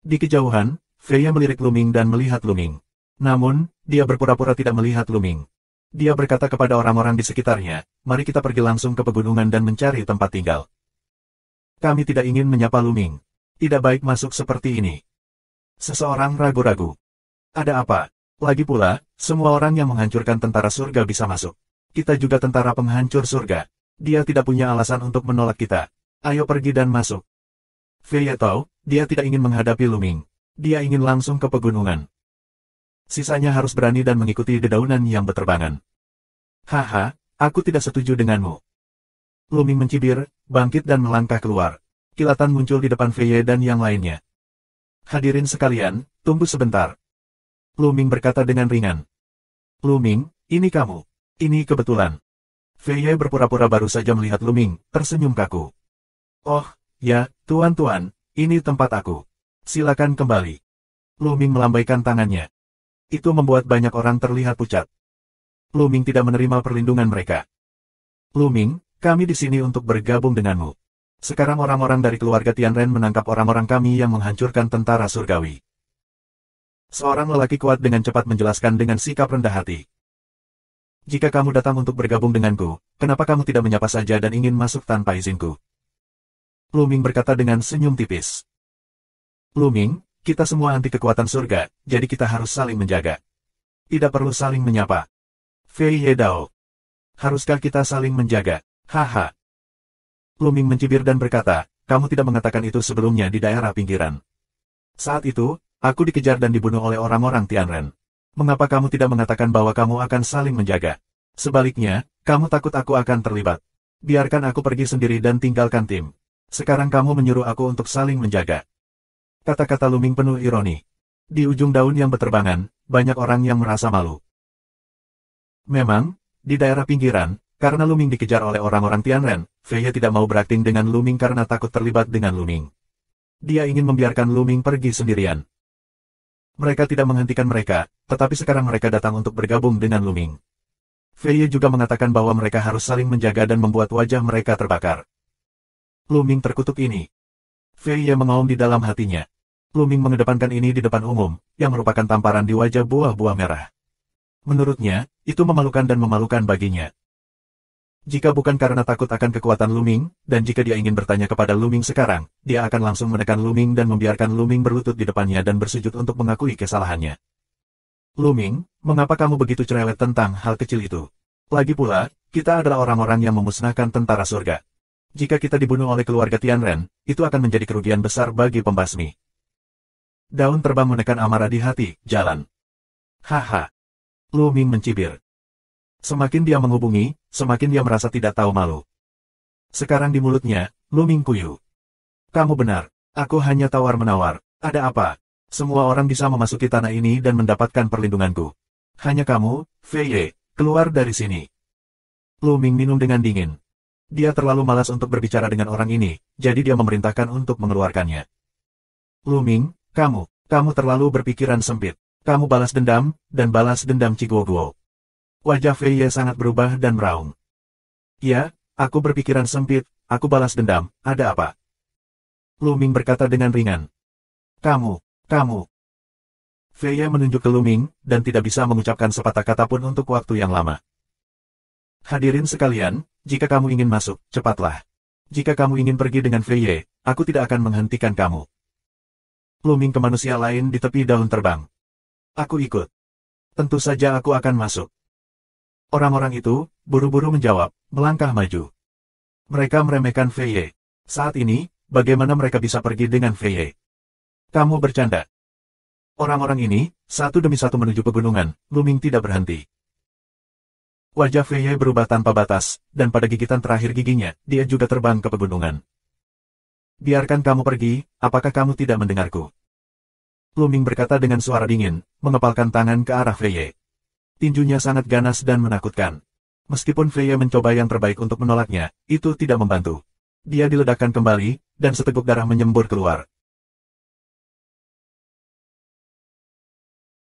Di kejauhan, Fei Ye melirik Luming dan melihat Luming. Namun, dia berpura-pura tidak melihat Luming. Dia berkata kepada orang-orang di sekitarnya, mari kita pergi langsung ke pegunungan dan mencari tempat tinggal. Kami tidak ingin menyapa Luming. Tidak baik masuk seperti ini. Seseorang ragu-ragu. Ada apa? Lagi pula, semua orang yang menghancurkan tentara surga bisa masuk. Kita juga tentara penghancur surga. Dia tidak punya alasan untuk menolak kita. Ayo pergi dan masuk. Fei Ye tahu, dia tidak ingin menghadapi Luming. Dia ingin langsung ke pegunungan. Sisanya harus berani dan mengikuti dedaunan yang berterbangan. Haha, aku tidak setuju denganmu. Luming mencibir, bangkit dan melangkah keluar. Kilatan muncul di depan Fei Ye dan yang lainnya. Hadirin sekalian, tunggu sebentar. Luming berkata dengan ringan. Luming, ini kamu. Ini kebetulan. Fei Ye berpura-pura baru saja melihat Luming, tersenyum kaku. Oh, ya, tuan-tuan, ini tempat aku. Silakan kembali. Luming melambaikan tangannya. Itu membuat banyak orang terlihat pucat. Luming tidak menerima perlindungan mereka. Luming, kami di sini untuk bergabung denganmu. Sekarang orang-orang dari keluarga Tianren menangkap orang-orang kami yang menghancurkan tentara surgawi. Seorang lelaki kuat dengan cepat menjelaskan dengan sikap rendah hati. Jika kamu datang untuk bergabung denganku, kenapa kamu tidak menyapa saja dan ingin masuk tanpa izinku? Luming berkata dengan senyum tipis. Luming, kita semua anti kekuatan surga, jadi kita harus saling menjaga. Tidak perlu saling menyapa. Fei Ye Dao. Haruskah kita saling menjaga? Haha. Luming mencibir dan berkata, kamu tidak mengatakan itu sebelumnya di daerah pinggiran. Saat itu, aku dikejar dan dibunuh oleh orang-orang Tianren. Mengapa kamu tidak mengatakan bahwa kamu akan saling menjaga? Sebaliknya, kamu takut aku akan terlibat. Biarkan aku pergi sendiri dan tinggalkan tim. Sekarang kamu menyuruh aku untuk saling menjaga. Kata-kata Luming penuh ironi. Di ujung daun yang berterbangan, banyak orang yang merasa malu. Memang, di daerah pinggiran, karena Luming dikejar oleh orang-orang Tianren, Fei Ye tidak mau berakting dengan Luming karena takut terlibat dengan Luming. Dia ingin membiarkan Luming pergi sendirian. Mereka tidak menghentikan mereka, tetapi sekarang mereka datang untuk bergabung dengan Luming. Fei Ye juga mengatakan bahwa mereka harus saling menjaga dan membuat wajah mereka terbakar. Luming terkutuk ini. Fei Ye mengaum di dalam hatinya. Luming mengedepankan ini di depan umum, yang merupakan tamparan di wajah buah-buah merah. Menurutnya, itu memalukan dan memalukan baginya. Jika bukan karena takut akan kekuatan Luming, dan jika dia ingin bertanya kepada Luming sekarang, dia akan langsung menekan Luming dan membiarkan Luming berlutut di depannya dan bersujud untuk mengakui kesalahannya. Luming, mengapa kamu begitu cerewet tentang hal kecil itu? Lagi pula, kita adalah orang-orang yang memusnahkan tentara surga. Jika kita dibunuh oleh keluarga Tianren, itu akan menjadi kerugian besar bagi pembasmi. Daun terbang menekan amarah di hati, jalan. Haha. Lu Ming mencibir. Semakin dia menghubungi, semakin dia merasa tidak tahu malu. Sekarang di mulutnya, Lu Ming kuyu. Kamu benar, aku hanya tawar-menawar. Ada apa? Semua orang bisa memasuki tanah ini dan mendapatkan perlindunganku. Hanya kamu, Fei Ye, keluar dari sini. Lu Ming minum dengan dingin. Dia terlalu malas untuk berbicara dengan orang ini, jadi dia memerintahkan untuk mengeluarkannya. Lu Ming, kamu terlalu berpikiran sempit. Kamu balas dendam, dan balas dendam Ciguoguo. Wajah Fei Ye sangat berubah dan meraung. Ya, aku berpikiran sempit, aku balas dendam, ada apa? Lu Ming berkata dengan ringan. Kamu. Fei Ye menunjuk ke Lu Ming, dan tidak bisa mengucapkan sepatah kata pun untuk waktu yang lama. Hadirin sekalian, jika kamu ingin masuk, cepatlah. Jika kamu ingin pergi dengan Fei Ye, aku tidak akan menghentikan kamu. Lu Ming ke manusia lain di tepi daun terbang. Aku ikut. Tentu saja aku akan masuk. Orang-orang itu, buru-buru menjawab, melangkah maju. Mereka meremehkan Fei Ye. Saat ini, bagaimana mereka bisa pergi dengan Fei Ye? Kamu bercanda. Orang-orang ini, satu demi satu menuju pegunungan, Lu Ming tidak berhenti. Wajah Fei Ye berubah tanpa batas, dan pada gigitan terakhir giginya, dia juga terbang ke pegunungan. Biarkan kamu pergi, apakah kamu tidak mendengarku? Lu Ming berkata dengan suara dingin, mengepalkan tangan ke arah Fei Ye. Tinjunya sangat ganas dan menakutkan. Meskipun Fei Ye mencoba yang terbaik untuk menolaknya, itu tidak membantu. Dia diledakkan kembali, dan seteguk darah menyembur keluar.